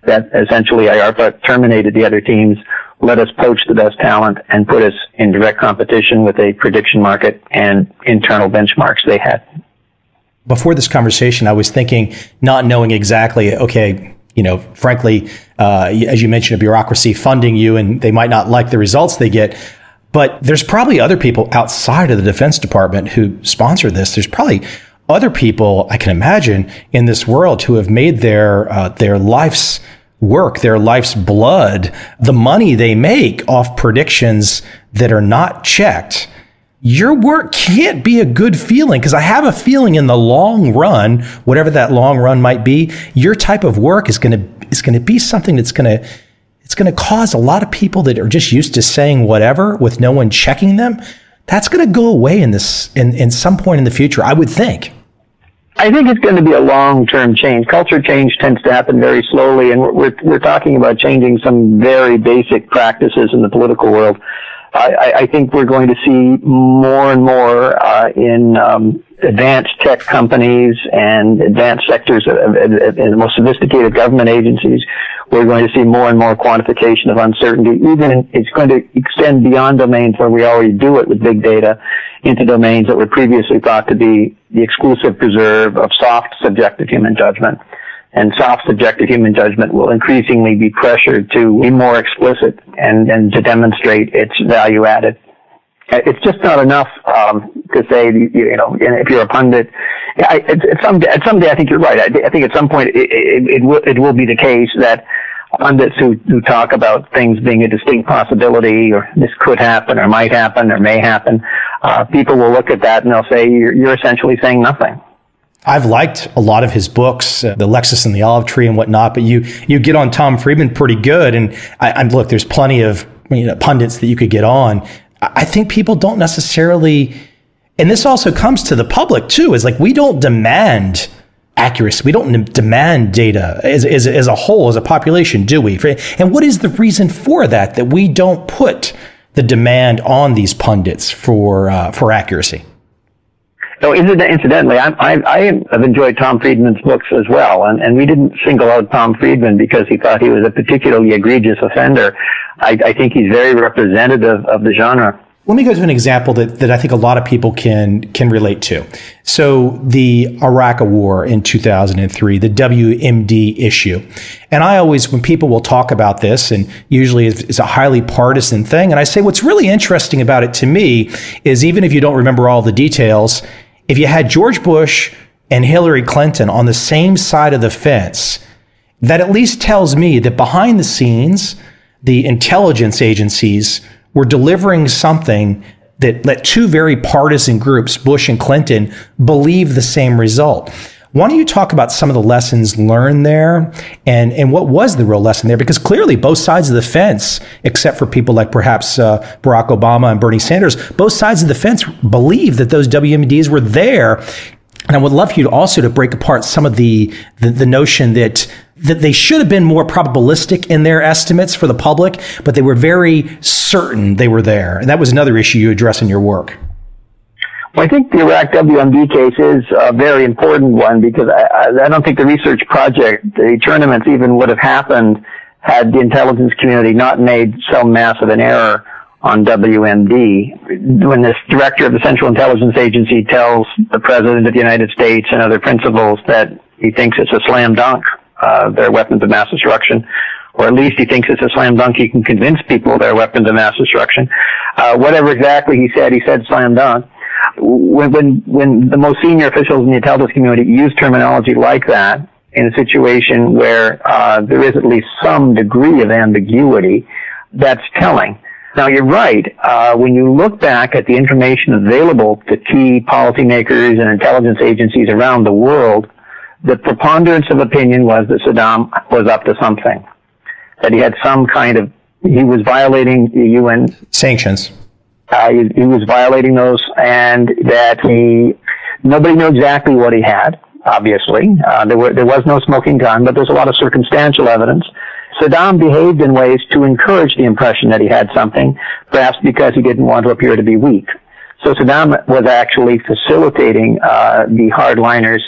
that essentially IARPA terminated the other teams, let us poach the best talent, and put us in direct competition with a prediction market and internal benchmarks they had. Before this conversation, I was thinking, not knowing exactly, okay, frankly, as you mentioned, a bureaucracy funding you and they might not like the results they get. But there's probably other people outside of the Defense Department who sponsor this. There's probably other people, I can imagine, in this world who have made their life's work, their life's blood, the money they make off predictions that are not checked. Your work can't be a good feeling, because I have a feeling in the long run, whatever that long run might be, your type of work is going to be something that's going to cause a lot of people that are just used to saying whatever with no one checking them. That's going to go away in some point in the future, I would think. I think it's going to be a long-term change. Culture change tends to happen very slowly, and we're talking about changing some very basic practices in the political world. I think we're going to see more and more in advanced tech companies and advanced sectors in the most sophisticated government agencies. We're going to see more and more quantification of uncertainty. It's going to extend beyond domains where we already do it with big data into domains that were previously thought to be the exclusive preserve of soft, subjective human judgment. and soft subjective human judgment will increasingly be pressured to be more explicit and to demonstrate its value added. It's just not enough to say, if you're a pundit. Someday, I think you're right. I think at some point it will be the case that pundits who talk about things being a distinct possibility, or this could happen, or might happen, or may happen, people will look at that and they'll say you're essentially saying nothing. I've liked a lot of his books, The Lexus and the Olive Tree and whatnot, but you get on Tom Friedman pretty good. And look, there's plenty of pundits that you could get on. I think people don't necessarily, and this also comes to the public too, is like we don't demand accuracy. We don't demand data as a whole, as a population, do we? And what is the reason for that we don't put the demand on these pundits for accuracy? So incidentally, I have enjoyed Tom Friedman's books as well, and we didn't single out Tom Friedman because he thought he was a particularly egregious offender. I think he's very representative of the genre. Let me go to an example that I think a lot of people can relate to. So the Iraq War in 2003, the WMD issue. And I always, when people will talk about this, and usually it's a highly partisan thing, and I say what's really interesting about it to me is, even if you don't remember all the details, if you had George Bush and Hillary Clinton on the same side of the fence, that at least tells me that behind the scenes, the intelligence agencies were delivering something that let two very partisan groups, Bush and Clinton, believe the same result. Why don't you talk about some of the lessons learned there and what was the real lesson there? Because clearly both sides of the fence, except for people like perhaps Barack Obama and Bernie Sanders, both sides of the fence believe that those WMDs were there. And I would love for you to also break apart some of the notion that they should have been more probabilistic in their estimates for the public, but they were very certain they were there. And that was another issue you address in your work. Well, I think the Iraq WMD case is a very important one because I don't think the research project, the tournaments even would have happened had the intelligence community not made so massive an error on WMD. When this director of the Central Intelligence Agency tells the President of the United States and other principals that he thinks it's a slam dunk, their weapons of mass destruction, or at least he thinks it's a slam dunk, he can convince people they're weapons of mass destruction. Whatever exactly he said slam dunk. When the most senior officials in the intelligence community use terminology like that in a situation where there is at least some degree of ambiguity, that's telling. Now, you're right. When you look back at the information available to key policymakers and intelligence agencies around the world, the preponderance of opinion was that Saddam was up to something, that he had some kind of, he was violating the UN sanctions. He was violating those, and that nobody knew exactly what he had, obviously. There was no smoking gun, but there's a lot of circumstantial evidence. Saddam behaved in ways to encourage the impression that he had something, perhaps because he didn't want to appear to be weak. So Saddam was actually facilitating the hardliners,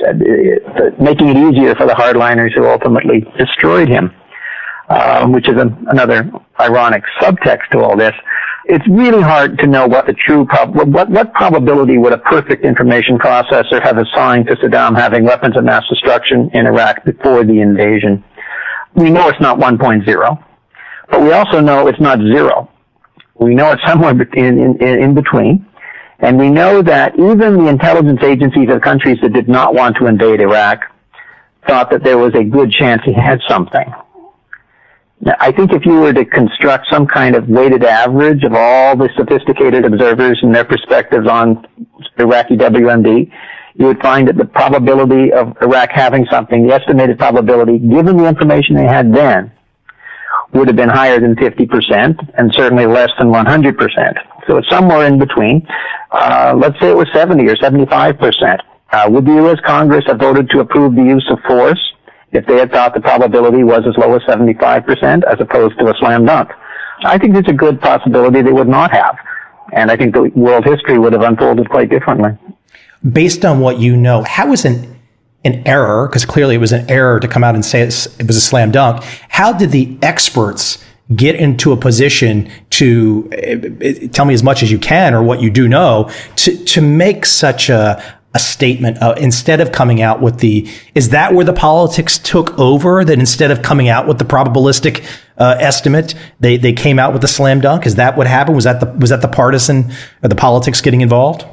making it easier for the hardliners who ultimately destroyed him, which is another ironic subtext to all this. It's really hard to know what the true what probability would a perfect information processor have assigned to Saddam having weapons of mass destruction in Iraq before the invasion. We know it's not 1.0, but we also know it's not 0. We know it's somewhere in between. And we know that even the intelligence agencies of countries that did not want to invade Iraq thought that there was a good chance he had something. Now, I think if you were to construct some kind of weighted average of all the sophisticated observers and their perspectives on Iraqi WMD, you would find that the probability of Iraq having something, the estimated probability, given the information they had then, would have been higher than 50% and certainly less than 100%. So it's somewhere in between. Let's say it was 70 or 75%. Would the U.S. Congress have voted to approve the use of force if they had thought the probability was as low as 75% as opposed to a slam dunk? I think there's a good possibility they would not have. And I think the world history would have unfolded quite differently. Based on what you know, how is an error, because clearly it was an error to come out and say it was a slam dunk, how did the experts get into a position to tell me as much as you can or what you do know to make such a a statement instead of coming out with is that where the politics took over? That instead of coming out with the probabilistic estimate, they came out with the slam dunk? Is that what happened? Was that the partisan or the politics getting involved?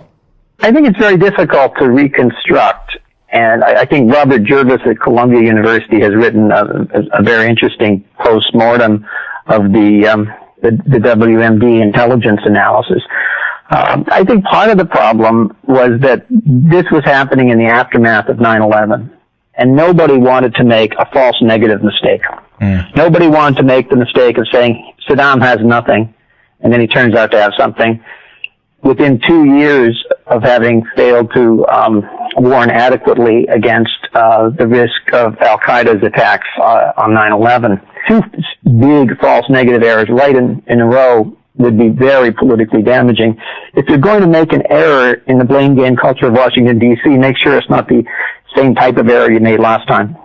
I think it's very difficult to reconstruct. And I think Robert Jervis at Columbia University has written a very interesting post-mortem of the WMD intelligence analysis. I think part of the problem was that this was happening in the aftermath of 9/11, and nobody wanted to make a false negative mistake. Nobody wanted to make the mistake of saying Saddam has nothing, and then he turns out to have something. Within 2 years of having failed to warn adequately against the risk of Al-Qaeda's attacks on 9/11, two big false negative errors right in a row would be very politically damaging. If you're going to make an error in the blame game culture of Washington, D.C., make sure it's not the same type of error you made last time.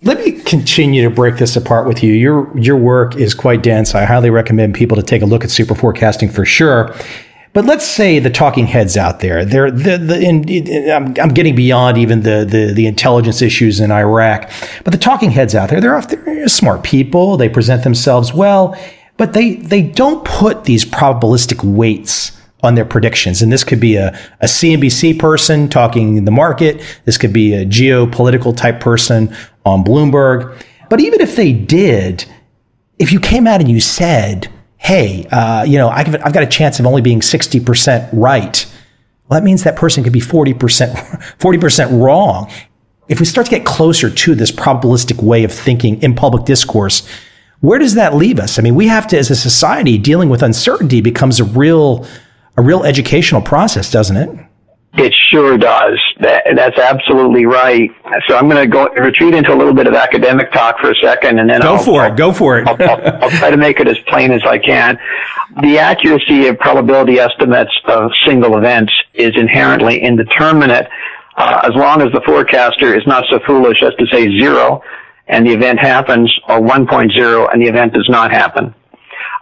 Let me continue to break this apart with you. Your work is quite dense. I highly recommend people to take a look at super forecasting for sure. But let's say the talking heads out there, I'm getting beyond even the intelligence issues in Iraq, but the talking heads out there, they're smart people. They present themselves well, but they don't put these probabilistic weights on their predictions. And this could be a CNBC person talking the market. This could be a geopolitical type person on Bloomberg. But even if they did, if you came out and you said, hey, I've got a chance of only being 60% right, well, that means that person could be 40% wrong. If we start to get closer to this probabilistic way of thinking in public discourse, where does that leave us? I mean, we have to, as a society, dealing with uncertainty becomes a real educational process, doesn't it? It sure does. That's absolutely right. So I'm going to retreat into a little bit of academic talk for a second, and then Go for it. I'll try to make it as plain as I can. The accuracy of probability estimates of single events is inherently indeterminate, as long as the forecaster is not so foolish as to say 0 and the event happens, or 1.0 and the event does not happen.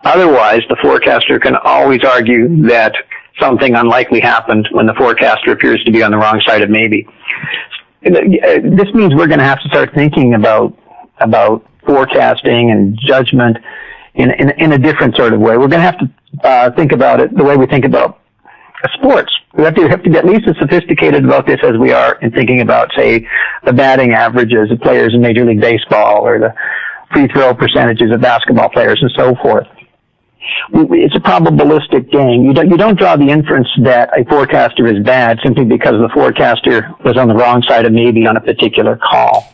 Otherwise, the forecaster can always argue that something unlikely happened when the forecaster appears to be on the wrong side of maybe. This means we're going to have to start thinking about forecasting and judgment in a different sort of way. We're going to have to think about it the way we think about sports. We have to get at least as sophisticated about this as we are in thinking about, say, the batting averages of players in Major League Baseball or the free throw percentages of basketball players and so forth. It's a probabilistic game. You don't draw the inference that a forecaster is bad simply because the forecaster was on the wrong side of maybe on a particular call.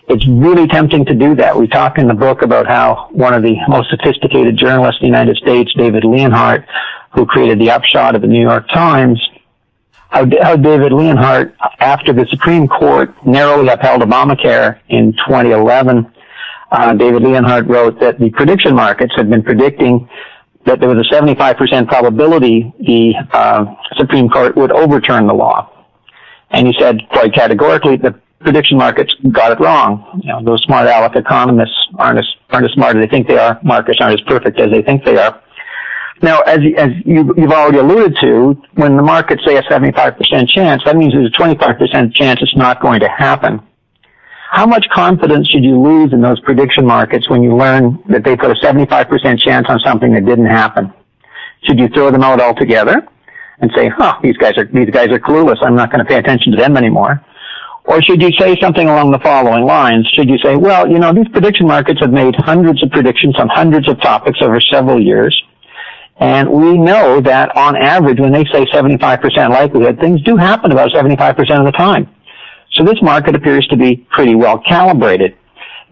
It's really tempting to do that. We talk in the book about how one of the most sophisticated journalists in the United States, David Leonhardt, who created the upshot of the New York Times, how David Leonhardt, after the Supreme Court narrowly upheld Obamacare in 2011, David Leonhardt wrote that the prediction markets had been predicting that there was a 75% probability the Supreme Court would overturn the law. And he said quite categorically the prediction markets got it wrong. You know, those smart aleck economists aren't as smart as they think they are. Markets aren't as perfect as they think they are. Now, as you've already alluded to, when the markets say a 75% chance, that means there's a 25% chance it's not going to happen. How much confidence should you lose in those prediction markets when you learn that they put a 75% chance on something that didn't happen? Should you throw them out altogether and say, these guys are clueless, I'm not going to pay attention to them anymore? Or should you say something along the following lines? Should you say, well, these prediction markets have made hundreds of predictions on hundreds of topics over several years, and we know that on average, when they say 75% likelihood, things do happen about 75% of the time. So this market appears to be pretty well calibrated.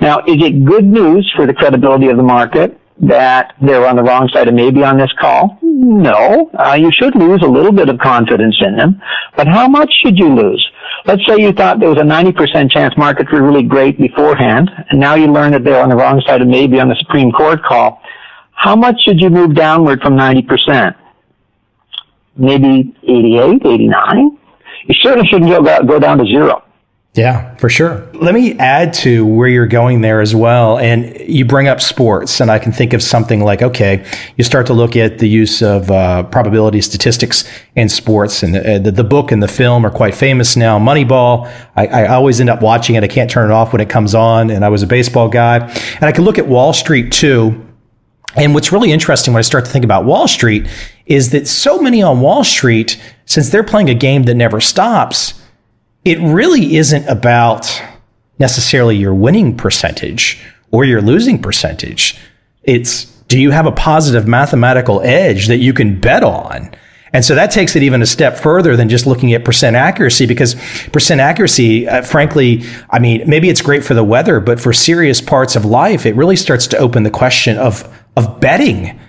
Now, is it good news for the credibility of the market that they're on the wrong side of maybe on this call? No. You should lose a little bit of confidence in them, but how much should you lose? Let's say you thought there was a 90% chance markets were really great beforehand, and now you learn that they're on the wrong side of maybe on the Supreme Court call. How much should you move downward from 90%? Maybe 88, 89? You certainly shouldn't go down to 0. Yeah, for sure. Let me add to where you're going there as well. And you bring up sports, and I can think of something like, okay, you start to look at the use of probability statistics in sports, and the book and the film are quite famous now. Moneyball, I always end up watching it. I can't turn it off when it comes on, and I was a baseball guy. And I can look at Wall Street too. And what's really interesting when I start to think about Wall Street is that so many on Wall Street, since they're playing a game that never stops, it really isn't about necessarily your winning percentage or your losing percentage. It's, do you have a positive mathematical edge that you can bet on? And so that takes it even a step further than just looking at percent accuracy, because percent accuracy, frankly, I mean, maybe it's great for the weather, but for serious parts of life, it really starts to open the question of betting.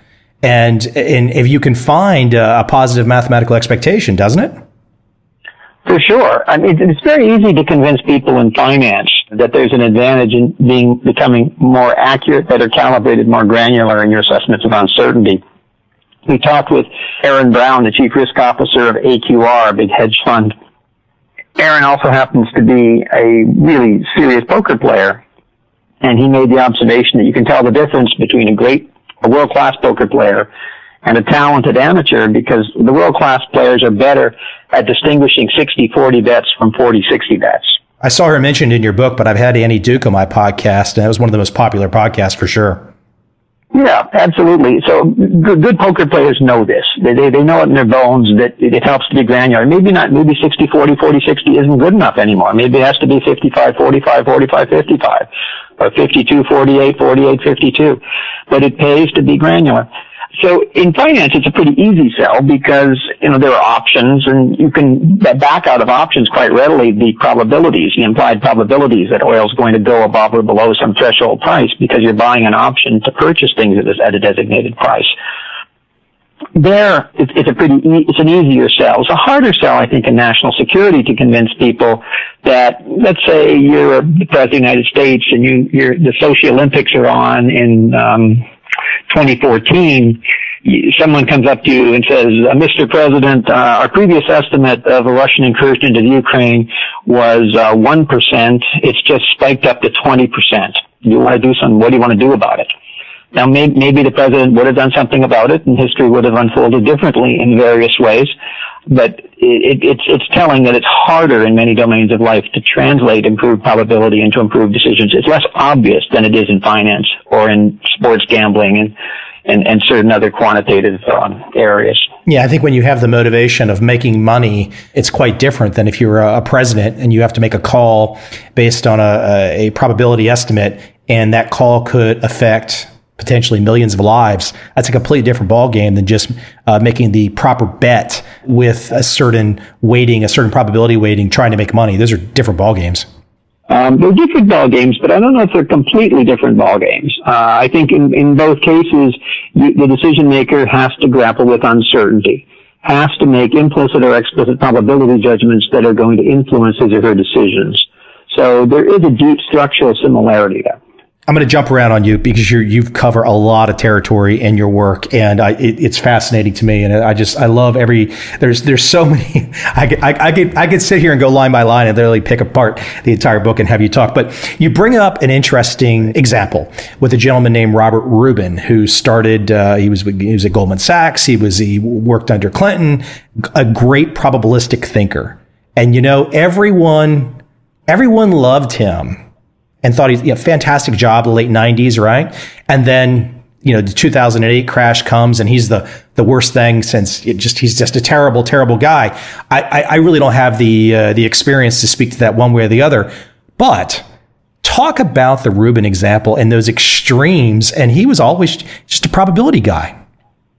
And if you can find a positive mathematical expectation, doesn't it? For sure. I mean, it's very easy to convince people in finance that there's an advantage in becoming more accurate, better calibrated, more granular in your assessments of uncertainty. We talked with Aaron Brown, the chief risk officer of AQR, a big hedge fund. Aaron also happens to be a really serious poker player, and he made the observation that you can tell the difference between a world-class poker player and a talented amateur, because the world-class players are better at distinguishing 60-40 bets from 40-60 bets. I saw her mentioned in your book, but I've had Annie Duke on my podcast, and it was one of the most popular podcasts for sure. Yeah, absolutely. So good poker players know this. They know it in their bones that it helps to be granular. Maybe 60-40, 40-60 isn't good enough anymore. Maybe it has to be 55-45, 45-55, or 52-48, 48-52. But it pays to be granular. So in finance, it's a pretty easy sell because, there are options, and you can back out of options quite readily the probabilities, the implied probabilities that oil is going to go above or below some threshold price, because you're buying an option to purchase things at a designated price. There, it's an easier sell. It's a harder sell, I think, in national security to convince people that, let's say you're the President of the United States and the Sochi Olympics are on in 2014, someone comes up to you and says, Mr. President, our previous estimate of a Russian incursion into the Ukraine was 1%. It's just spiked up to 20%. You want to do something? What do you want to do about it? Now, maybe the president would have done something about it, and history would have unfolded differently in various ways. But it's telling that it's harder in many domains of life to translate improved probability into improved decisions. It's less obvious than it is in finance or in sports gambling and certain other quantitative areas. Yeah, I think when you have the motivation of making money, it's quite different than if you're a president and you have to make a call based on a probability estimate, and that call could affect potentially millions of lives. That's a completely different ballgame than just making the proper bet with a certain weighting, a certain probability weighting, trying to make money. Those are different ballgames. They're different ball games, but I don't know if they're completely different ball games. I think in both cases, the decision maker has to grapple with uncertainty, has to make implicit or explicit probability judgments that are going to influence his or her decisions. So there is a deep structural similarity there. I'm going to jump around on you because you've covered a lot of territory in your work, and it's fascinating to me. And I love there's so many. I could sit here and go line by line and literally pick apart the entire book and have you talk. But you bring up an interesting example with a gentleman named Robert Rubin, who started. He was at Goldman Sachs. He worked under Clinton. A great probabilistic thinker, and everyone loved him and thought he's a fantastic job in the late 90s, right? And then, the 2008 crash comes and he's the worst thing since he's just a terrible, terrible guy. I really don't have the experience to speak to that one way or the other, but talk about the Rubin example and those extremes. And he was always just a probability guy.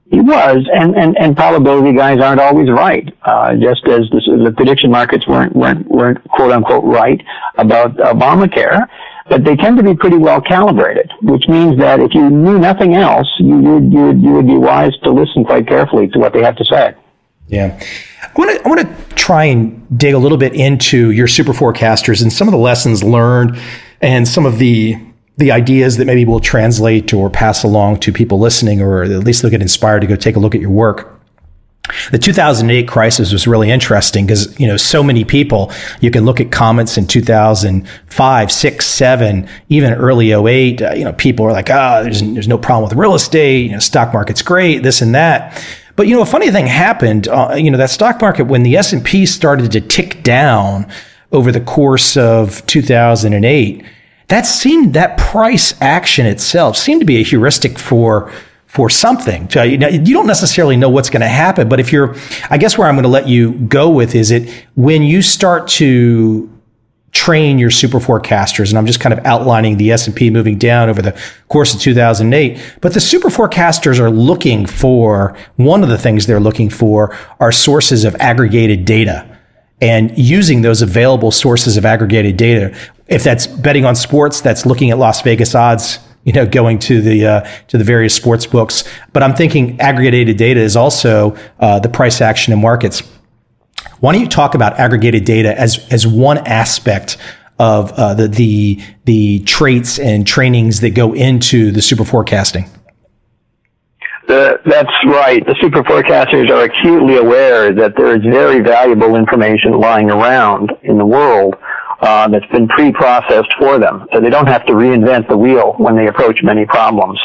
He was, and probability guys aren't always right. Just as the prediction markets weren't quote unquote right about Obamacare, but they tend to be pretty well calibrated, which means that if you knew nothing else, you would be wise to listen quite carefully to what they have to say. Yeah. I want to try and dig a little bit into your super forecasters and some of the lessons learned and some of the ideas that maybe will translate or pass along to people listening, or at least they'll get inspired to go take a look at your work. The 2008 crisis was really interesting because, so many people, you can look at comments in 2005, 6, 7, even early 08, people are like, there's no problem with real estate, stock market's great, this and that. But, a funny thing happened, that stock market, when the S&P started to tick down over the course of 2008, that price action itself seemed to be a heuristic for something. So, you don't necessarily know what's going to happen, but I guess where I'm going to let you go with is it when you start to train your super forecasters, and I'm just kind of outlining the S&P moving down over the course of 2008, but the super forecasters are looking for, one of the things they're looking for are sources of aggregated data, and using those available sources of aggregated data. If that's betting on sports, that's looking at Las Vegas odds, going to the various sports books. But I'm thinking aggregated data is also the price action in markets. Why don't you talk about aggregated data as one aspect of the traits and trainings that go into the super forecasting? That's right. The super forecasters are acutely aware that there is very valuable information lying around in the world that's been pre-processed for them, so they don't have to reinvent the wheel when they approach many problems.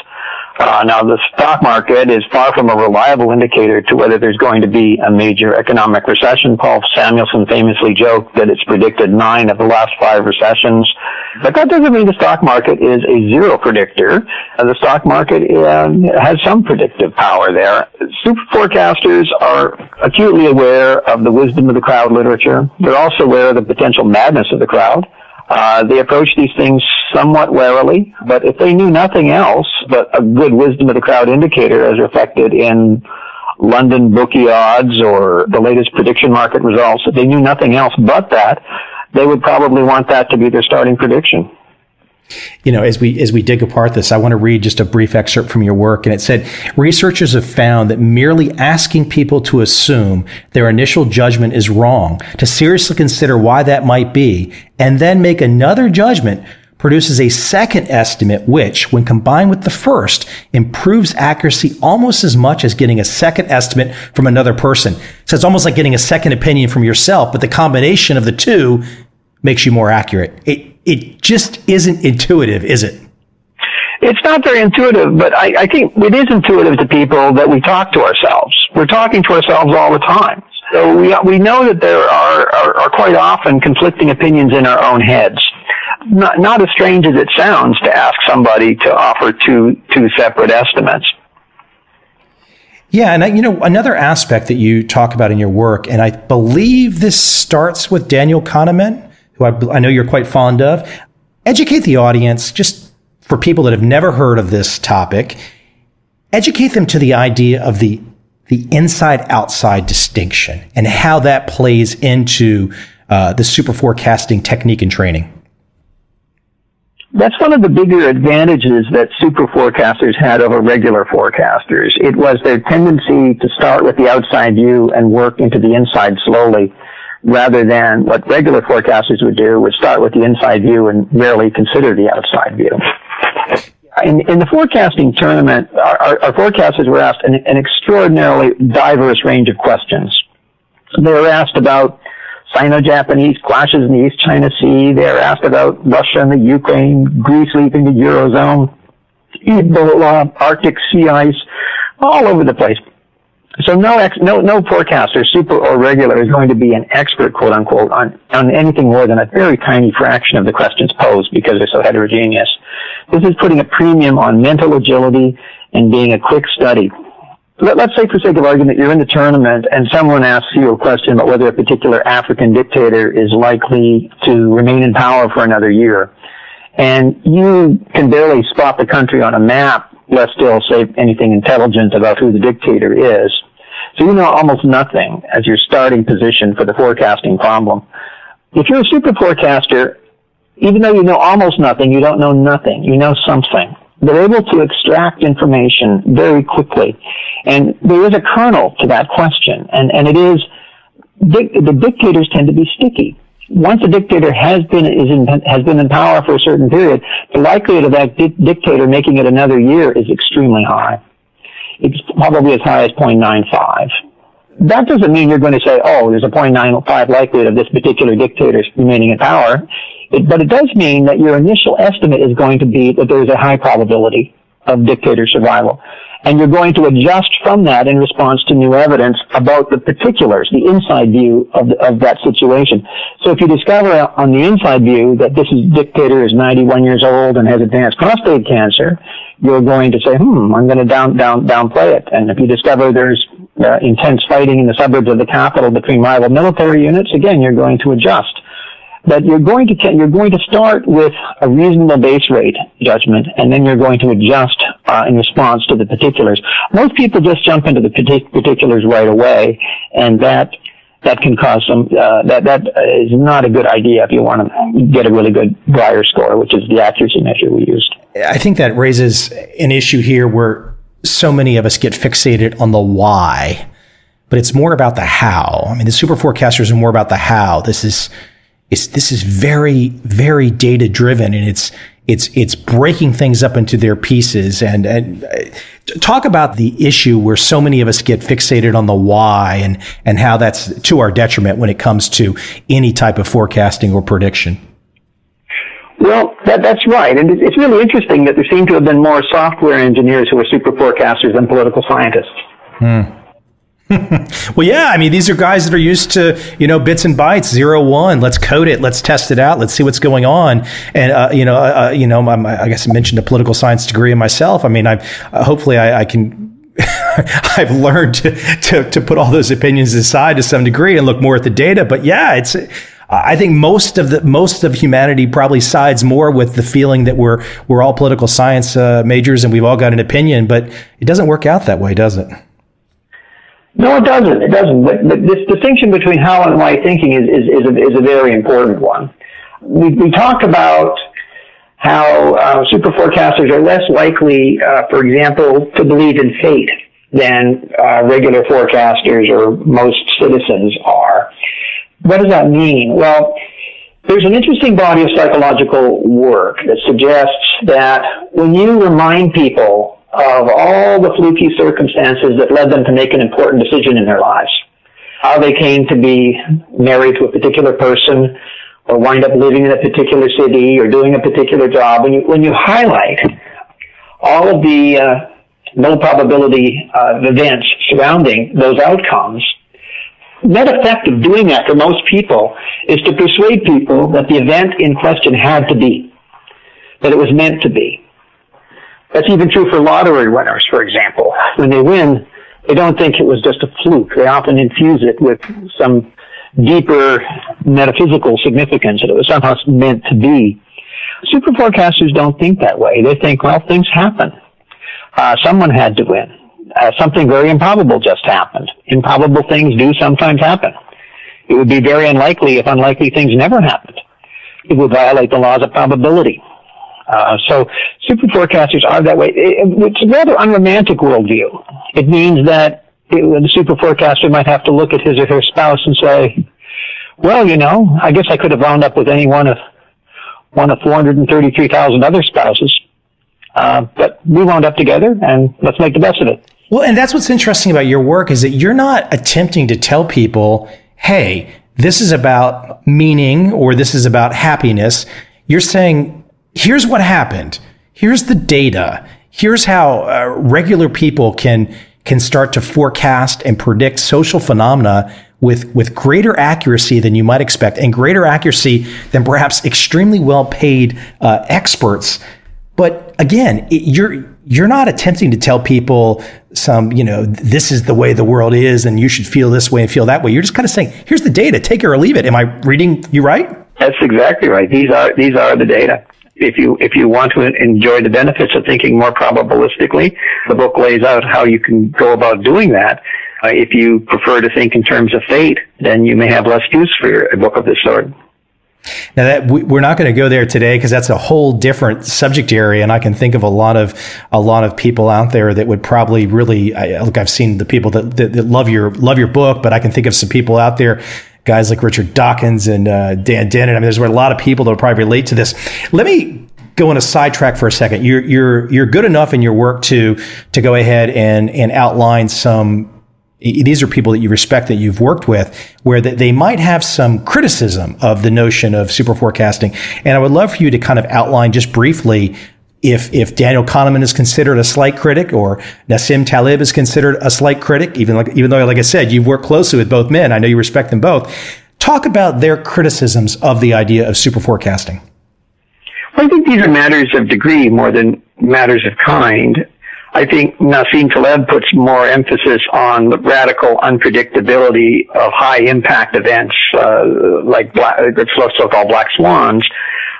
Now, the stock market is far from a reliable indicator to whether there's going to be a major economic recession. Paul Samuelson famously joked that it's predicted 9 of the last 5 recessions. But that doesn't mean the stock market is a zero predictor. The stock market has some predictive power there. Super forecasters are acutely aware of the wisdom of the crowd literature. They're also aware of the potential madness of the crowd. They approach these things somewhat warily, but if they knew nothing else but a good wisdom of the crowd indicator as reflected in London bookie odds or the latest prediction market results, if they knew nothing else but that, they would probably want that to be their starting prediction. As we dig apart this, I want to read just a brief excerpt from your work. And it said, researchers have found that merely asking people to assume their initial judgment is wrong, to seriously consider why that might be, and then make another judgment produces a second estimate, which, when combined with the first, improves accuracy almost as much as getting a second estimate from another person. So it's almost like getting a second opinion from yourself, but the combination of the two makes you more accurate. It just isn't intuitive, is it? It's not very intuitive, but I think it is intuitive to people that we talk to ourselves. We're talking to ourselves all the time. So we know that there are quite often conflicting opinions in our own heads. Not as strange as it sounds to ask somebody to offer two separate estimates. Yeah, and another aspect that you talk about in your work, and I believe this starts with Daniel Kahneman, who I know you're quite fond of. Educate the audience, just for people that have never heard of this topic, educate them to the idea of the inside-outside distinction and how that plays into the super forecasting technique and training. That's one of the bigger advantages that super forecasters had over regular forecasters. It was their tendency to start with the outside view and work into the inside slowly, rather than what regular forecasters would do, would start with the inside view and rarely consider the outside view. In the forecasting tournament, our forecasters were asked an extraordinarily diverse range of questions. They were asked about Sino-Japanese clashes in the East China Sea. They were asked about Russia and the Ukraine, Greece leaving the Eurozone, Ebola, Arctic sea ice, all over the place. So no forecaster, super or regular, is going to be an expert, quote unquote, on anything more than a very tiny fraction of the questions posed because they're so heterogeneous. This is putting a premium on mental agility and being a quick study. Let's say, for sake of argument, you're in the tournament and someone asks you a question about whether a particular African dictator is likely to remain in power for another year. And you can barely spot the country on a map, less still say anything intelligent about who the dictator is. So you know almost nothing as your starting position for the forecasting problem. If you're a super forecaster, even though you know almost nothing, you don't know nothing. You know something. They're able to extract information very quickly. And there is a kernel to that question. And it is, the dictators tend to be sticky. Once a dictator has been in power for a certain period, the likelihood of that dictator making it another year is extremely high. It's probably as high as 0.95. that doesn't mean you're going to say, oh, there's a 0.95 likelihood of this particular dictator remaining in power. But it does mean that your initial estimate is going to be that there's a high probability of dictator survival. And you're going to adjust from that in response to new evidence about the particulars, the inside view of that situation. So if you discover on the inside view that this dictator is 91 years old and has advanced prostate cancer, you're going to say, I'm going to downplay it. And if you discover there's intense fighting in the suburbs of the capital between rival military units, again, you're going to adjust. But you're going to start with a reasonable base rate judgment, and then you're going to adjust in response to the particulars. Most people just jump into the particulars right away, and that can cause some. That is not a good idea if you want to get a really good Breyer score, which is the accuracy measure we used. I think that raises an issue here where so many of us get fixated on the why, but it's more about the how. I mean, the super forecasters are more about the how. This is very, very data driven, and it's breaking things up into their pieces. And talk about the issue where so many of us get fixated on the why and how that's to our detriment when it comes to any type of forecasting or prediction. Well, that's right. And it's really interesting that there seem to have been more software engineers who are super forecasters than political scientists. Well, yeah, I mean, these are guys that are used to, bits and bytes, 0, 1. Let's code it. Let's test it out. Let's see what's going on. And, I guess I mentioned a political science degree in myself. I mean, hopefully I can, I've learned to put all those opinions aside to some degree and look more at the data. But yeah, I think most of humanity probably sides more with the feeling that we're all political science majors and we've all got an opinion, but it doesn't work out that way, does it? No, it doesn't. It doesn't. But this distinction between how and why thinking is a very important one. We talk about how super forecasters are less likely, for example, to believe in fate than regular forecasters or most citizens are. What does that mean? Well, there's an interesting body of psychological work that suggests that when you remind people of all the fluky circumstances that led them to make an important decision in their lives, how they came to be married to a particular person or wind up living in a particular city or doing a particular job, when you highlight all of the low probability events surrounding those outcomes, net effect of doing that for most people is to persuade people that the event in question had to be, that it was meant to be. That's even true for lottery winners, for example. When they win, they don't think it was just a fluke. They often infuse it with some deeper metaphysical significance, that it was somehow meant to be. Super forecasters don't think that way. They think, well, things happen. Someone had to win. Something very improbable just happened. Improbable things do sometimes happen. It would be very unlikely if unlikely things never happened. It would violate the laws of probability. So super forecasters are that way. It's a rather unromantic worldview. It means that the super forecaster might have to look at his or her spouse and say, well, I guess I could have wound up with any one of 433,000 other spouses. But we wound up together, and let's make the best of it. Well, and that's what's interesting about your work is that you're not attempting to tell people, hey, this is about meaning or this is about happiness. You're saying, here's what happened. Here's the data. Here's how regular people can start to forecast and predict social phenomena with greater accuracy than you might expect, and greater accuracy than perhaps extremely well-paid experts. But again, you're not attempting to tell people this is the way the world is, and you should feel this way and feel that way. You're just kind of saying, here's the data, take it or leave it. Am I reading you right? That's exactly right. These are the data. If you want to enjoy the benefits of thinking more probabilistically, the book lays out how you can go about doing that. If you prefer to think in terms of fate, then you may have less use for a book of this sort. Now we're not going to go there today because that's a whole different subject area, and I can think of a lot of people out there that would probably really. I've seen the people that love your book, but I can think of some people out there, guys like Richard Dawkins and Dan Dennett. I mean, there's a lot of people that will probably relate to this. Let me go on a sidetrack for a second. You're good enough in your work to go ahead and outline some these are people that you respect, that you've worked with, where they might have some criticism of the notion of super forecasting. And I would love for you to kind of outline just briefly if Daniel Kahneman is considered a slight critic or Nassim Taleb is considered a slight critic, even though, like I said, you've worked closely with both men. I know you respect them both. Talk about their criticisms of the idea of super forecasting. Well, I think these are matters of degree more than matters of kind. I think Nassim Taleb puts more emphasis on the radical unpredictability of high-impact events like so-called black swans.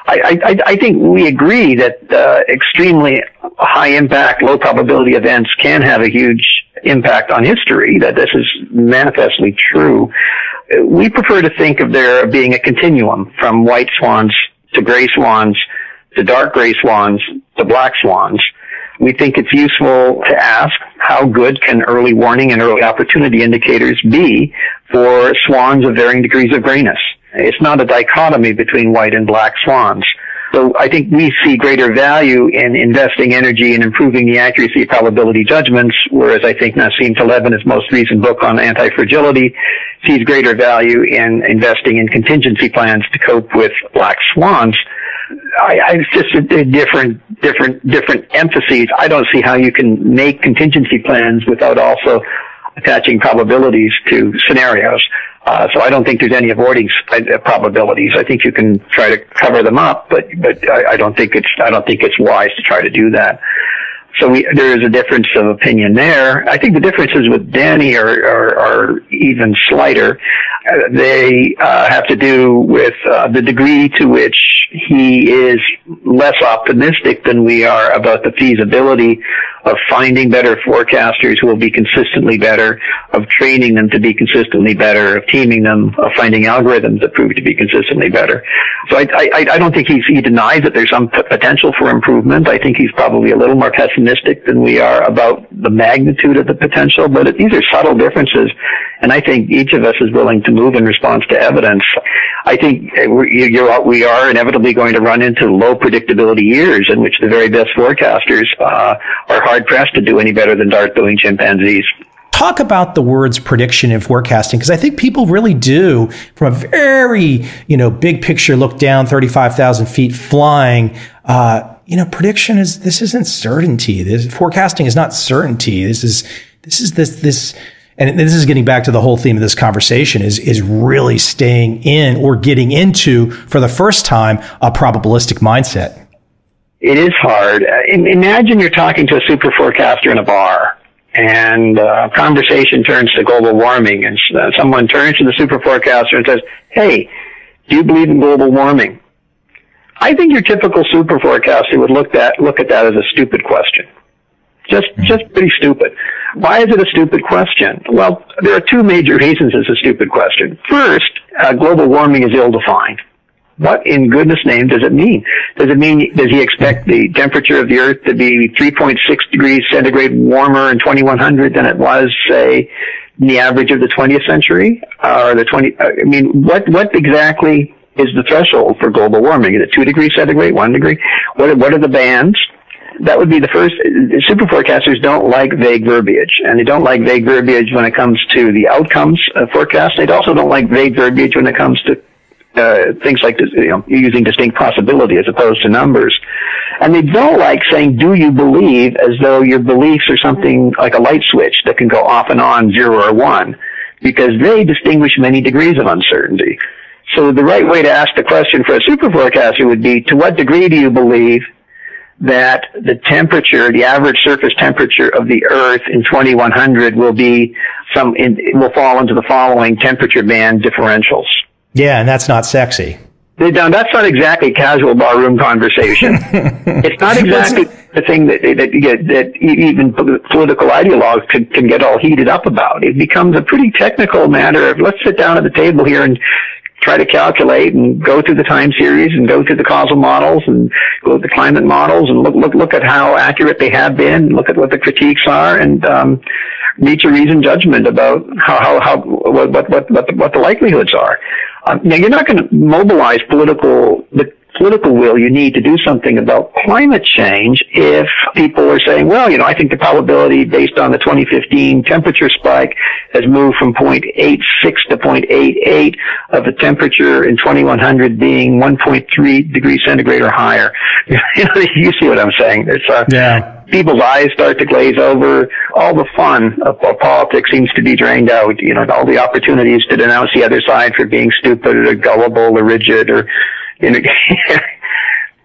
I think we agree that extremely high-impact, low-probability events can have a huge impact on history, that this is manifestly true. We prefer to think of there being a continuum from white swans to gray swans to dark gray swans to black swans. We think it's useful to ask how good can early warning and early opportunity indicators be for swans of varying degrees of grayness. It's not a dichotomy between white and black swans. So I think we see greater value in investing energy in improving the accuracy of probability judgments, whereas I think Nassim Taleb, in his most recent book on anti-fragility, sees greater value in investing in contingency plans to cope with black swans. It's just a different emphases. I don't see how you can make contingency plans without also attaching probabilities to scenarios. So I don't think there's any avoiding probabilities. I think you can try to cover them up, but I don't think it's wise to try to do that. So there is a difference of opinion there. I think the differences with Danny are even slighter. They have to do with the degree to which he is less optimistic than we are about the feasibility of finding better forecasters who will be consistently better, of training them to be consistently better, of teaming them, of finding algorithms that prove to be consistently better. So I don't think he denies that there's some potential for improvement. I think he's probably a little more pessimistic than we are about the magnitude of the potential, but these are subtle differences, and I think each of us is willing to move in response to evidence. I think we are inevitably going to run into low predictability years in which the very best forecasters are hard-pressed to do any better than dart-throwing chimpanzees. Talk about the words prediction and forecasting, because I think people really do, from a very, big picture look down, 35,000 feet flying, prediction this isn't certainty. Forecasting is not certainty. This is and this is getting back to the whole theme of this conversation is really staying in or getting into, for the first time, a probabilistic mindset. It is hard. Imagine you're talking to a super forecaster in a bar, and conversation turns to global warming, and someone turns to the super forecaster and says, "Hey, do you believe in global warming?" I think your typical super forecaster would look at that as a stupid question. Just pretty stupid. Why is it a stupid question? Well, there are two major reasons it's a stupid question. First, global warming is ill-defined. What in goodness name does it mean? Does he expect the temperature of the Earth to be 3.6 degrees centigrade warmer in 2100 than it was, say, in the average of the 20th century? What exactly is the threshold for global warming? Is it 2 degrees centigrade, 1 degree? What are the bands? That would be the first. Super forecasters don't like vague verbiage, and they don't like vague verbiage when it comes to the outcomes of forecasts. They also don't like vague verbiage when it comes to things like this, using distinct possibility as opposed to numbers. And they don't like saying, "Do you believe?" as though your beliefs are something like a light switch that can go off and on, 0 or 1, because they distinguish many degrees of uncertainty. So the right way to ask the question for a super forecaster would be, to what degree do you believe that the temperature, the average surface temperature of the Earth in 2100 will fall into the following temperature band differentials? Yeah, and that's not sexy. That's not exactly casual barroom conversation. It's not exactly the thing that even political ideologues can get all heated up about. It becomes a pretty technical matter of, let's sit down at the table here and try to calculate and go through the time series and go through the causal models and go through the climate models and look at how accurate they have been, look at what the critiques are, and reach a reasoned judgment about what the likelihoods are. Now, you're not going to mobilize the political will you need to do something about climate change if people are saying, well, I think the probability based on the 2015 temperature spike has moved from 0.86 to 0.88 of the temperature in 2100 being 1.3 degrees centigrade or higher. You see what I'm saying? It's, people's eyes start to glaze over. All the fun of politics seems to be drained out. All the opportunities to denounce the other side for being stupid or gullible or rigid or,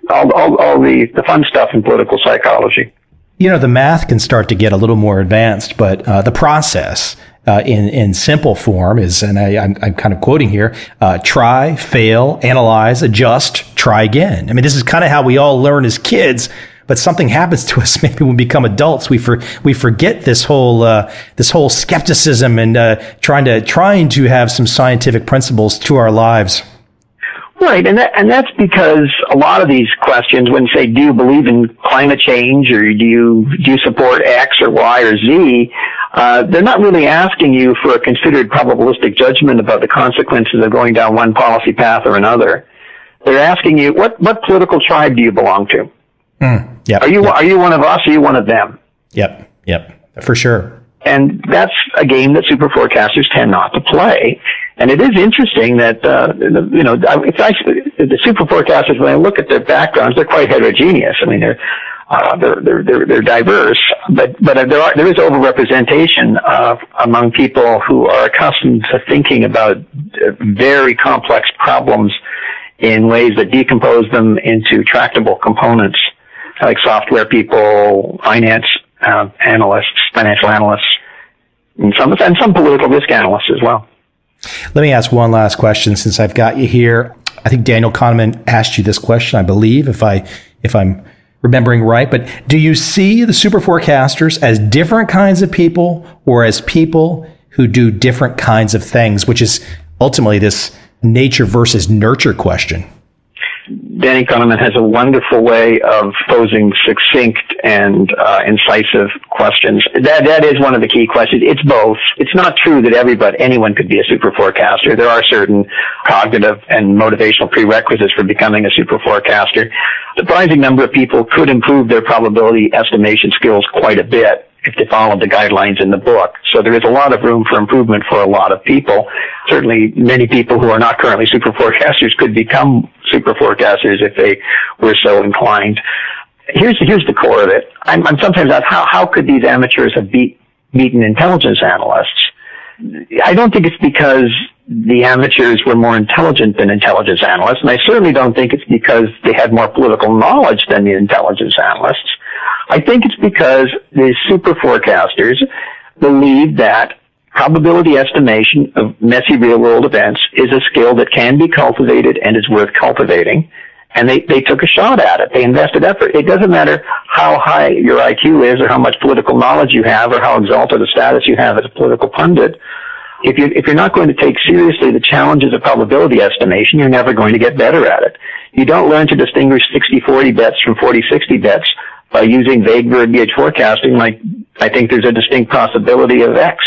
all the fun stuff in political psychology. The math can start to get a little more advanced, but the process in simple form is, and I'm kind of quoting here, try, fail, analyze, adjust, try again. I mean, this is kind of how we all learn as kids. But something happens to us maybe when we become adults. We forget this whole skepticism and trying to have some scientific principles to our lives. Right, and that's because a lot of these questions, when say, do you believe in climate change, or do you support X or Y or Z, they're not really asking you for a considered probabilistic judgment about the consequences of going down one policy path or another. They're asking you, what political tribe do you belong to? Yep. Are you one of us? Or are you one of them? Yep, for sure. And that's a game that super forecasters tend not to play. And it is interesting that the super forecasters, when I look at their backgrounds, they're quite heterogeneous. I mean, they're diverse, but there is overrepresentation among people who are accustomed to thinking about very complex problems in ways that decompose them into tractable components, like software people, finance analysts, financial analysts, and some political risk analysts as well. Let me ask one last question since I've got you here. I think Daniel Kahneman asked you this question, I believe, if I'm remembering right. But do you see the super forecasters as different kinds of people, or as people who do different kinds of things, which is ultimately this nature versus nurture question? Danny Kahneman has a wonderful way of posing succinct and incisive questions. That is one of the key questions. It's both. It's not true that anyone could be a super forecaster. There are certain cognitive and motivational prerequisites for becoming a super forecaster. A surprising number of people could improve their probability estimation skills quite a bit if they followed the guidelines in the book. So there is a lot of room for improvement for a lot of people. Certainly many people who are not currently super forecasters could become super forecasters if they were so inclined. Here's the core of it. I'm sometimes asked, how could these amateurs have beaten intelligence analysts? I don't think it's because the amateurs were more intelligent than intelligence analysts, and I certainly don't think it's because they had more political knowledge than the intelligence analysts. I think it's because the super forecasters believe that probability estimation of messy real-world events is a skill that can be cultivated and is worth cultivating. And they took a shot at it. They invested effort. It doesn't matter how high your IQ is or how much political knowledge you have or how exalted a status you have as a political pundit. If you're not going to take seriously the challenges of probability estimation, you're never going to get better at it. You don't learn to distinguish 60-40 bets from 40-60 bets by using vague verbiage forecasting like, I think there's a distinct possibility of X.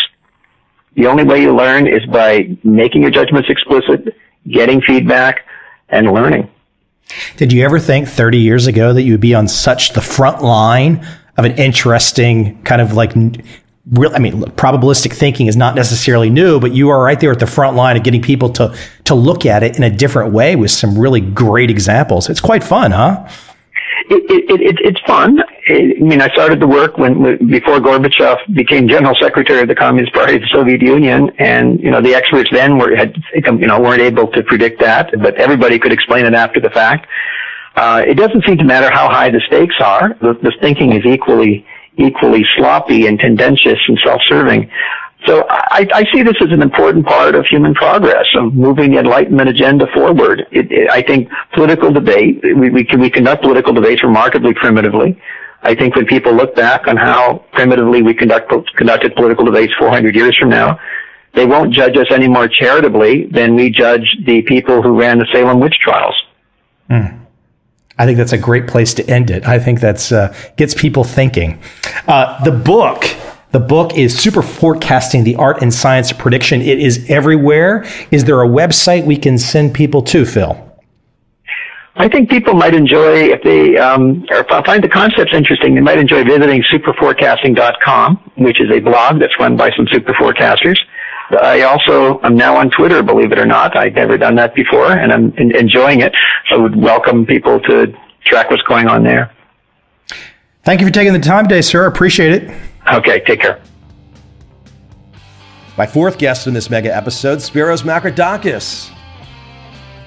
The only way you learn is by making your judgments explicit, getting feedback, and learning. Did you ever think 30 years ago that you would be on such the front line of an interesting kind of like real, probabilistic thinking is not necessarily new, but you are right there at the front line of getting people to look at it in a different way with some really great examples. It's quite fun, huh? It's fun. I started the work before Gorbachev became general secretary of the Communist Party of the Soviet Union, and the experts then weren't able to predict that, but everybody could explain it after the fact. It doesn't seem to matter how high the stakes are. The thinking is equally sloppy and tendentious and self-serving. So I see this as an important part of human progress, of moving the Enlightenment agenda forward. I think political debate, we conduct political debates remarkably primitively. I think when people look back on how primitively we conducted political debates 400 years from now, they won't judge us any more charitably than we judge the people who ran the Salem witch trials. I think that's a great place to end it. I think that's gets people thinking. The book is Super Forecasting, the Art and Science of Prediction. It is everywhere. Is there a website we can send people to, Phil? I think people might enjoy, if they or find the concepts interesting, they might enjoy visiting superforecasting.com, which is a blog that's run by some super forecasters. I also am now on Twitter, believe it or not. I'd never done that before, and I'm enjoying it. I would welcome people to track what's going on there. Thank you for taking the time today, sir. Appreciate it. Okay, take care. My fourth guest in this mega episode, Spyros Makridakis.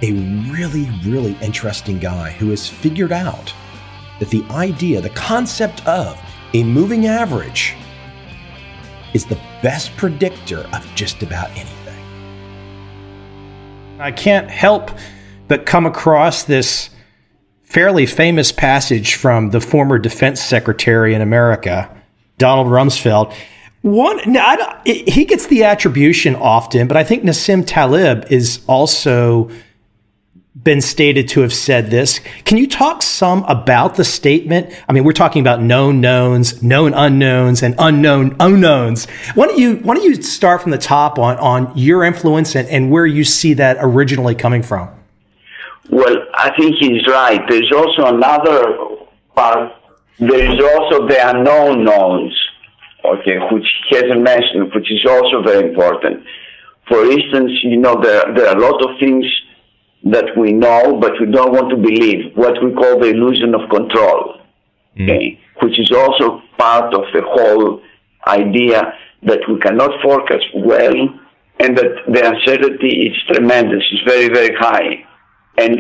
A really, really interesting guy who has figured out that the idea, the concept of a moving average is the best predictor of just about anything. I can't help but come across this fairly famous passage from the former defense secretary in America, Donald Rumsfeld. He gets the attribution often, but I think Nassim Taleb is also been stated to have said this. Can you talk some about the statement? I mean, we're talking about known knowns, known unknowns, and unknown unknowns. Why don't you start from the top on your influence and where you see that originally coming from? Well, I think he's right. There's also another part. There is also the unknown knowns, okay, which he hasn't mentioned, which is also very important. For instance, there are a lot of things that we know, but we don't want to believe, what we call the illusion of control, okay, which is also part of the whole idea that we cannot forecast well, and that the uncertainty is tremendous, it's very, very high. And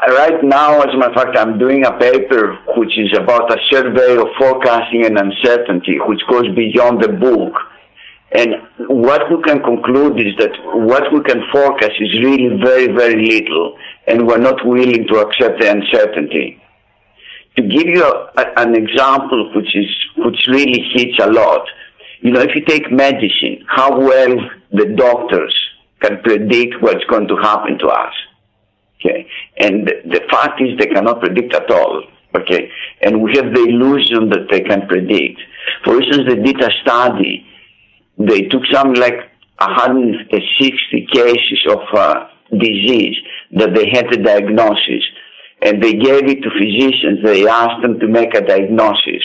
right now, as a matter of fact, I'm doing a paper which is about a survey of forecasting and uncertainty, which goes beyond the book. And what we can conclude is that what we can forecast is really very, very little, and we're not willing to accept the uncertainty. To give you an example which really hits a lot, if you take medicine, how well the doctors can predict what's going to happen to us. Okay, and the fact is they cannot predict at all. Okay, and we have the illusion that they can predict. For instance, they did a study. They took something like 160 cases of disease that they had the diagnosis, and they gave it to physicians. They asked them to make a diagnosis.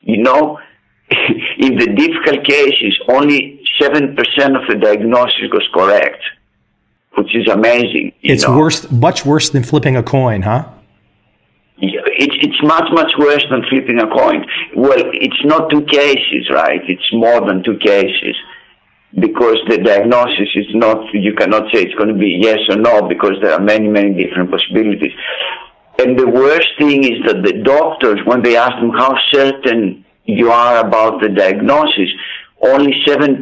In the difficult cases, only 7% of the diagnosis was correct, which is amazing. It's much worse than flipping a coin, huh? It's much, much worse than flipping a coin. Well, it's not two cases, right? It's more than two cases, because the diagnosis is not, you cannot say it's going to be yes or no, because there are many, many different possibilities. And the worst thing is that the doctors, when they ask them how certain you are about the diagnosis, only 7%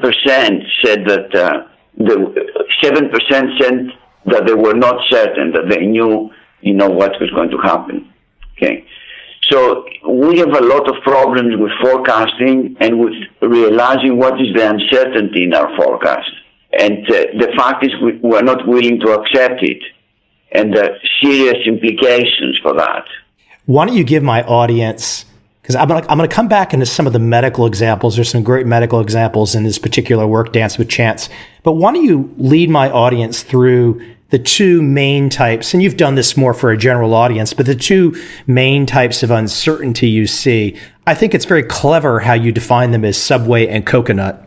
said that, 7% said that they were not certain, that they knew, what was going to happen. Okay. So we have a lot of problems with forecasting and with realizing what is the uncertainty in our forecast. And the fact is we're not willing to accept it, and the serious implications for that. Why don't you give my audience, because I'm going to come back into some of the medical examples. There's some great medical examples in this particular work, Dance with Chance. But why don't you lead my audience through the two main types, and you've done this more for a general audience, but the two main types of uncertainty you see. I think it's very clever how you define them as subway and coconut.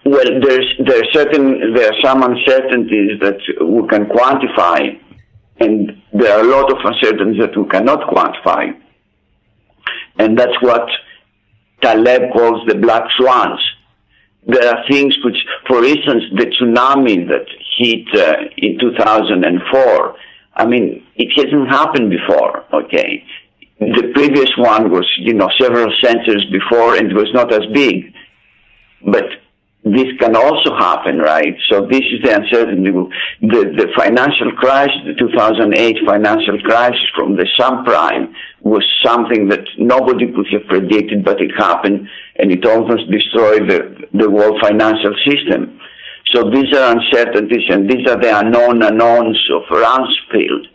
Well, there are some uncertainties that we can quantify, and there are a lot of uncertainties that we cannot quantify. And that's what Taleb calls the black swans. There are things which, for instance, the tsunami that hit in 2004, it hasn't happened before, okay? The previous one was, several centuries before, and it was not as big. But this can also happen, right? So this is the uncertainty. The financial crisis, the 2008 financial crisis from the subprime, was something that nobody could have predicted, but it happened, and it almost destroyed the world financial system. So these are uncertainties, and these are the unknown unknowns of Rumsfeld.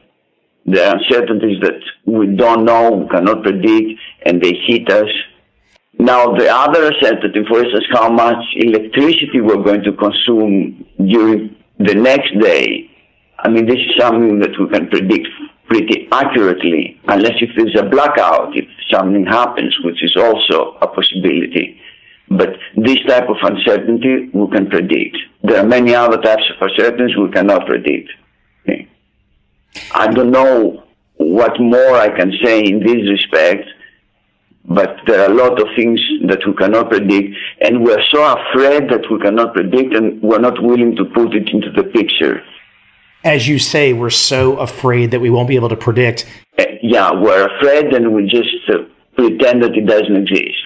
The uncertainties that we don't know, we cannot predict, and they hit us. Now, the other uncertainty, for instance, how much electricity we're going to consume during the next day, this is something that we can predict pretty accurately, unless if there's a blackout, if something happens, which is also a possibility. But this type of uncertainty we can predict. There are many other types of uncertainties we cannot predict. Okay. I don't know what more I can say in this respect, but there are a lot of things that we cannot predict, and we're so afraid that we cannot predict, and we're not willing to put it into the picture. As you say, we're so afraid that we won't be able to predict. Yeah, we're afraid, and we just pretend that it doesn't exist.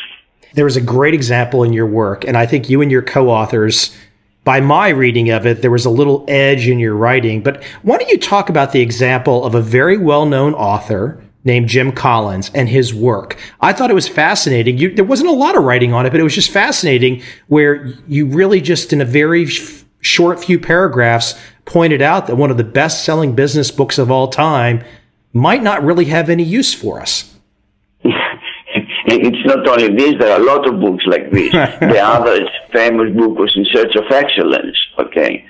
There was a great example in your work, and I think you and your co-authors, by my reading of it, there was a little edge in your writing. But why don't you talk about the example of a very well-known author named Jim Collins and his work? I thought it was fascinating. There wasn't a lot of writing on it, but it was just fascinating, where you really just in a very short few paragraphs pointed out that one of the best-selling business books of all time might not really have any use for us. It's not only this, there are a lot of books like this. The other famous book was In Search of Excellence, okay?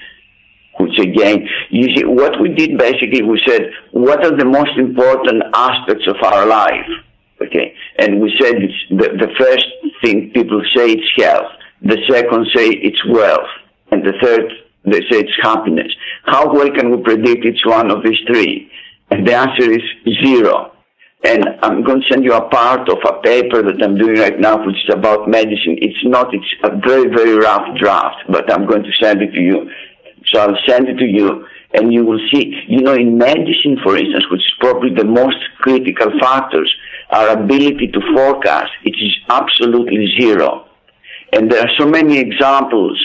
Which again, you see, what we did basically, we said, what are the most important aspects of our life, okay? And we said the first thing people say it's health. The second say it's wealth. And the third, they say it's happiness. How well can we predict each one of these three? And the answer is 0. And I'm going to send you a part of a paper that I'm doing right now, which is about medicine. It's a very, very rough draft, but I'm going to send it to you. So I'll send it to you, and you will see, in medicine, for instance, which is probably the most critical factors, our ability to forecast, it is absolutely 0. And there are so many examples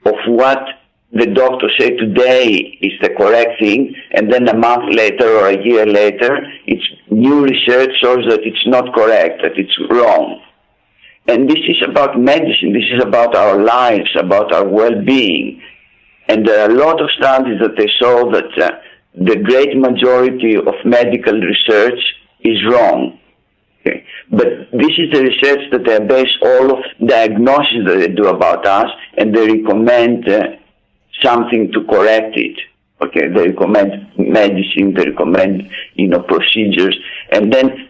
of what the doctors say today is the correct thing, and then a month later or a year later, it's new research shows that it's not correct, that it's wrong. And this is about medicine. This is about our lives, about our well-being. And there are a lot of studies that they show that the great majority of medical research is wrong. Okay. But this is the research that they base all of diagnosis that they do about us, and they recommend something to correct it. Okay, they recommend medicine, they recommend, procedures. And then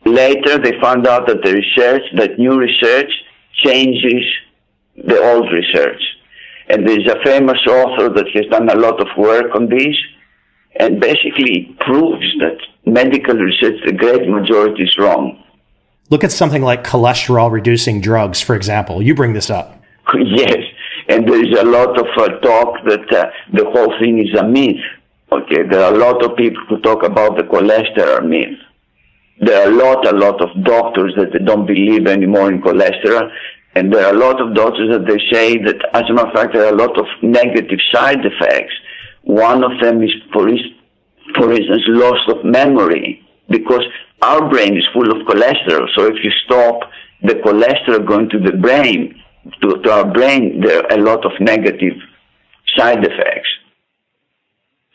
later they found out that that new research changes the old research. And there's a famous author that has done a lot of work on this, and basically proves that medical research, the great majority, is wrong. Look at something like cholesterol-reducing drugs, for example. You bring this up. Yes, and there's a lot of talk that the whole thing is a myth. Okay, there are a lot of people who talk about the cholesterol myth. There are a lot of doctors that they don't believe anymore in cholesterol. And there are a lot of doctors that they say that, as a matter of fact, there are a lot of negative side effects. One of them is, for instance, loss of memory, because our brain is full of cholesterol. So if you stop the cholesterol going to the brain, to our brain, there are a lot of negative side effects.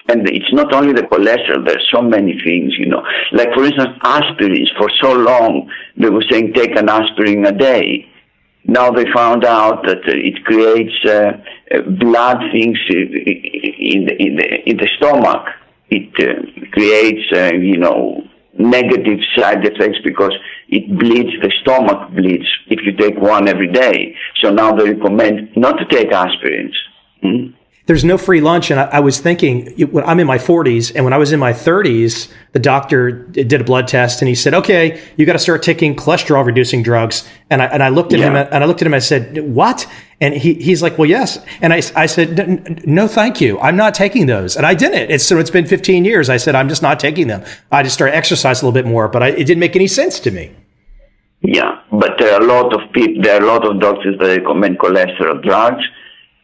And it's not only the cholesterol, there's so many things, Like, for instance, aspirins. For so long, they were saying take an aspirin a day. Now they found out that it creates blood things in the stomach. It creates, negative side effects because it bleeds, the stomach bleeds if you take one every day. So now they recommend not to take aspirins. There's no free lunch. And I was thinking, I'm in my 40s, and when I was in my 30s, the doctor did a blood test, and he said, "Okay, you got to start taking cholesterol-reducing drugs." And I looked at him, and I said, "What?" And he's like, "Well, yes." And I said, "No, thank you. I'm not taking those." And I didn't. So it's been 15 years. I said, "I'm just not taking them." I just started exercising a little bit more, but it didn't make any sense to me. Yeah, but there are a lot of people. There are a lot of doctors that recommend cholesterol drugs.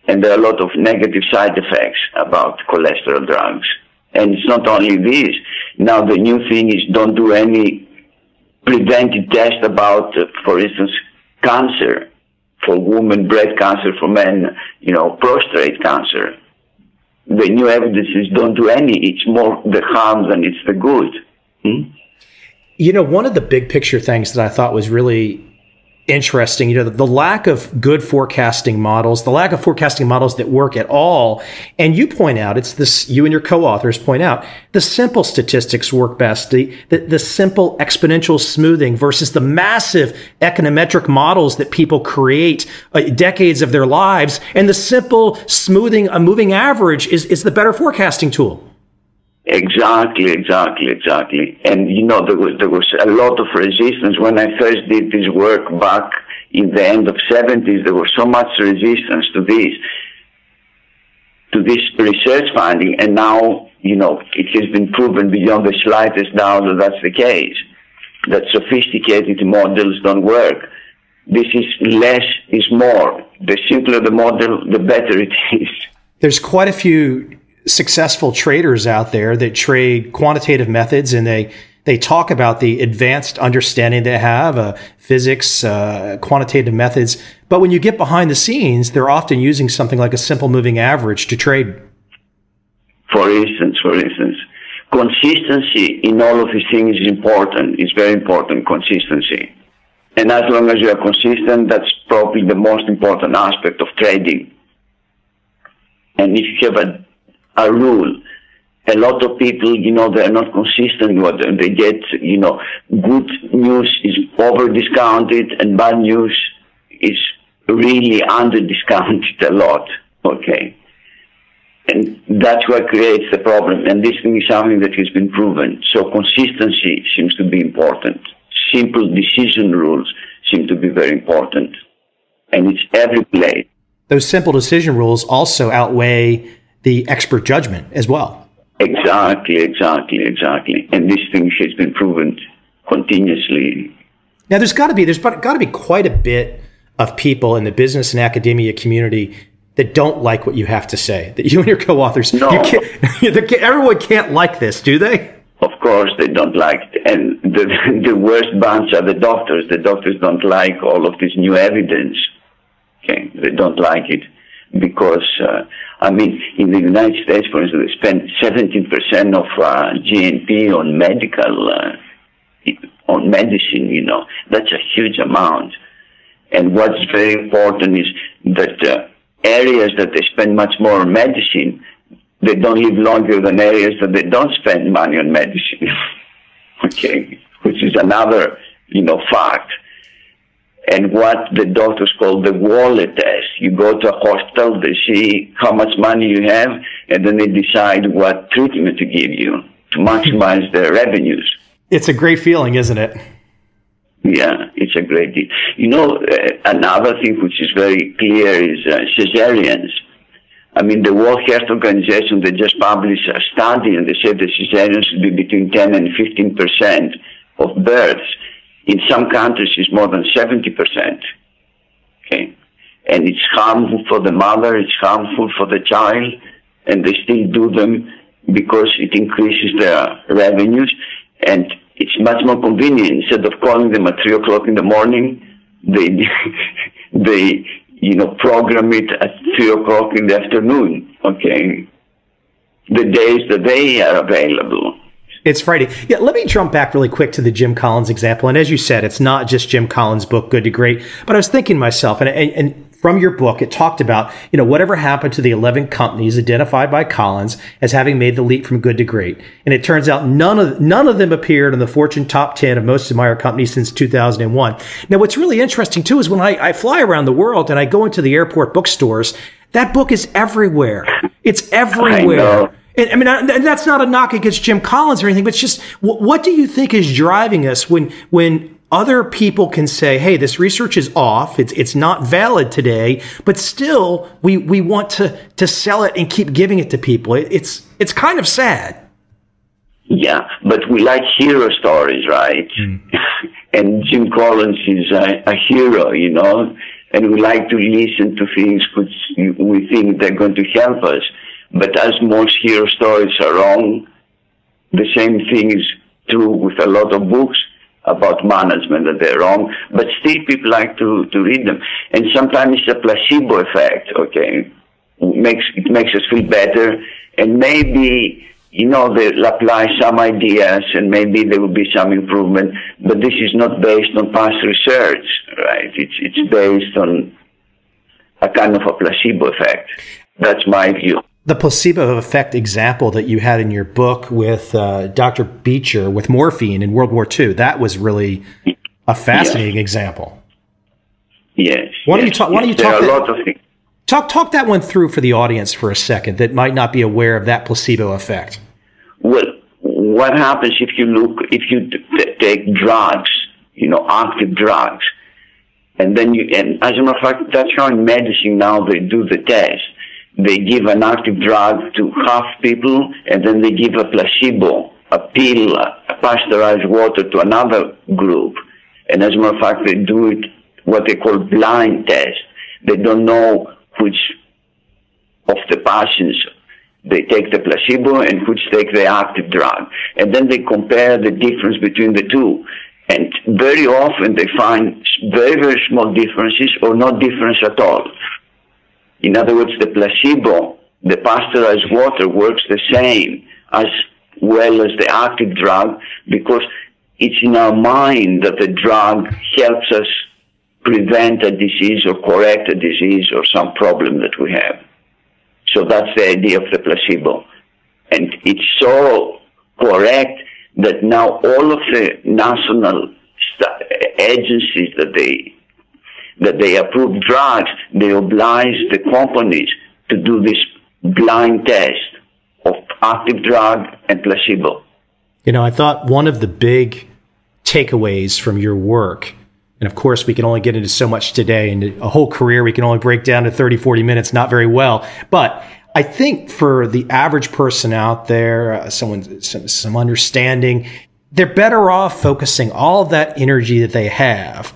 And there are a lot of negative side effects about cholesterol drugs. And it's not only this. Now the new thing is don't do any preventive test about, for instance, cancer for women, breast cancer for men, prostate cancer. The new evidence is don't do any. It's more the harm than it's the good. One of the big picture things that I thought was really interesting. You know, the lack of good forecasting models, the lack of forecasting models that work at all. And you point out, it's this, you and your co-authors point out, the simple statistics work best, the simple exponential smoothing versus the massive econometric models that people create decades of their lives. And the simple smoothing, a moving average is the better forecasting tool. Exactly. And you know, there was a lot of resistance when I first did this work back in the end of '70s. There was so much resistance to this research finding, and now, you know, it has been proven beyond the slightest doubt that that's the case. That sophisticated models don't work. This is less is more. The simpler the model, the better it is. There's quite a few successful traders out there that trade quantitative methods, and they talk about the advanced understanding they have, physics, quantitative methods. But when you get behind the scenes, they're often using something like a simple moving average to trade. For instance, consistency in all of these things is important. It's very important, consistency. And as long as you are consistent, that's probably the most important aspect of trading. And if you have a rule, a lot of people, you know, they're not consistent with them. They get, you know, good news is over discounted and bad news is really under discounted a lot. Okay. And that's what creates the problem. And this thing is something that has been proven. So consistency seems to be important. Simple decision rules seem to be very important. And it's every place. Those simple decision rules also outweigh the expert judgment as well. Exactly. And this thing has been proven continuously. Now, there's got to be quite a bit of people in the business and academia community that don't like what you have to say, that you and your co-authors, no. Everyone can't like this, do they? Of course they don't like it. And the worst bunch are the doctors. The doctors don't like all of this new evidence. Okay, they don't like it because, in the United States, for instance, they spend 17% of GNP on on medicine, you know. That's a huge amount. And what's very important is that areas that they spend much more on medicine, they don't live longer than areas that they don't spend money on medicine. Okay, which is another, you know, fact. And what the doctors call the wallet test. You go to a hospital, they see how much money you have, and then they decide what treatment to give you to maximize their revenues. It's a great feeling, isn't it? Yeah, it's a great deal. You know, another thing which is very clear is cesareans. I mean, the World Health Organization, they just published a study, and they said that cesareans should be between 10 and 15% of births. In some countries, it's more than 70%. Okay, and it's harmful for the mother, it's harmful for the child, and they still do them because it increases their revenues, and it's much more convenient. Instead of calling them at 3 o'clock in the morning, they you know, program it at 3 o'clock in the afternoon. Okay, the days that they are available. It's Friday. Yeah, let me jump back really quick to the Jim Collins example. And as you said, it's not just Jim Collins' book, Good to Great. But I was thinking to myself, and from your book, it talked about, you know, whatever happened to the 11 companies identified by Collins as having made the leap from good to great. And it turns out none of them appeared in the Fortune top 10 of most admired companies since 2001. Now, what's really interesting, too, is when I fly around the world and I go into the airport bookstores, that book is everywhere. It's everywhere. I know. I mean, that's not a knock against Jim Collins or anything, but it's just, what do you think is driving us when other people can say, hey, this research is off, it's not valid today, but still we want to sell it and keep giving it to people? It's kind of sad. Yeah, but we like hero stories, right? And Jim Collins is a hero, you know, and we like to listen to things which we think they're going to help us. But as most hero stories are wrong, the same thing is true with a lot of books about management, that they're wrong, but still people like to read them. And sometimes it's a placebo effect, okay? It makes us feel better, and maybe they'll apply some ideas and maybe there will be some improvement, but this is not based on past research, right? It's based on a kind of a placebo effect. That's my view. The placebo effect example that you had in your book with Dr. Beecher with morphine in World War II, that was really a fascinating example. Yes. Why don't you talk there are a lot of things. Talk that one through for the audience for a second that might not be aware of that placebo effect. Well, what happens if you take drugs, active drugs, and as a matter of fact, that's how in medicine now they do the test. They give an active drug to half people, and then they give a placebo, a pill, a pasteurized water to another group. And as a matter of fact, they do it what they call blind test. They don't know which of the patients they take the placebo and which take the active drug. And then they compare the difference between the two. And very often they find very, very small differences or no difference at all. In other words, the placebo, the pasteurized water, works the same as well as the active drug because it's in our mind that the drug helps us prevent a disease or correct a disease or some problem that we have. So that's the idea of the placebo. And it's so correct that now all of the national agencies that they approve drugs, they oblige the companies to do this blind test of active drug and placebo. I thought one of the big takeaways from your work, and of course we can only get into so much today, and a whole career we can only break down to 30, 40 minutes, not very well. But I think for the average person out there, some understanding, they're better off focusing all of that energy that they have,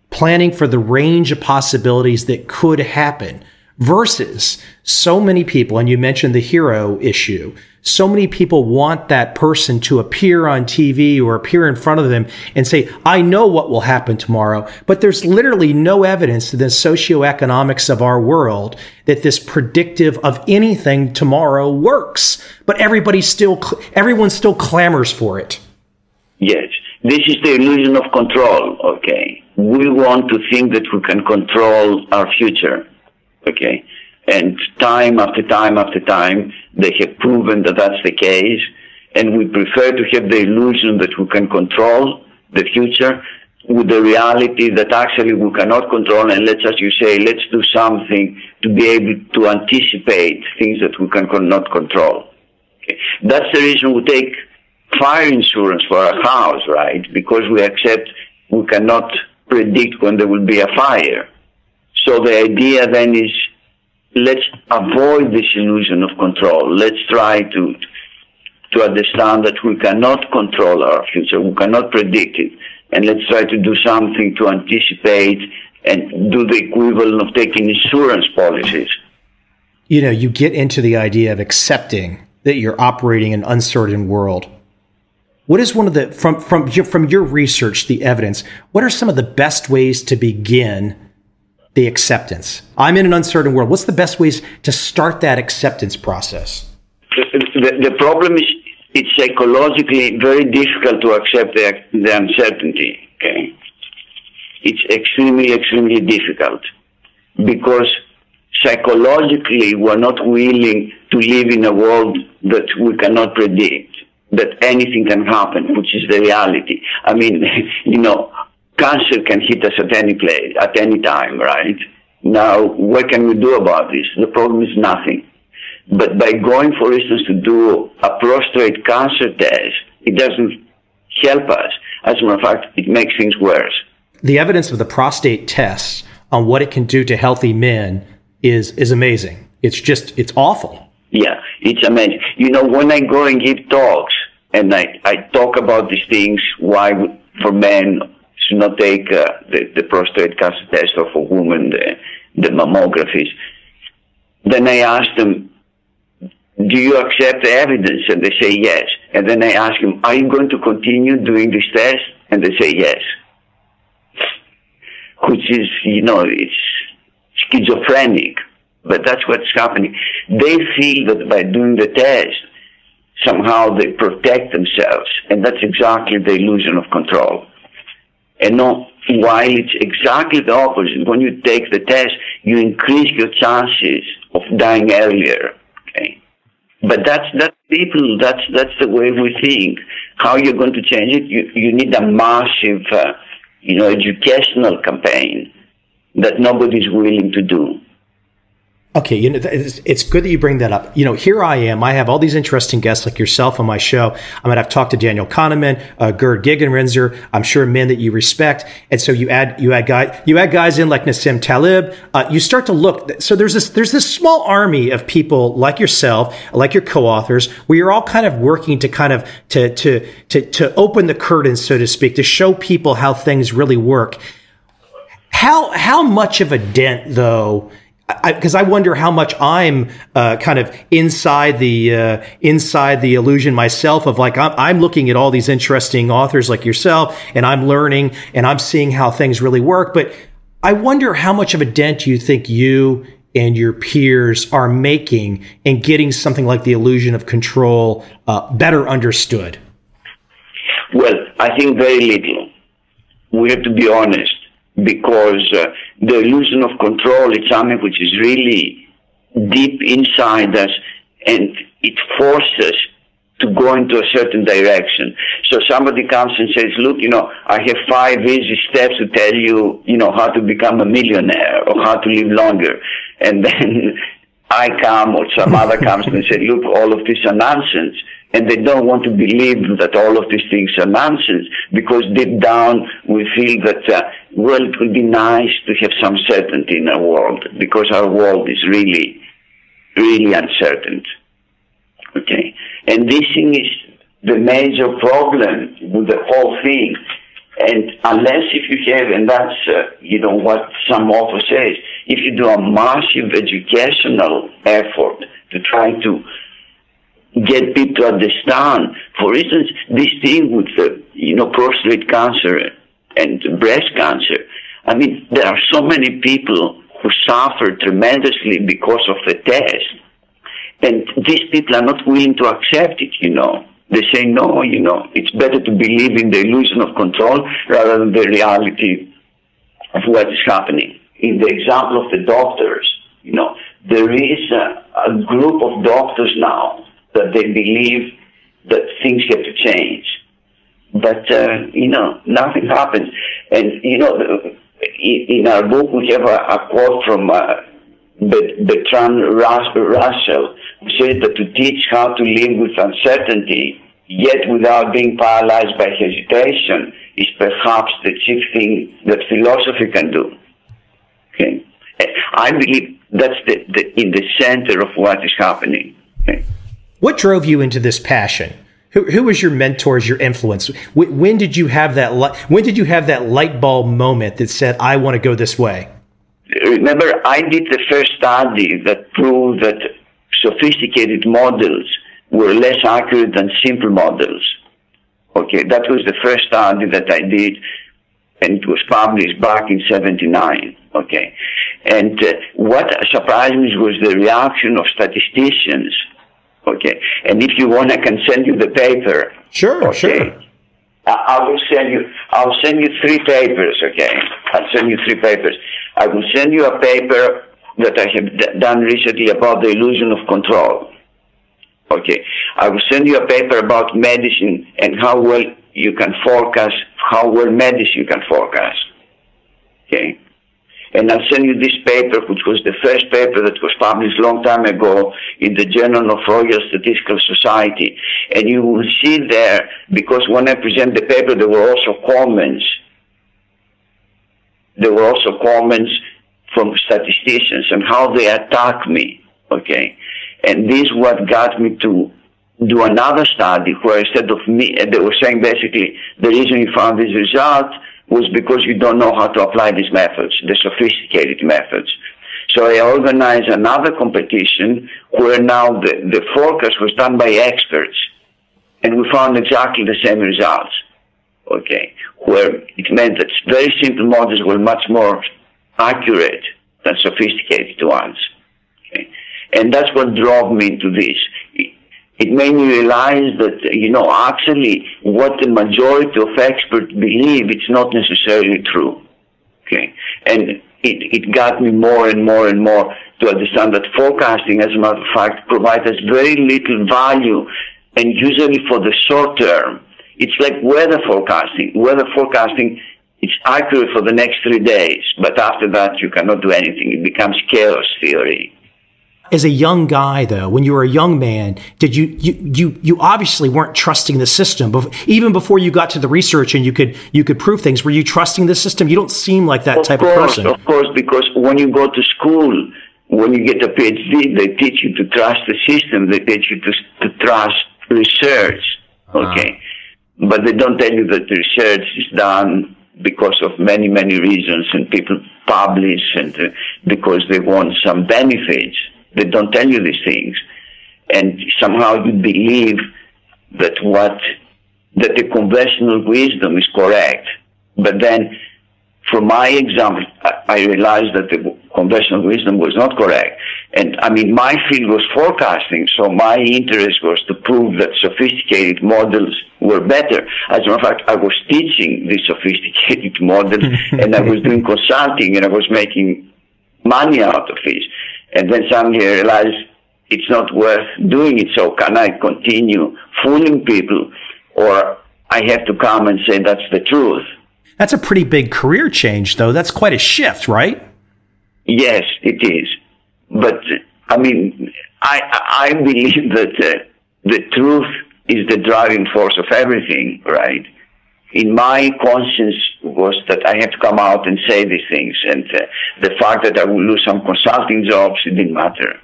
planning for the range of possibilities that could happen, versus so many people, and you mentioned the hero issue, so many people want that person to appear on TV or appear in front of them and say, I know what will happen tomorrow, but there's literally no evidence to the socioeconomics of our world that this predictive of anything tomorrow works, but everyone still clamors for it. Yes, this is the illusion of control, okay? We want to think that we can control our future, okay? And time after time after time, they have proven that that's the case, and we prefer to have the illusion that we can control the future with the reality that actually we cannot control, and let's do something to be able to anticipate things that we cannot control. Okay? That's the reason we take fire insurance for our house, right? Because we accept we cannot predict when there will be a fire. So the idea then is, let's avoid this illusion of control. Let's try to understand that we cannot control our future. We cannot predict it. And let's try to do something to anticipate and do the equivalent of taking insurance policies. You get into the idea of accepting that you're operating in an uncertain world. What is one of the, from your research, the evidence, what are some of the best ways to begin the acceptance? I'm in an uncertain world. What's the best ways to start that acceptance process? The problem is it's psychologically very difficult to accept the uncertainty. Okay, it's extremely, extremely difficult because psychologically we're not willing to live in a world that we cannot predict, that anything can happen, which is the reality. I mean, cancer can hit us at any place, at any time, right? Now, what can we do about this? The problem is nothing. But by going, for instance, to do a prostate cancer test, it doesn't help us. As a matter of fact, it makes things worse. The evidence of the prostate test on what it can do to healthy men is amazing. It's awful. Yeah, it's amazing. When I go and give talks, and I talk about these things, why for men should not take the prostate cancer test, or for women the mammographies. Then I ask them, do you accept the evidence? And they say yes. And then I ask them, are you going to continue doing this test? And they say yes. Which is, it's schizophrenic, but that's what's happening. They feel that by doing the test, somehow they protect themselves, and that's exactly the illusion of control. And no, while it's exactly the opposite, when you take the test, you increase your chances of dying earlier. Okay, but that's people. That's the way we think. How you're going to change it? You need a massive, educational campaign that nobody's willing to do. Okay, it's good that you bring that up. Here I am. I have all these interesting guests like yourself on my show. I've talked to Daniel Kahneman, Gerd Gigerenzer. I'm sure men that you respect. And so you add guys in like Nassim Taleb. You start to look. So there's this small army of people like yourself, like your co-authors, where you're all kind of working to to open the curtain, so to speak, to show people how things really work. How much of a dent, though? Because I wonder how much I'm kind of inside the illusion myself of like I'm looking at all these interesting authors like yourself, and I'm learning and I'm seeing how things really work. But I wonder how much of a dent you think you and your peers are making in getting something like the illusion of control better understood. Well, I think very little. We have to be honest. Because the illusion of control is something which is really deep inside us, and it forces us to go into a certain direction. So somebody comes and says, look, I have 5 easy steps to tell you, how to become a millionaire or how to live longer. And then I come or some other comes and say, look, all of these are nonsense. And they don't want to believe that all of these things are nonsense, because deep down we feel that, it would be nice to have some certainty in our world, because our world is really, really uncertain. Okay? And this thing is the major problem with the whole thing. And unless if you have, and that's, what some author says, if you do a massive educational effort to try to get people to understand, for instance, this thing with prostate cancer and breast cancer. I mean, there are so many people who suffer tremendously because of the test, and these people are not willing to accept it. They say no. It's better to believe in the illusion of control rather than the reality of what is happening. In the example of the doctors, there is a group of doctors now that they believe that things have to change. But, nothing happens. And, in our book, we have a quote from Bertrand Russell, who said that to teach how to live with uncertainty, yet without being paralyzed by hesitation, is perhaps the chief thing that philosophy can do. Okay? I believe that's in the center of what is happening. Okay? What drove you into this passion? Who was your mentors, your influence? When did you have that light bulb moment that said, I want to go this way? Remember, I did the first study that proved that sophisticated models were less accurate than simple models. Okay, that was the first study that I did, and it was published back in '79. Okay, and what surprised me was the reaction of statisticians. Okay, and if you want, I can send you the paper. Sure, okay? Sure. I'll send you 3 papers. Okay, I'll send you 3 papers. I will send you a paper that I have done recently about the illusion of control. Okay, I will send you a paper about medicine and how well you can forecast, how well medicine can forecast. Okay. And I'll send you this paper, which was the first paper that was published a long time ago in the Journal of Royal Statistical Society. And you will see there, because when I present the paper, there were also comments. There were also comments from statisticians and how they attack me, okay? And this is what got me to do another study where instead of me, they were saying basically the reason you found this result was because you don't know how to apply these methods, the sophisticated methods. So I organized another competition where now the forecast was done by experts, and we found exactly the same results, okay, where it meant that very simple models were much more accurate than sophisticated ones. Okay? And that's what drove me into this. it made me realize that, actually what the majority of experts believe, it's not necessarily true. Okay. And it got me more and more and more to understand that forecasting, as a matter of fact, provides us very little value, and usually for the short term. It's like weather forecasting. Weather forecasting, it's accurate for the next 3 days, but after that you cannot do anything. It becomes chaos theory. As a young guy, though, when you were a young man, did you obviously weren't trusting the system, but even before you got to the research and you could prove things, were you trusting the system? You don't seem like that type of person. Of course, because when you go to school, when you get a PhD, they teach you to trust the system. They teach you to trust research. Okay, but they don't tell you that the research is done because of many, many reasons, and people publish and because they want some benefits. They don't tell you these things, and somehow you believe that the conventional wisdom is correct. But then, from my example, I realized that the conventional wisdom was not correct. And I mean, my field was forecasting, so my interest was to prove that sophisticated models were better. As a matter of fact, I was teaching these sophisticated models, and I was doing consulting, and I was making money out of this. And then suddenly I realized it's not worth doing it. So can I continue fooling people, or I have to come and say that's the truth? That's a pretty big career change, though. That's quite a shift, right? Yes, it is. But I mean, I believe that the truth is the driving force of everything, right? In my conscience was that I had to come out and say these things, and the fact that I would lose some consulting jobs, it didn't matter.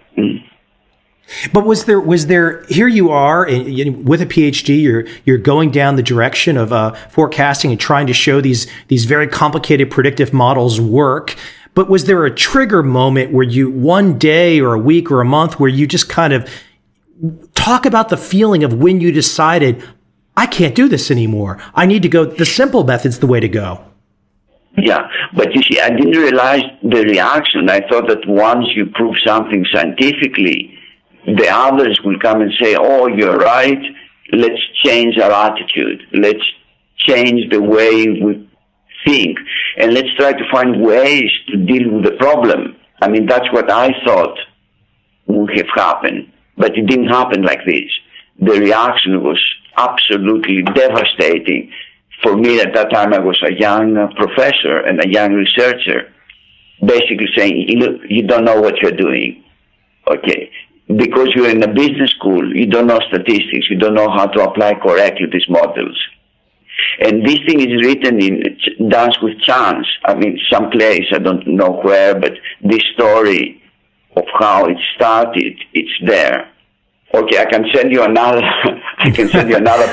But was there? Here you are with a PhD. You're going down the direction of forecasting and trying to show these very complicated predictive models work. But was there a trigger moment where you, one day or a week or a month, where you just kind of talk about the feeling of when you decided, I can't do this anymore. I need to go. The simple method's the way to go. Yeah, but you see, I didn't realize the reaction. I thought that once you prove something scientifically, the others will come and say, oh, you're right. Let's change our attitude. Let's change the way we think. And let's try to find ways to deal with the problem. I mean, that's what I thought would have happened. But it didn't happen like this. The reaction was absolutely devastating. For me, at that time, I was a young professor and a young researcher, basically saying, look, you don't know what you're doing. Okay. Because you're in a business school, you don't know statistics, you don't know how to apply correctly these models. And this thing is written in Dance with Chance. I mean, someplace, I don't know where, but this story of how it started, it's there. Okay, I can send you another,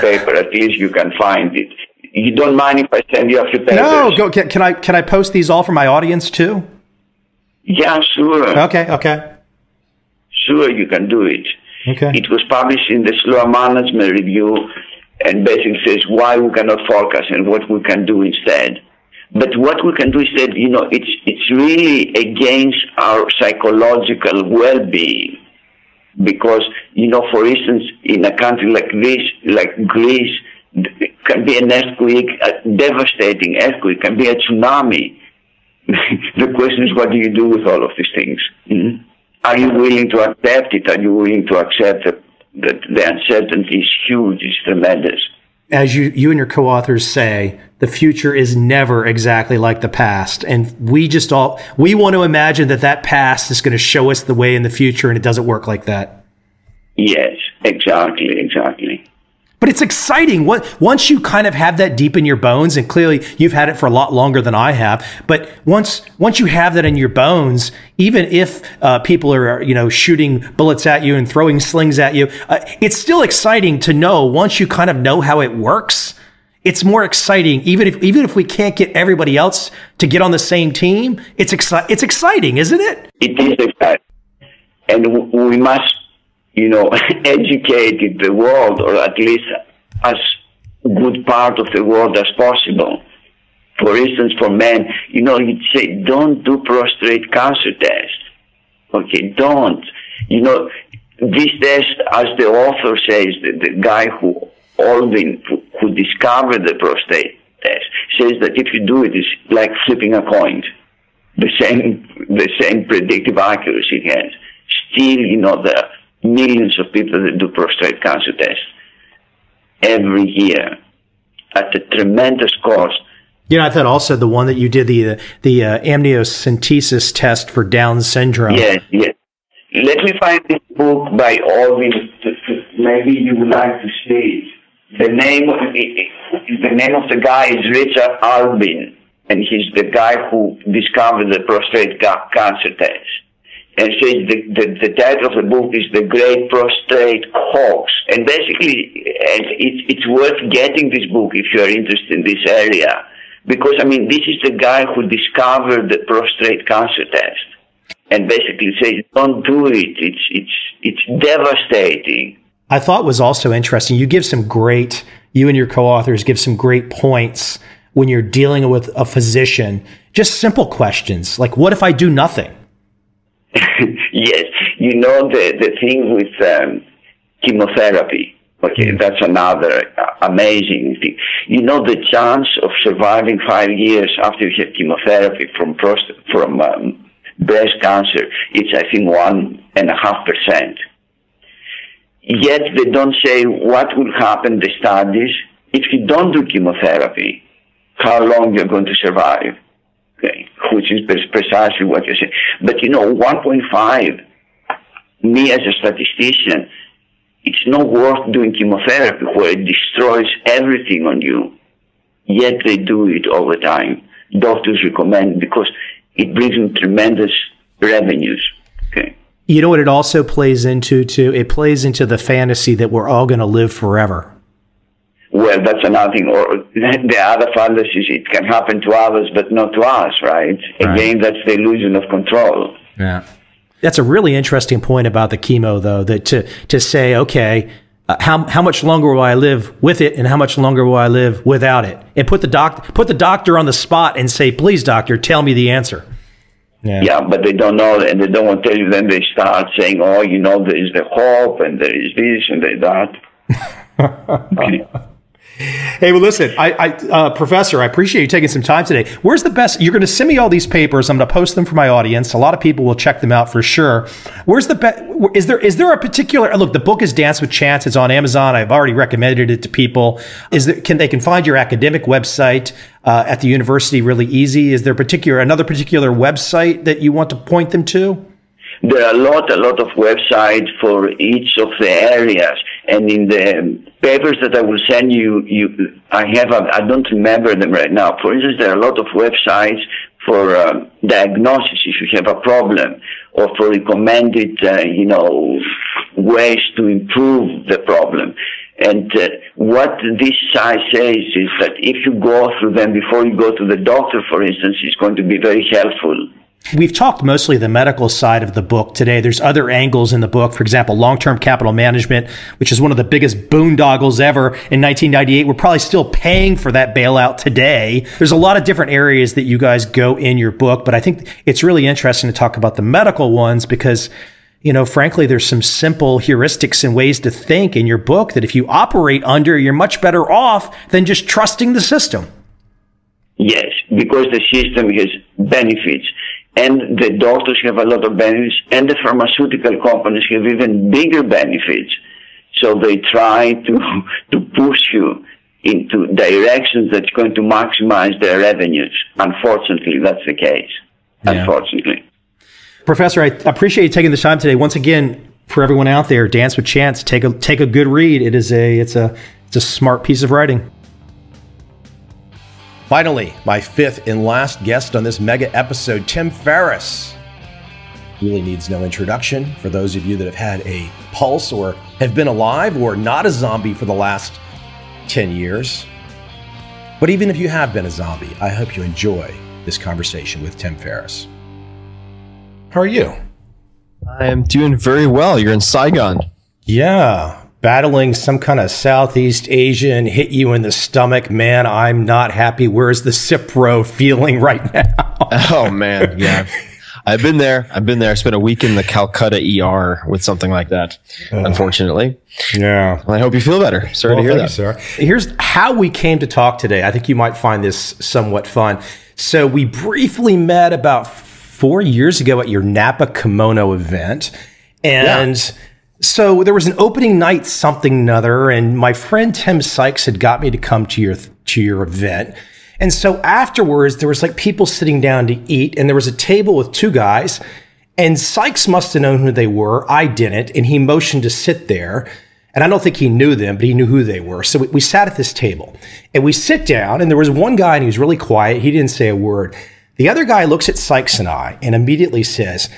paper, at least you can find it. You don't mind if I send you a few papers? No, go. Can I post these all for my audience too? Yeah, sure. Okay. Sure, you can do it. Okay. It was published in the Sloan Management Review, and basically says why we cannot forecast and what we can do instead. But what we can do instead, it's really against our psychological well-being. Because, for instance, in a country like this, like Greece, it can be an earthquake, a devastating earthquake, can be a tsunami. The question is, what do you do with all of these things? Mm-hmm. Are you willing to accept it? Are you willing to accept that the uncertainty is huge, is tremendous? As you and your co-authors say, the future is never exactly like the past. And we want to imagine that past is going to show us the way in the future, and it doesn't work like that. Yes, exactly. But it's exciting. Once you kind of have that deep in your bones, and clearly you've had it for a lot longer than I have, but once you have that in your bones, even if people are shooting bullets at you and throwing slings at you, it's still exciting to know. Once you kind of know how it works, it's more exciting. Even if we can't get everybody else to get on the same team, it's exciting, isn't it? It is exciting, and we must educated the world, or at least as good part of the world as possible. For instance, for men, you'd say, don't do prostate cancer tests. Okay, don't. this test, as the author says, the guy who discovered the prostate test, says that if you do it, it's like flipping a coin. The same predictive accuracy it has. Still, there are millions of people that do prostate cancer tests every year at a tremendous cost. I thought also the one that you did, the amniocentesis test for Down syndrome. Yes. Let me find this book by Orvin. Maybe you would like to see it. The name of the guy is Richard Albin, and he's the guy who discovered the prostate cancer test. And says the title of the book is The Great Prostate Hoax. And basically, it's worth getting this book if you're interested in this area. Because, this is the guy who discovered the prostate cancer test. And basically says, don't do it. It's devastating. I thought was also interesting. You and your co-authors give some great points when you're dealing with a physician. Just simple questions like, what if I do nothing? Yes. The thing with chemotherapy. Okay, that's another amazing thing. The chance of surviving 5 years after you have chemotherapy from breast cancer, it's, I think, 1.5%. Yet they don't say what will happen, the studies, if you don't do chemotherapy, how long you're going to survive. Okay, which is precisely what you're saying. But 1.5, me as a statistician, it's not worth doing chemotherapy where it destroys everything on you. Yet they do it all the time. Doctors recommend because it brings in tremendous revenues. Okay. You know what it also plays into too? It plays into the fantasy that we're all going to live forever. Well, that's another thing. Or the other fantasy is it can happen to others, but not to us, right? Again, that's the illusion of control. Yeah. That's a really interesting point about the chemo, though, that to say, okay, how much longer will I live with it, and how much longer will I live without it, and put the doctor on the spot and say, please, doctor, tell me the answer. Yeah, but they don't know, and they don't want to tell you. Then they start saying, oh, there is the hope, and there is this, and there is that. Okay. Hey, well, listen, Professor, I appreciate you taking some time today. Where's the best? You're going to send me all these papers. I'm going to post them for my audience. A lot of people will check them out for sure. Where's the best? Is there a particular? Look, the book is Dance with Chance. It's on Amazon. I've already recommended it to people. They can find your academic website at the university really easy? Is there another particular website that you want to point them to? There are a lot of websites for each of the areas, and in the papers that I will send you, I don't remember them right now. For instance, there are a lot of websites for diagnosis if you have a problem, or for recommended, ways to improve the problem. And what this site says is that if you go through them before you go to the doctor, for instance, it's going to be very helpful. We've talked mostly the medical side of the book today. There's other angles in the book. For example, long-term capital management, which is one of the biggest boondoggles ever in 1998. We're probably still paying for that bailout today. There's a lot of different areas that you guys go in your book, but I think it's really interesting to talk about the medical ones because, frankly, there's some simple heuristics and ways to think in your book that if you operate under, you're much better off than just trusting the system. Yes, because the system has benefits. And the doctors have a lot of benefits, and the pharmaceutical companies have even bigger benefits. So they try to push you into directions that's going to maximize their revenues. Unfortunately, that's the case. Yeah. Unfortunately. Professor, I appreciate you taking the time today. Once again, for everyone out there, Dance with Chance, take a good read. It's a smart piece of writing. Finally, my fifth and last guest on this mega episode, Tim Ferriss. Really needs no introduction for those of you that have had a pulse or have been alive or not a zombie for the last 10 years. But even if you have been a zombie, I hope you enjoy this conversation with Tim Ferriss. How are you? I am doing very well. You're in Saigon. Yeah. Battling some kind of Southeast Asian hit you in the stomach. Man, I'm not happy. Where's the Cipro feeling right now? Oh, man. Yeah. I've been there. I spent a week in the Calcutta ER with something like that, unfortunately. Yeah. Well, I hope you feel better. Sorry to hear that. You, sir. Here's how we came to talk today. I think you might find this somewhat fun. So we briefly met about 4 years ago at your Napa Kimono event. And so there was an opening night something another, and my friend Tim Sykes had got me to come to your event. And so afterwards, there was like people sitting down to eat, and there was a table with two guys, and Sykes must have known who they were. I didn't, and he motioned to sit there. And I don't think he knew them, but he knew who they were. So we sat at this table, and we sit down, and there was one guy, and he was really quiet. He didn't say a word. The other guy looks at Sykes and I and immediately says,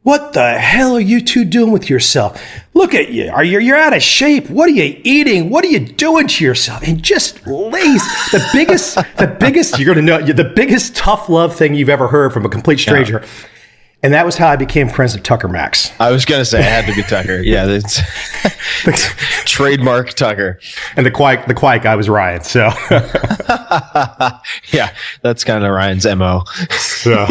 "What the hell are you two doing with yourself? Look at you. You're out of shape. What are you eating? What are you doing to yourself?" And just lays the biggest, you're going to know, the biggest tough love thing you've ever heard from a complete stranger. Yeah. And that was how I became friends with Tucker Max. I was going to say it had to be Tucker. Yeah, it's trademark Tucker. And the quiet guy was Ryan. So yeah, that's kind of Ryan's MO. So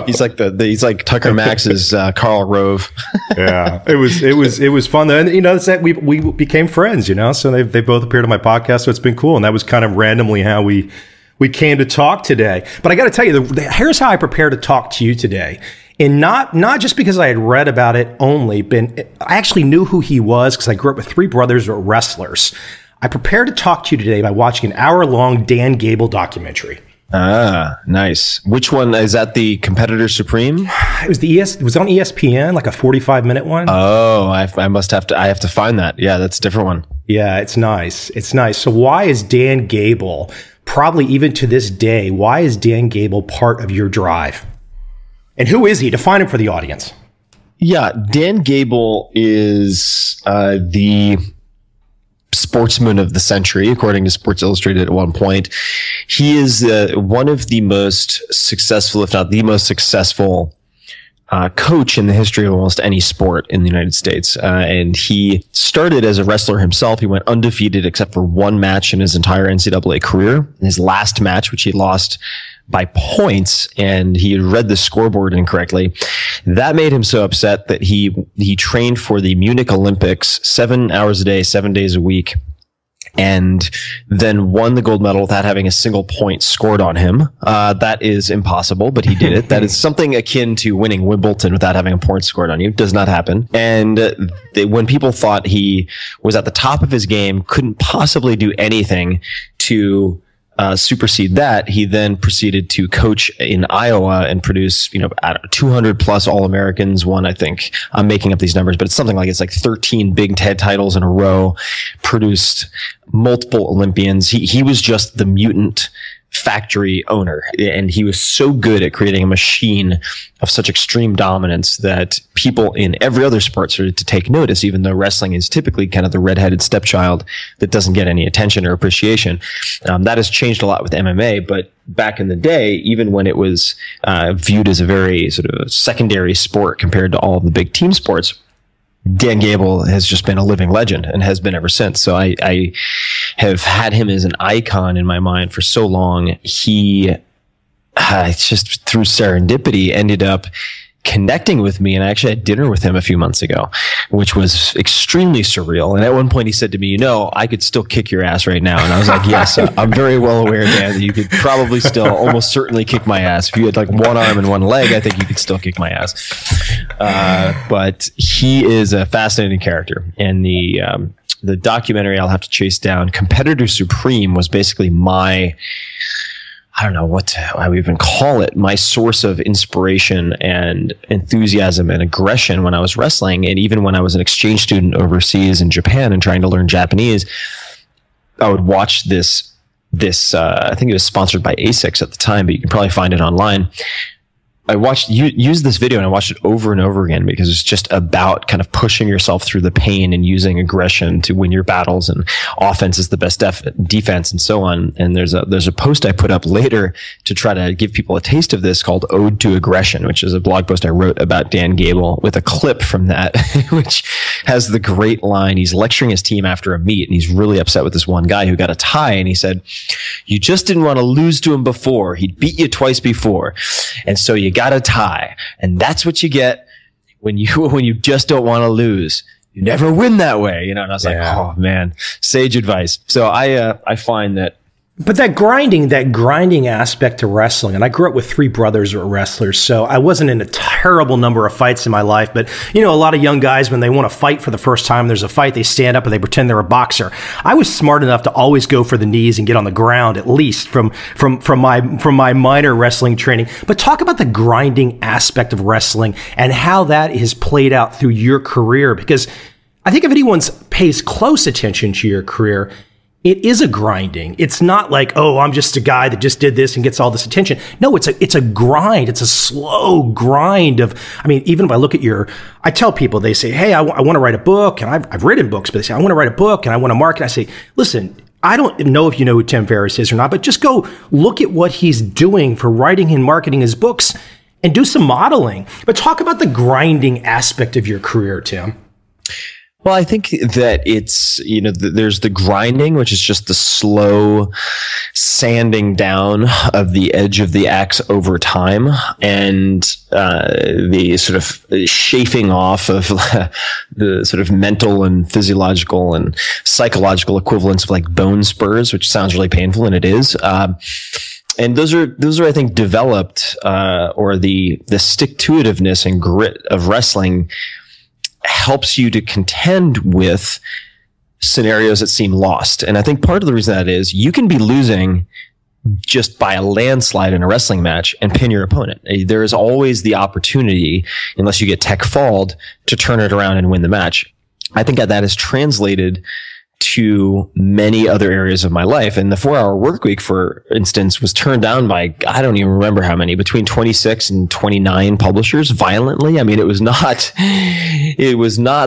he's like Tucker Max's Karl Rove. Yeah, it was fun though. And it's that we became friends. So they both appeared on my podcast. So it's been cool. And that was kind of randomly how we came to talk today. But I got to tell you, here's how I prepared to talk to you today. And not just because I had read about it only, but I actually knew who he was because I grew up with three brothers who were wrestlers. I prepared to talk to you today by watching an hour-long Dan Gable documentary. Ah, nice. Which one is that? The Competitor Supreme? It was it was on ESPN, like a 45-minute one. Oh, I have to find that. Yeah, that's a different one. Yeah, it's nice. It's nice. So why is Dan Gable, probably even to this day, why is Dan Gable part of your drive? And who is he? Define him for the audience. Yeah, Dan Gable is the sportsman of the century, according to Sports Illustrated at one point. He is one of the most successful, if not the most successful, coach in the history of almost any sport in the United States. And he started as a wrestler himself. He went undefeated except for one match in his entire NCAA career. His last match, which he lost by points, and he had read the scoreboard incorrectly. That made him so upset that he trained for the Munich Olympics 7 hours a day, 7 days a week, and then won the gold medal without having a single point scored on him. That is impossible, but he did it. That is something akin to winning Wimbledon without having a point scored on you. Does not happen. And when people thought he was at the top of his game, couldn't possibly do anything to supersede that, he then proceeded to coach in Iowa and produce, 200 plus All-Americans. One, I think I'm making up these numbers, but it's like 13 Big Ten titles in a row, produced multiple Olympians. He was just the mutant factory owner, and he was so good at creating a machine of such extreme dominance that people in every other sport started to take notice, even though wrestling is typically kind of the redheaded stepchild that doesn't get any attention or appreciation. That has changed a lot with MMA, but back in the day, even when it was viewed as a very sort of secondary sport compared to all of the big team sports, Dan Gable has just been a living legend and has been ever since. So I have had him as an icon in my mind for so long. He just through serendipity ended up connecting with me, and I actually had dinner with him a few months ago, which was extremely surreal. And at one point he said to me, I could still kick your ass right now. And I was like, yes, I'm very well aware, Dan, that you could probably still almost certainly kick my ass. If you had like one arm and one leg, I think you could still kick my ass. But he is a fascinating character. And the documentary I'll have to chase down, Competitor Supreme, was basically I don't know what I would even call it, my source of inspiration and enthusiasm and aggression when I was wrestling. And even when I was an exchange student overseas in Japan and trying to learn Japanese, I would watch this I think it was sponsored by ASICS at the time, but you can probably find it online. I used this video and I watched it over and over again because it's just about kind of pushing yourself through the pain and using aggression to win your battles, and offense is the best defense and so on. And there's a post I put up later to try to give people a taste of this called Ode to Aggression, which is a blog post I wrote about Dan Gable with a clip from that, which has the great line. He's lecturing his team after a meet and he's really upset with this one guy who got a tie, and he said, "You just didn't want to lose to him before. He'd beat you twice before. And so you got a tie. And that's what you get when you just don't want to lose. You never win that way, you know. And I was like, oh man, sage advice. So I find that. But that grinding aspect to wrestling, and I grew up with 3 brothers who were wrestlers, so I wasn't in a terrible number of fights in my life. But, you know, a lot of young guys, when they want to fight for the first time, there's a fight, they stand up and they pretend they're a boxer. I was smart enough to always go for the knees and get on the ground, at least from my minor wrestling training. But talk about the grinding aspect of wrestling and how that is played out through your career, because I think if anyone pays close attention to your career, it is a grinding. It's not like, oh, I'm just a guy that just did this and gets all this attention. No, it's a grind. It's a slow grind of, I mean, even if I look at I tell people, they say, hey, I want to write a book, and I've written books, but they say, I want to write a book and I want to market. I say, listen, I don't know if you know who Tim Ferriss is or not, but just go look at what he's doing for writing and marketing his books and do some modeling. But talk about the grinding aspect of your career, Tim. Well, I think that it's, you know, there's the grinding, which is just the slow sanding down of the edge of the axe over time, and the sort of chafing off of the sort of mental and physiological and psychological equivalents of like bone spurs, which sounds really painful, and it is. And those are, I think, developed, or the stick-to-itiveness and grit of wrestling helps you to contend with scenarios that seem lost. And I think part of the reason that is, you can be losing just by a landslide in a wrestling match and pin your opponent. There is always the opportunity, unless you get tech falled, to turn it around and win the match. I think that is translated to many other areas of my life. And the 4-hour work week, for instance, was turned down by, I don't even remember how many, between 26 and 29 publishers violently. I mean, it was not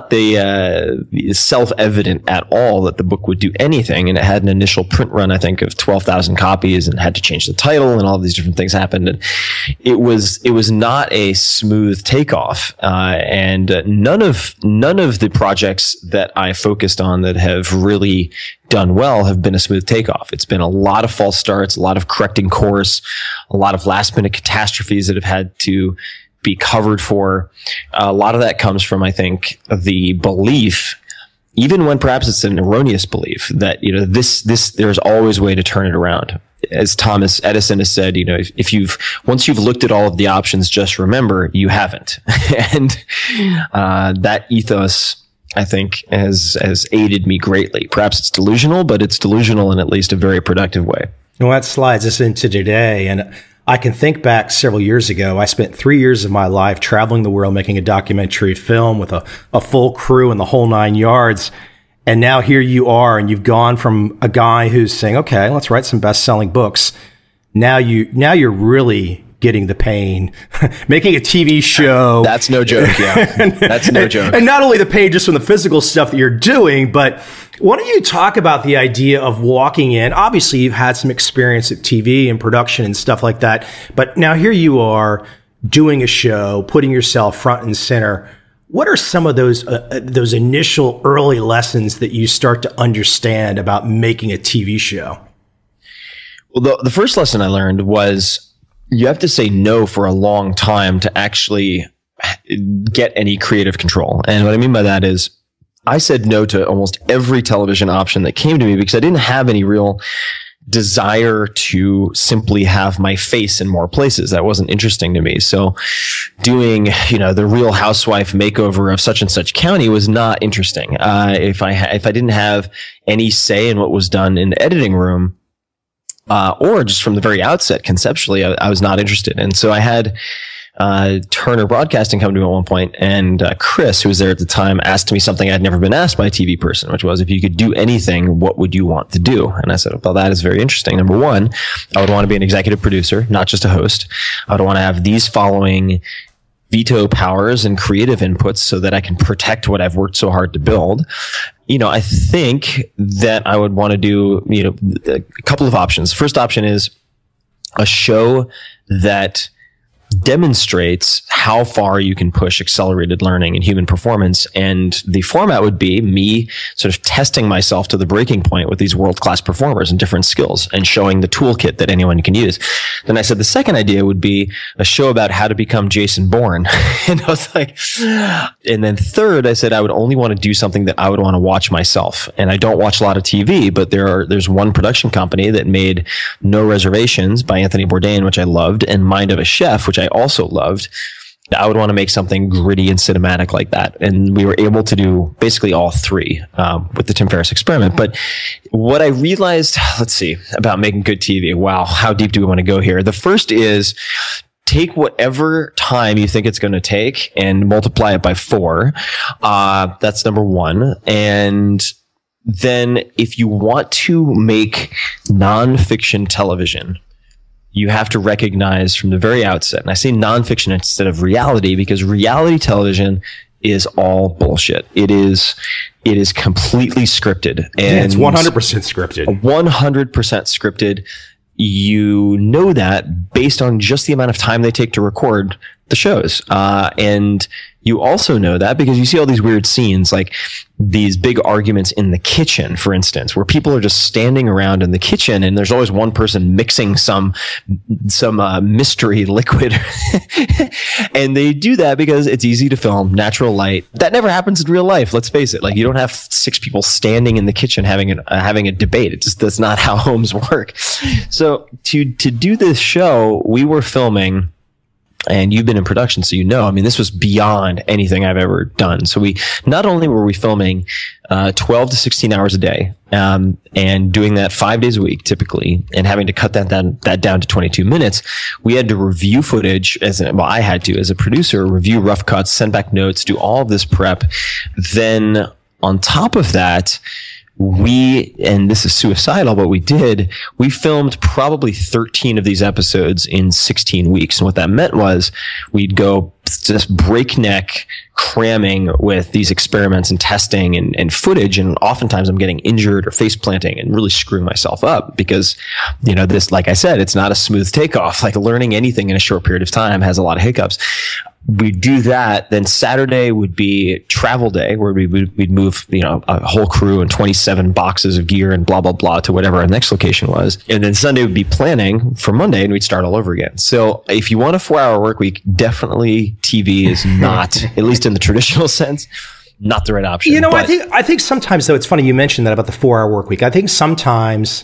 the self-evident at all that the book would do anything. And it had an initial print run, I think, of 12,000 copies, and had to change the title, and all these different things happened. And it was not a smooth takeoff. And none of the projects that I focused on that have really done well have been a smooth takeoff. It's been a lot of false starts, a lot of correcting course, a lot of last minute catastrophes that have had to be covered for. A lot of that comes from, I think, the belief, even when perhaps it's an erroneous belief, that, you know, there's always a way to turn it around. As Thomas Edison has said, you know, once you've looked at all of the options, just remember you haven't. And that ethos, I think, has aided me greatly. Perhaps it's delusional, but it's delusional in at least a very productive way. Well, that slides us into today. And I can think back several years ago. I spent 3 years of my life traveling the world making a documentary film with a full crew and the whole 9 yards. And now here you are, and you've gone from a guy who's saying, okay, let's write some best-selling books. Now you're really getting the pain, making a TV show. That's no joke, yeah. That's no joke. And not only the pain just from the physical stuff that you're doing, but why don't you talk about the idea of walking in? Obviously, you've had some experience at TV and production and stuff like that, but now here you are doing a show, putting yourself front and center. What are some of those initial early lessons that you start to understand about making a TV show? Well, the first lesson I learned was, you have to say no for a long time to actually get any creative control. And what I mean by that is, I said no to almost every television option that came to me because I didn't have any real desire to simply have my face in more places. That wasn't interesting to me. So doing, you know, the Real Housewife makeover of such and such county was not interesting. If I didn't have any say in what was done in the editing room, or just from the very outset, conceptually, I was not interested. And so I had Turner Broadcasting come to me at one point, and Chris, who was there at the time, asked me something I'd never been asked by a TV person, which was, if you could do anything, what would you want to do? And I said, well, that is very interesting. Number one, I would want to be an executive producer, not just a host. I would want to have these following veto powers and creative inputs so that I can protect what I've worked so hard to build. You know, I think that I would want to do, you know, a couple of options. First option is a show that demonstrates how far you can push accelerated learning and human performance. And the format would be me sort of testing myself to the breaking point with these world-class performers and different skills and showing the toolkit that anyone can use. Then I said the second idea would be a show about how to become Jason Bourne. And I was like, and then third, I said I would only want to do something that I would want to watch myself. And I don't watch a lot of TV, but there's one production company that made No Reservations by Anthony Bourdain, which I loved, and Mind of a Chef, which I also loved. I would want to make something gritty and cinematic like that. And we were able to do basically all three with the Tim Ferriss Experiment. But what I realized, let's see, about making good TV. Wow, how deep do we want to go here? The first is take whatever time you think it's going to take and multiply it by 4. That's number one. And then if you want to make nonfiction television, you have to recognize from the very outset, and I say nonfiction instead of reality, because reality television is all bullshit. It is completely scripted. And it's 100% scripted. 100% scripted. You know that based on just the amount of time they take to record the shows. And you also know that because you see all these weird scenes, like these big arguments in the kitchen, for instance, where people are just standing around in the kitchen and there's always one person mixing some mystery liquid. And they do that because it's easy to film, natural light. That never happens in real life. Let's face it. Like, you don't have 6 people standing in the kitchen having a debate. It just, that's not how homes work. So to do this show, we were filming, and you've been in production, so you know, I mean, this was beyond anything I've ever done. So not only were we filming 12 to 16 hours a day, and doing that 5 days a week typically, and having to cut that down to 22 minutes, we had to review footage I had to, as a producer, review rough cuts, send back notes, do all of this prep. Then on top of that, and this is suicidal, but we filmed probably 13 of these episodes in 16 weeks. And what that meant was we'd go just breakneck cramming with these experiments and testing and footage. And oftentimes I'm getting injured or face planting and really screwing myself up because, this, like I said, it's not a smooth takeoff. Like, learning anything in a short period of time has a lot of hiccups. We do that. Then Saturday would be travel day, where we'd move, a whole crew and 27 boxes of gear and blah, blah, blah to whatever our next location was. And then Sunday would be planning for Monday, and we'd start all over again. So if you want a 4-hour work week, definitely TV is not, at least in the traditional sense, not the right option. I think sometimes, though, it's funny you mentioned that about the 4-hour work week. I think sometimes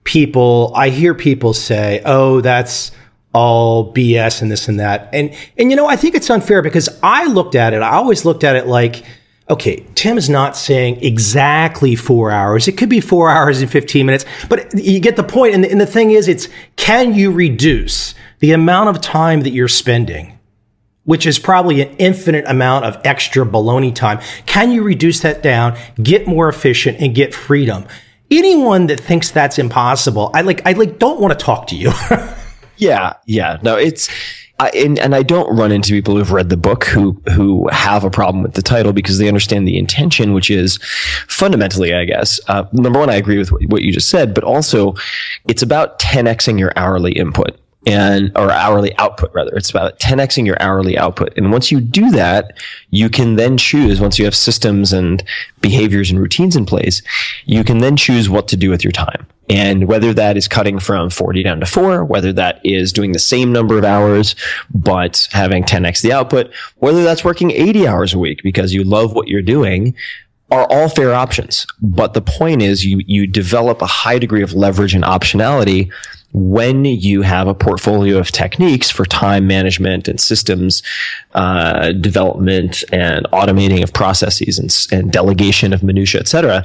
I hear people say, oh, that's all BS and this and that. And I think it's unfair because I always looked at it like, okay, Tim is not saying exactly 4 hours. It could be 4 hours and 15 minutes, but you get the point. And the thing is, can you reduce the amount of time that you're spending, which is probably an infinite amount of extra baloney time? Can you reduce that down, get more efficient, and get freedom? Anyone that thinks that's impossible, I don't want to talk to you. Yeah. No, and I don't run into people who've read the book who have a problem with the title because they understand the intention, which is fundamentally, I guess, number one, I agree with what you just said, but also it's about 10xing your hourly input. Or hourly output, rather. It's about 10xing your hourly output. And once you do that, you can then choose, once you have systems and behaviors and routines in place, you can then choose what to do with your time. And whether that is cutting from 40 down to 4, whether that is doing the same number of hours, but having 10x the output, whether that's working 80 hours a week because you love what you're doing, are all fair options. But the point is you develop a high degree of leverage and optionality when you have a portfolio of techniques for time management and systems development and automating of processes and delegation of minutia, et cetera.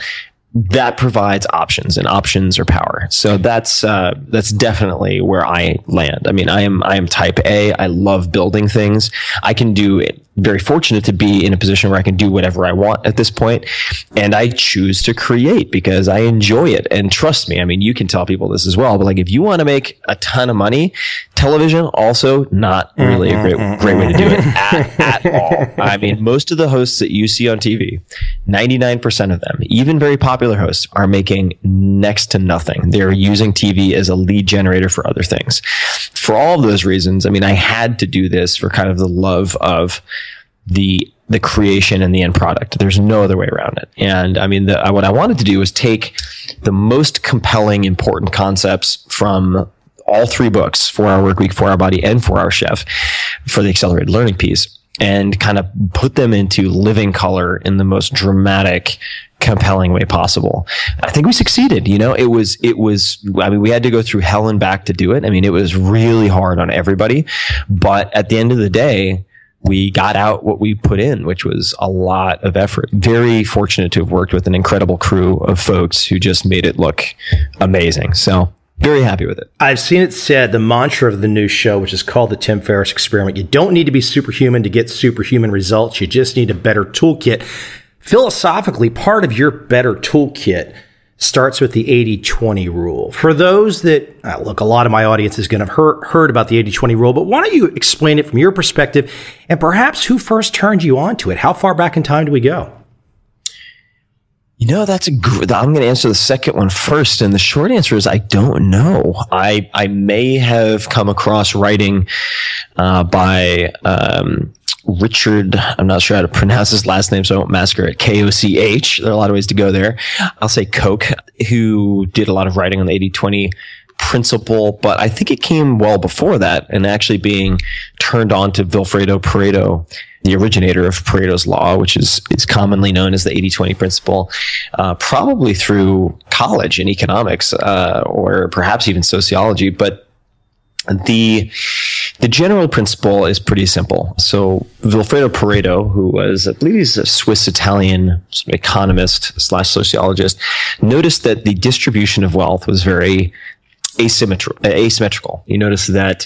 That provides options, and options are power. So that's definitely where I land. I mean, I am type A. I love building things. I can do it. Very fortunate to be in a position where I can do whatever I want at this point. And I choose to create because I enjoy it. And trust me, I mean, you can tell people this as well, but like, if you want to make a ton of money, television also not really a great way to do it at all. I mean, most of the hosts that you see on TV, 99% of them, even very popular hosts, are making next to nothing. They're using TV as a lead generator for other things. for all of those reasons, I mean, I had to do this for kind of the love of the creation and the end product. There's no other way around it. And I mean, what I wanted to do was take the most compelling, important concepts from all three books, 4 Hour Workweek, 4 Hour Body, and 4 Hour Chef, for the accelerated learning piece, and kind of put them into living color in the most dramatic, compelling way possible. I think we succeeded. You know, it was, I mean, we had to go through hell and back to do it. I mean, it was really hard on everybody, but at the end of the day, we got out what we put in, which was a lot of effort. Very fortunate to have worked with an incredible crew of folks who just made it look amazing. So very happy with it. I've seen it said, the mantra of the new show, which is called the Tim Ferriss Experiment, you don't need to be superhuman to get superhuman results. You just need a better toolkit. Philosophically, part of your better toolkit starts with the 80-20 rule. For those that, look, a lot of my audience is going to have heard about the 80-20 rule, but why don't you explain it from your perspective, and perhaps who first turned you on to it? How far back in time do we go? You know, I'm going to answer the second one first. And the short answer is I don't know. I may have come across writing by Richard, I'm not sure how to pronounce his last name, so I won't massacre it, Koch. There are a lot of ways to go there. I'll say Koch, who did a lot of writing on the 80-20 principle, but I think it came well before that, and actually being turned on to Vilfredo Pareto, the originator of Pareto's law, which is commonly known as the 80-20 principle, probably through college in economics, or perhaps even sociology. But the general principle is pretty simple. So Vilfredo Pareto, who was, I believe he's a Swiss-Italian economist / sociologist, noticed that the distribution of wealth was very asymmetrical. You notice that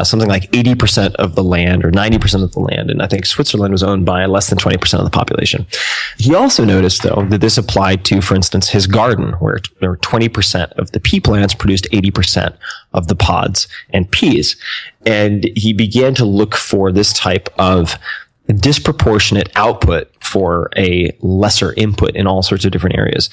something like 80% of the land, or 90% of the land, and I think Switzerland was owned by less than 20% of the population. He also noticed, though, that this applied to, for instance, his garden, where there were 20% of the pea plants produced 80% of the pods and peas. And he began to look for this type of disproportionate output for a lesser input in all sorts of different areas.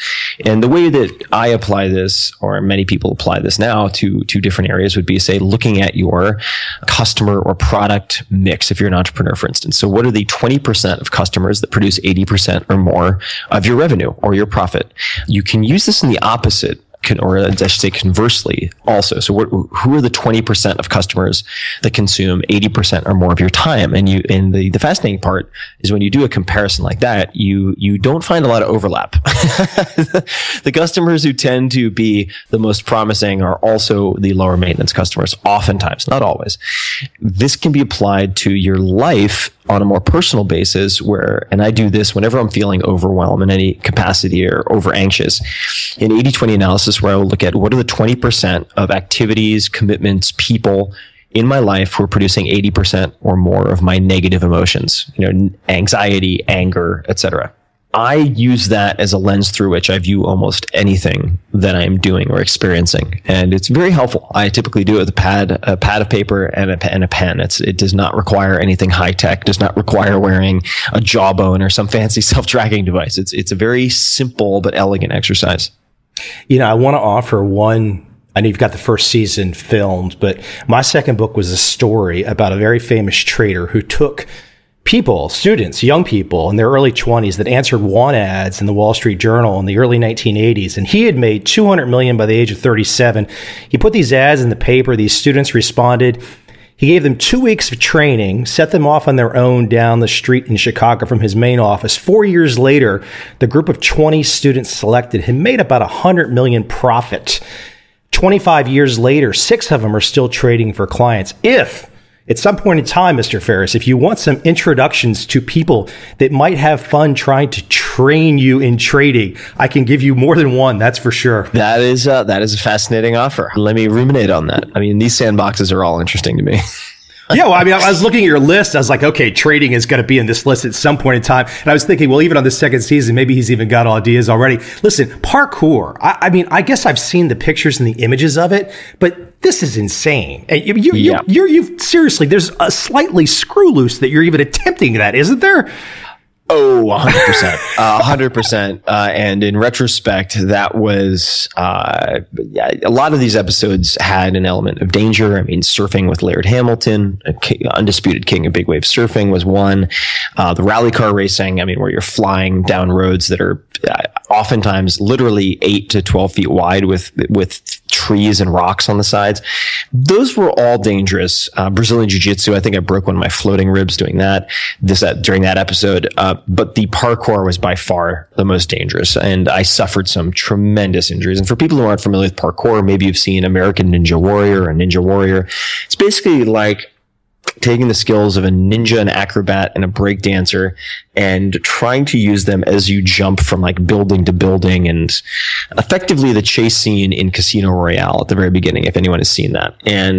And the way that I apply this, or many people apply this now to different areas, would be, say, looking at your customer or product mix if you're an entrepreneur, for instance. So what are the 20% of customers that produce 80% or more of your revenue or your profit? You can use this in the opposite, or I should say conversely also. So who are the 20% of customers that consume 80% or more of your time? And the fascinating part is when you do a comparison like that, you don't find a lot of overlap. The customers who tend to be the most promising are also the lower maintenance customers, oftentimes, not always. This can be applied to your life on a more personal basis, and I do this whenever I'm feeling overwhelmed in any capacity or over anxious. In 80-20 analysis, where I will look at what are the 20% of activities, commitments, people in my life who are producing 80% or more of my negative emotions, anxiety, anger, etc. I use that as a lens through which I view almost anything that I'm doing or experiencing. And it's very helpful. I typically do it with a pad of paper and a pen. It does not require anything high tech, does not require wearing a Jawbone or some fancy self-tracking device. It's a very simple but elegant exercise. I want to offer one. I know you've got the first season filmed, but my second book was a story about a very famous trader who took students, young people in their early 20s that answered want ads in the Wall Street Journal in the early 1980s. And he had made $200 million by the age of 37. He put these ads in the paper. These students responded. He gave them 2 weeks of training, set them off on their own down the street in Chicago from his main office. 4 years later, the group of 20 students selected had made about $100 million profit. 25 years later, 6 of them are still trading for clients. If at some point in time, Mr. Ferriss, if you want some introductions to people that might have fun trying to train you in trading, I can give you more than one, that's for sure. That is a fascinating offer. Let me ruminate on that. I mean, these sandboxes are all interesting to me. Yeah, well, I mean, I was looking at your list. I was like, okay, trading is going to be in this list at some point in time. And I was thinking, well, even on the second season, maybe he's even got ideas already. Listen, parkour. I mean, I guess I've seen the pictures and the images of it, but this is insane. You've seriously, there's a slightly screw loose that you're even attempting that, isn't there? Oh, 100%. 100%. And in retrospect, that was, a lot of these episodes had an element of danger. I mean, surfing with Laird Hamilton, undisputed king of big wave surfing was one. The rally car racing, I mean, where you're flying down roads that are oftentimes literally 8 to 12 feet wide with trees and rocks on the sides. Those were all dangerous. Brazilian Jiu-Jitsu, I think I broke one of my floating ribs doing that during that episode. But the parkour was by far the most dangerous, and I suffered some tremendous injuries. And for people who aren't familiar with parkour, maybe you've seen American Ninja Warrior or Ninja Warrior. It's basically like taking the skills of a ninja, an acrobat, and a break dancer and trying to use them as you jump from like building to building, and effectively the chase scene in Casino Royale at the very beginning, if anyone has seen that,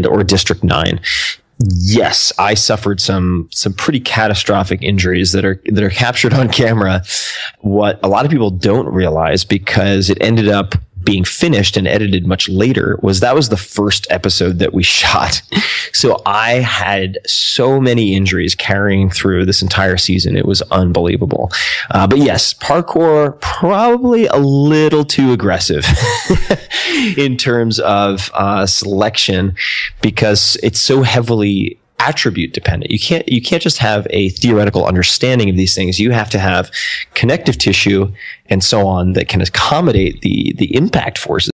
or District 9. Yes, I suffered some pretty catastrophic injuries that are captured on camera. What a lot of people don't realize, because it ended up being finished and edited much later, was the first episode that we shot. So I had so many injuries carrying through this entire season. It was unbelievable. But yes, parkour, probably a little too aggressive in terms of selection, because it's so heavily attribute dependent. You can't just have a theoretical understanding of these things. You have to have connective tissue and so on that can accommodate the impact forces